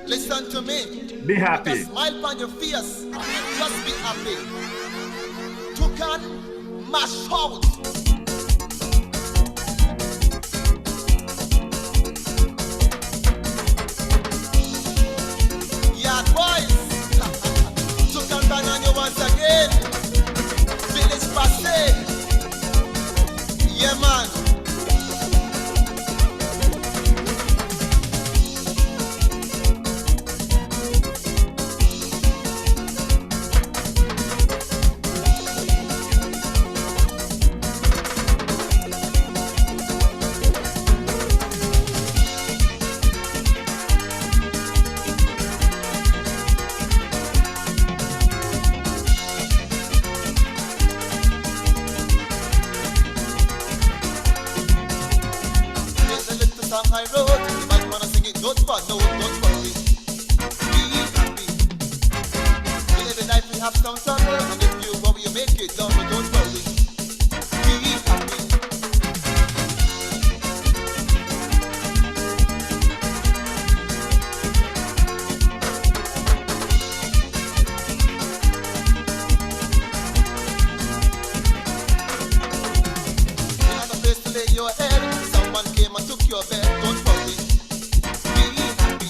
listen to me. Be happy. Put a smile on your face. Just be happy. Toucan, mash out. Yeah, boys. Toucan bang on you once again. Village passé. Yeah, man. I wrote, you might wanna sing it note for note, don't worry. Be happy. We live a life, we have some trouble, and if you worry, you make it done, but don't worry. Be happy. You had a place to lay your head, someone came and took your bed. Don't worry, be happy.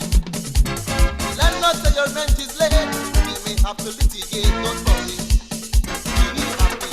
The landlord say your rent is late, we may have to litigate. Don't worry, be happy.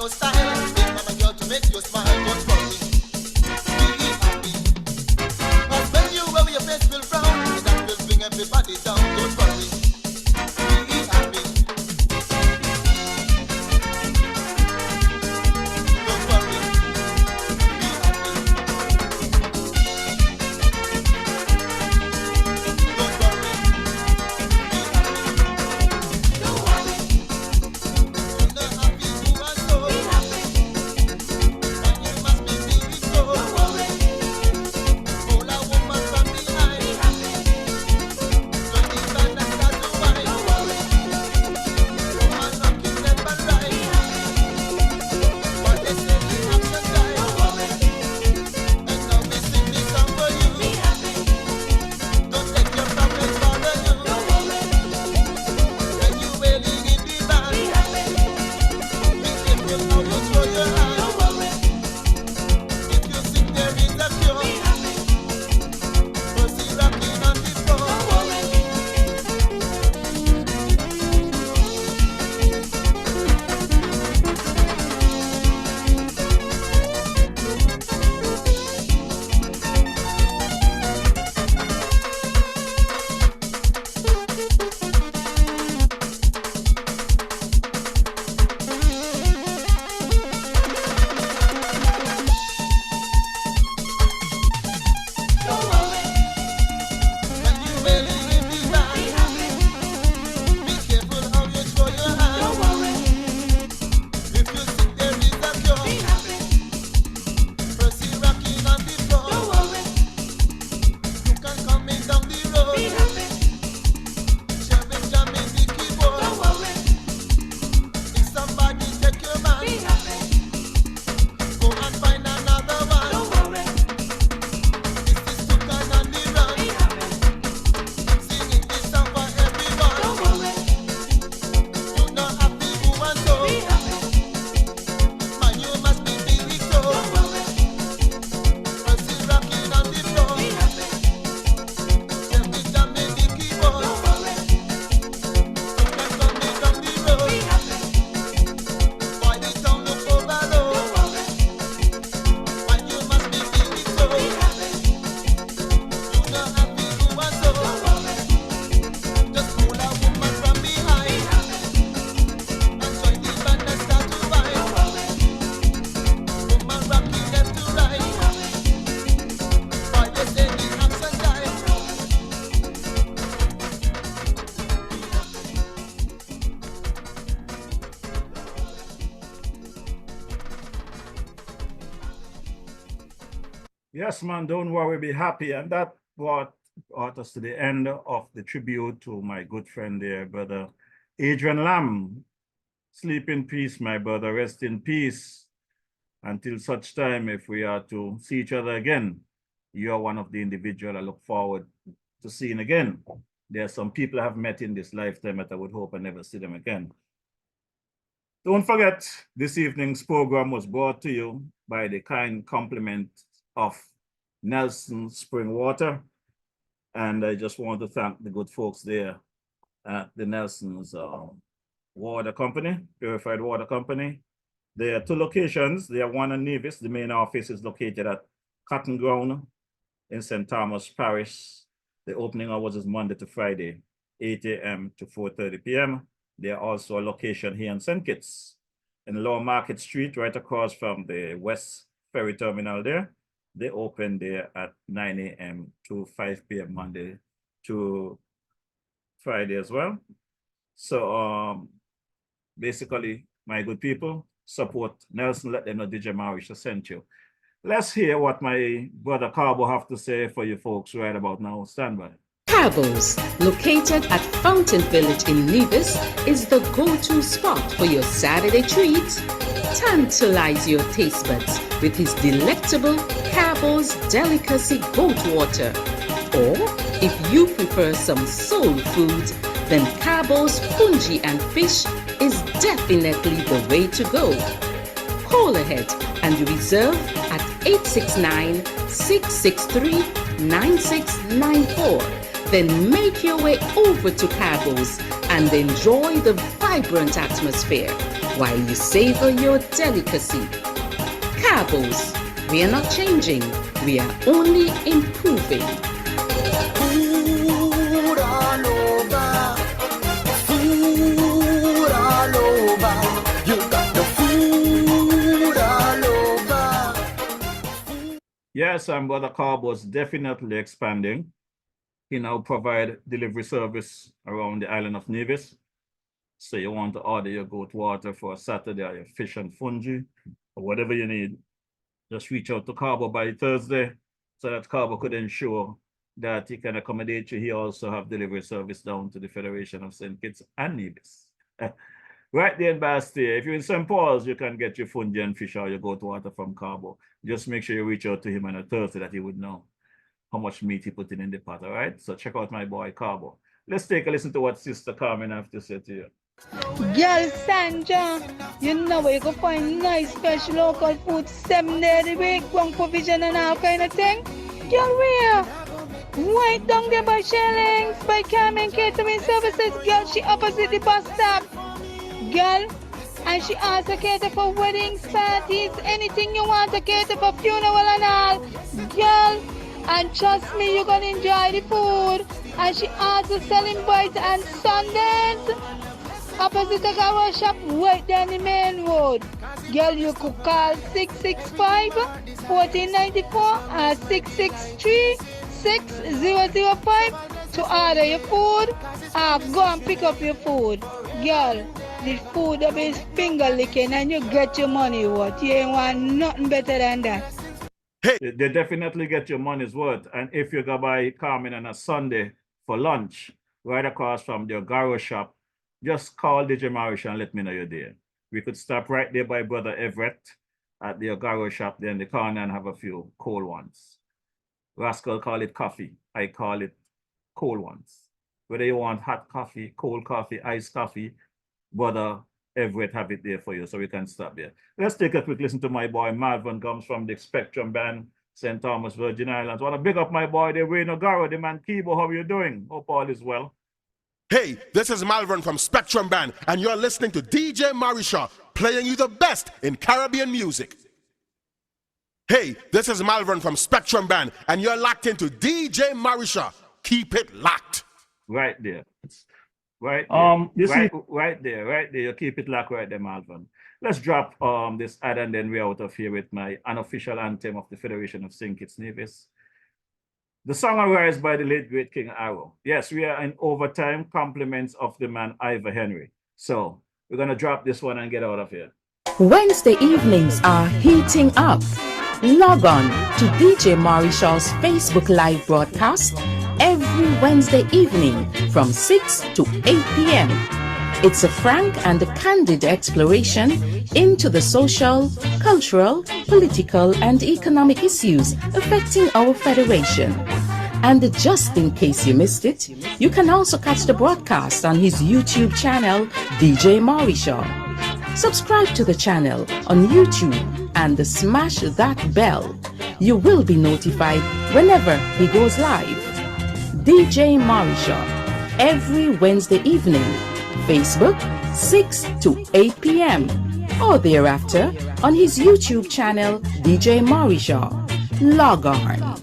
no style. Think I'm a girl to make you smile. Don't worry, be happy. Cause when you wear your face will frown, that will bring everybody down. Don't worry, be happy. Don't worry, be happy. Don't worry, be happy. Don't worry. You're not happy, you are so happy. And you must be feeling so. Don't worry. Hold a woman from behind. Be happy. Don't even start to whine. Don't worry. Woman rocking left and right. Be happy. What they say is action time. Don't worry. And now we sing this song for you. Be happy. Don't let your problems bother you. Don't worry. When you wailing in the van. Be happy. Be careful how you throw your hand. Don't worry. If you think there is a cure. Be happy. Mercy rocking on the floor. Don't worry. Don't worry. When you wailing in the van. Be happy. Be careful how you throw your hand. Don't worry. If you think there is a cure. Be happy. Mercy rocking on the floor. Don't worry. You can come in down the road. Be happy. Jamming the keyboard. Don't worry. If somebody take your man. Be happy. Go and find another one. Don't worry. This is Tukan on the run. Be happy. Singing this song for everyone. Don't worry. You know happy who and so. Be happy. Man, you must be feeling so. Don't worry. Mercy rocking on the floor. Be happy. Jamming the keyboard. Don't worry. Tukan coming down the road. Be happy. Why the town look overload. Don't worry. Man, you must be feeling so. Be happy. You know happy who and so. Don't worry. Just hold a woman from behind. Be happy. And join the band and start to vibe. Don't worry. Woman rocking left to right. Be happy. Why they say the action time. Yes, man, don't worry, be happy. And that brought us to the end of the tribute to my good friend there, brother Adrian Lamb. Sleep in peace, my brother. Rest in peace. Until such time, if we are to see each other again, you are one of the individuals I look forward to seeing again. There are some people I have met in this lifetime that I would hope I never see them again. Don't forget, this evening's program was brought to you by the kind compliment of Nelson Spring Water. And I just want to thank the good folks there at the Nelson's water company, purified water company. There are two locations. There are one in Nevis. The main office is located at Cotton Ground in St. Thomas Parish. The opening hours is Monday to Friday, 8 a.m. to 4:30 p.m. There are also a location here in St. Kitts in Lower Market Street, right across from the West Ferry Terminal there. They open there at 9 a.m. to 5 p.m. Monday to Friday as well. So basically, my good people, support Nelson, let them know DJ Marisha sent you. Let's hear what my brother Carbo have to say for you folks right about now. Stand by. Cabos, located at Fountain Village in Nevis, is the go-to spot for your Saturday treats. Tantalize your taste buds with his delectable Cabos Delicacy Goat Water. Or, if you prefer some soul food, then Cabos Fungi and Fish is definitely the way to go. Call ahead and reserve at 869-663-9694. Then make your way over to Cabos and enjoy the vibrant atmosphere. while you savor your delicacy. Cabos, we are not changing, we are only improving. Food all over. Food all over. You got the food all over. Yes, and Brother Carbo's definitely expanding. He now provide delivery service around the island of Nevis. So you want to order your goat water for a Saturday or your fish and fungi or whatever you need, just reach out to Carbo by Thursday so that Carbo could ensure that he can accommodate you. He also have delivery service down to the Federation of St. Kitts and Nevis. Right there in Bastille, if you're in St. Paul's, you can get your fungi and fish or your goat water from Carbo. Just make sure you reach out to him on a Thursday that he would know how much meat he put in the pot, all right? So check out my boy Carbo. Let's take a listen to what Sister Carmen have to say to you. Girl Sandra, you know where you can find nice fresh local food 7 days a week, one provision and all kind of thing. Girl, where? Right down there by Shellings, by Carmen Catering Services. Girl, she opposite the bus stop. Girl, and she also cater for weddings, parties, anything you want to cater for, funeral and all. Girl, and trust me, you're gonna enjoy the food. And she also selling bites and sundaes. Opposite the car shop, right down the main road. Girl, you could call 665-1494 or 663-6005 to order your food or go and pick up your food. Girl, the food will be finger licking and you get your money worth. You ain't want nothing better than that. They definitely get your money's worth. And if you go by Carmen on a Sunday for lunch, right across from the Garo shop, just call DJ Marisha and let me know you're there. We could stop right there by Brother Everett at the Garo shop there in the corner and have a few cold ones. Rascal call it coffee. I call it cold ones. Whether you want hot coffee, cold coffee, iced coffee, Brother Everett have it there for you, so we can stop there. Let's take a quick listen to my boy Marvin comes from the Spectrum Band, St. Thomas, Virgin Islands. I want to big up my boy, the Wayne Ogaro, the man Kibo. How are you doing? Hope all is well. Hey, this is Malvern from Spectrum Band, and you're listening to DJ Marisha, playing you the best in Caribbean music. Hey, this is Malvern from Spectrum Band, and you're locked into DJ Marisha. Keep it locked. Right there. Right there. Right there. You keep it locked right there, Malvern. Let's drop this ad and then we're out of here with my unofficial anthem of the Federation of St. Kitts Nevis. The song Arise by the late great King Arrow. Yes, we are in overtime, compliments of the man Ivor Henry. So we're gonna drop this one and get out of here. Wednesday evenings are heating up. Log on to DJ Marishall's Facebook Live broadcast every Wednesday evening from 6 to 8 p.m. It's a frank and a candid exploration into the social, cultural, political, and economic issues affecting our federation. And just in case you missed it, you can also catch the broadcast on his YouTube channel, DJ Marishaw. Subscribe to the channel on YouTube and smash that bell. You will be notified whenever he goes live. DJ Marishaw, every Wednesday evening, Facebook 6 to 8 p.m. or thereafter on his YouTube channel, DJ Marishaw. Log on.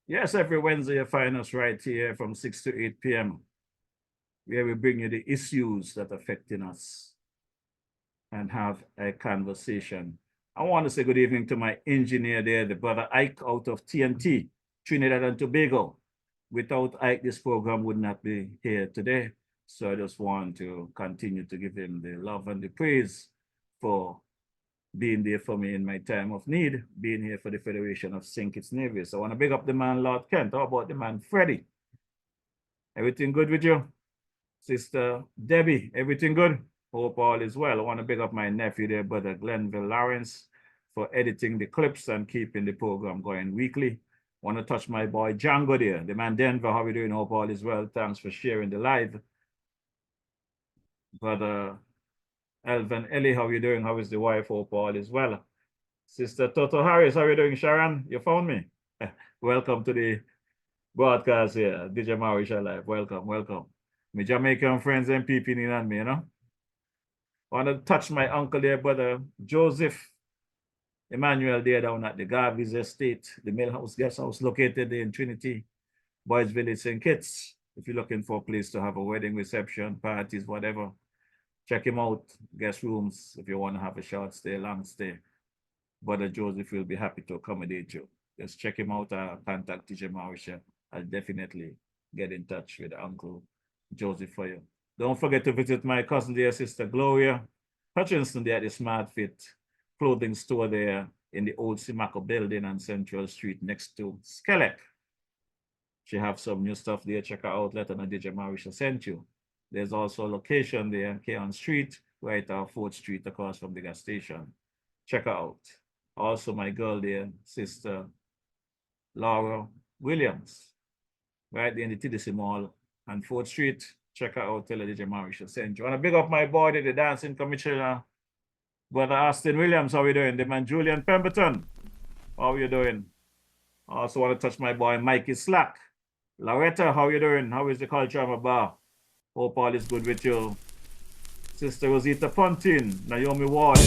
Yes, every Wednesday you find us right here from 6 to 8 p.m. where we bring you the issues that are affecting us and have a conversation. I want to say good evening to my engineer there, the brother Ike out of TNT, Trinidad and Tobago. Without Ike, this program would not be here today. So I just want to continue to give him the love and the praise for being there for me in my time of need, being here for the Federation of St. Kitts Nevis. I want to big up the man, Lord Kent. How about the man, Freddie? Everything good with you? Sister Debbie, everything good? Hope all is well. I want to big up my nephew there, brother Glenville Lawrence, for editing the clips and keeping the program going weekly. Want to touch my boy Django there, the man Denver. How are you doing? Hope all is well. Thanks for sharing the live. Brother Elvin Ellie, how are you doing? How is the wife? Hope all is well. Sister Toto Harris, how are you doing? Sharon, you found me? Welcome to the broadcast here, DJ Marisha Live. Welcome, welcome. My Jamaican friends and peeping in on me, you know. I want to touch my uncle there, brother Joseph Emmanuel there down at the Garvey's Estate, the Millhouse Guest House located in Trinity, Boys Village, St. Kitts. If you're looking for a place to have a wedding reception, parties, whatever, check him out. Guest rooms, if you want to have a short stay, long stay. Brother Joseph will be happy to accommodate you. Just check him out, contact DJ Marisha. I'll definitely get in touch with Uncle Joseph for you. Don't forget to visit my cousin dear sister Gloria Hutchinson there at the Smart Fit clothing store there in the old Simaco building on Central Street next to Skelec. She have some new stuff there. Check her out. Let her know DJ Marisha sent you. There's also a location there on Keon Street, right off 4th Street across from the gas station. Check her out. Also my girl there, sister Laura Williams, right there in the TDC Mall on 4th Street. Check her out. Tell her DJ Marisha sent you. I want to big up my boy, the dancing commissioner, Brother Austin Williams. How you doing? The man Julian Pemberton. How you doing? Also want to touch my boy Mikey Slack. Loretta, how you doing? How is the culture of a bar? Hope all is good with you. Sister Rosita Pontin, Naomi Ward.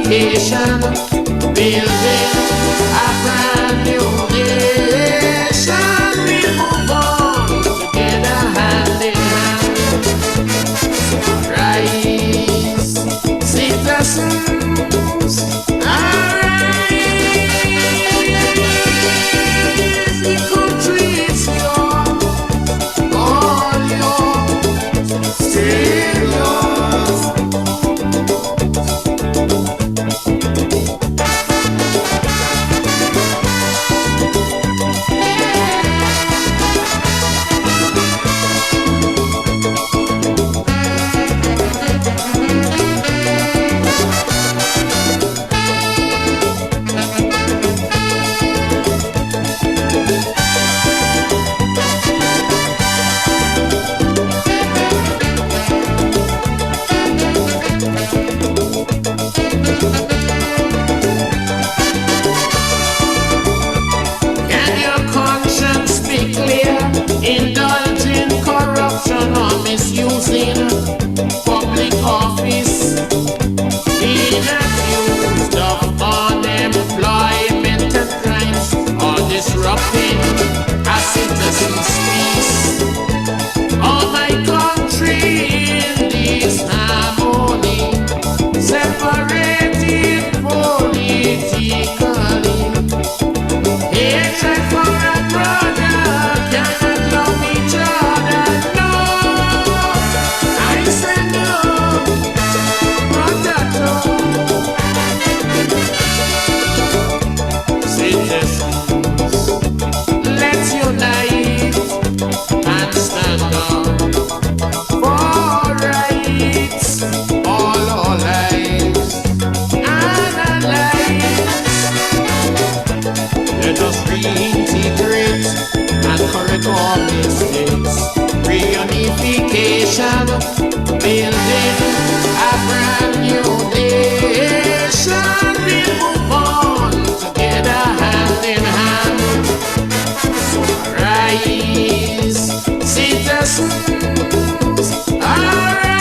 unification, building a brand new nation. We move on together hand in hand. Rise, citizens, arise. The country is yours, all yours, still yours. Can your conscience be clear? Indulging corruption or misusing public office, being accused of unemployment and crimes, or disrupting a citizen's peace. Oh, my country in disharmony, separated politically. Hatred for a brother, cannot love each other. No, I say no, potato. Citizens, let's unite and stand up for rights, all our lives and our lives. Let us reintegrate and correct our mistakes. Reunification, building a brand new nation. We move on together hand in hand. So rise, citizens, arise.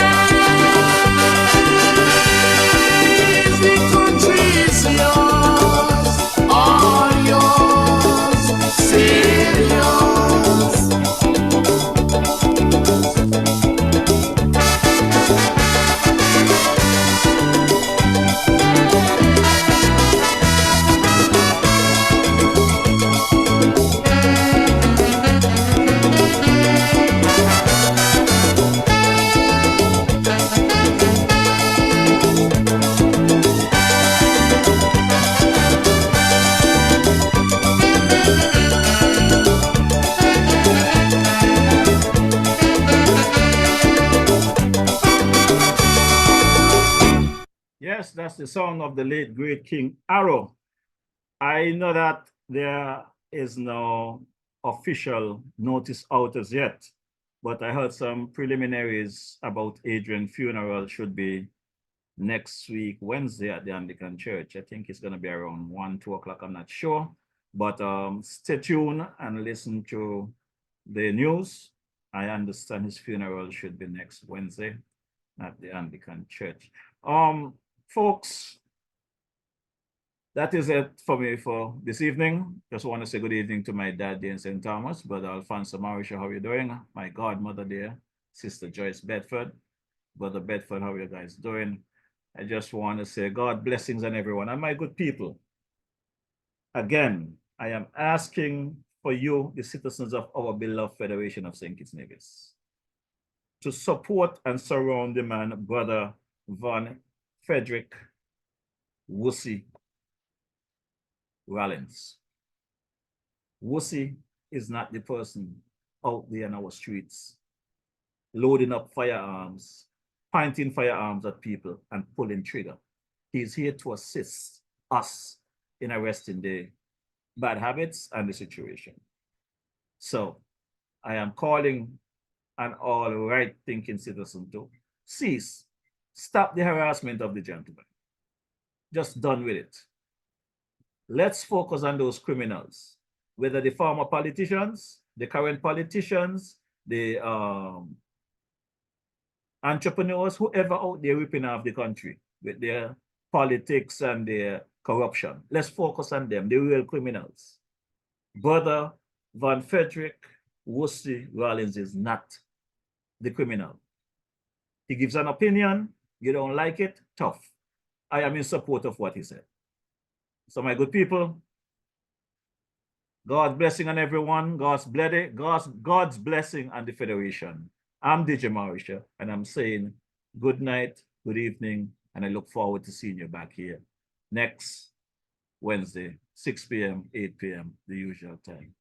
The country is yours, all yours, still yours. Yes, that's the song of the late great King Arrow. I know that there is no official notice out as yet, but I heard some preliminaries about Adrian's funeral should be next week, Wednesday at the Anglican Church. I think it's going to be around 1, 2 o'clock. I'm not sure, but stay tuned and listen to the news. I understand his funeral should be next Wednesday at the Anglican Church. Folks, that is it for me for this evening. Just want to say good evening to my dad there in St. Thomas, Brother Alfonso Marisha, how are you doing? My godmother there, Sister Joyce Bedford. Brother Bedford, how are you guys doing? I just want to say God blessings on everyone. And my good people, again, I am asking for you, the citizens of our beloved Federation of St. Kitts Nevis, to support and surround the man, Brother Van Frederick Wussy Rollins. Wussy is not the person out there in our streets loading up firearms, pointing firearms at people and pulling trigger. He's here to assist us in arresting the bad habits and the situation. So I am calling on all right-thinking citizens to cease, stop the harassment of the gentleman. Just done with it. Let's focus on those criminals, whether the former politicians, the current politicians, the entrepreneurs, whoever out there ripping off the country with their politics and their corruption. Let's focus on them, the real criminals. Brother Van Frederick Woosty Rollins is not the criminal. He gives an opinion, you don't like it, tough. I am in support of what he said. So my good people, God's blessing on everyone, God's blessing on the Federation. I'm DJ Marisha, and I'm saying good night, good evening, and I look forward to seeing you back here next Wednesday, 6 p.m., 8 p.m., the usual time.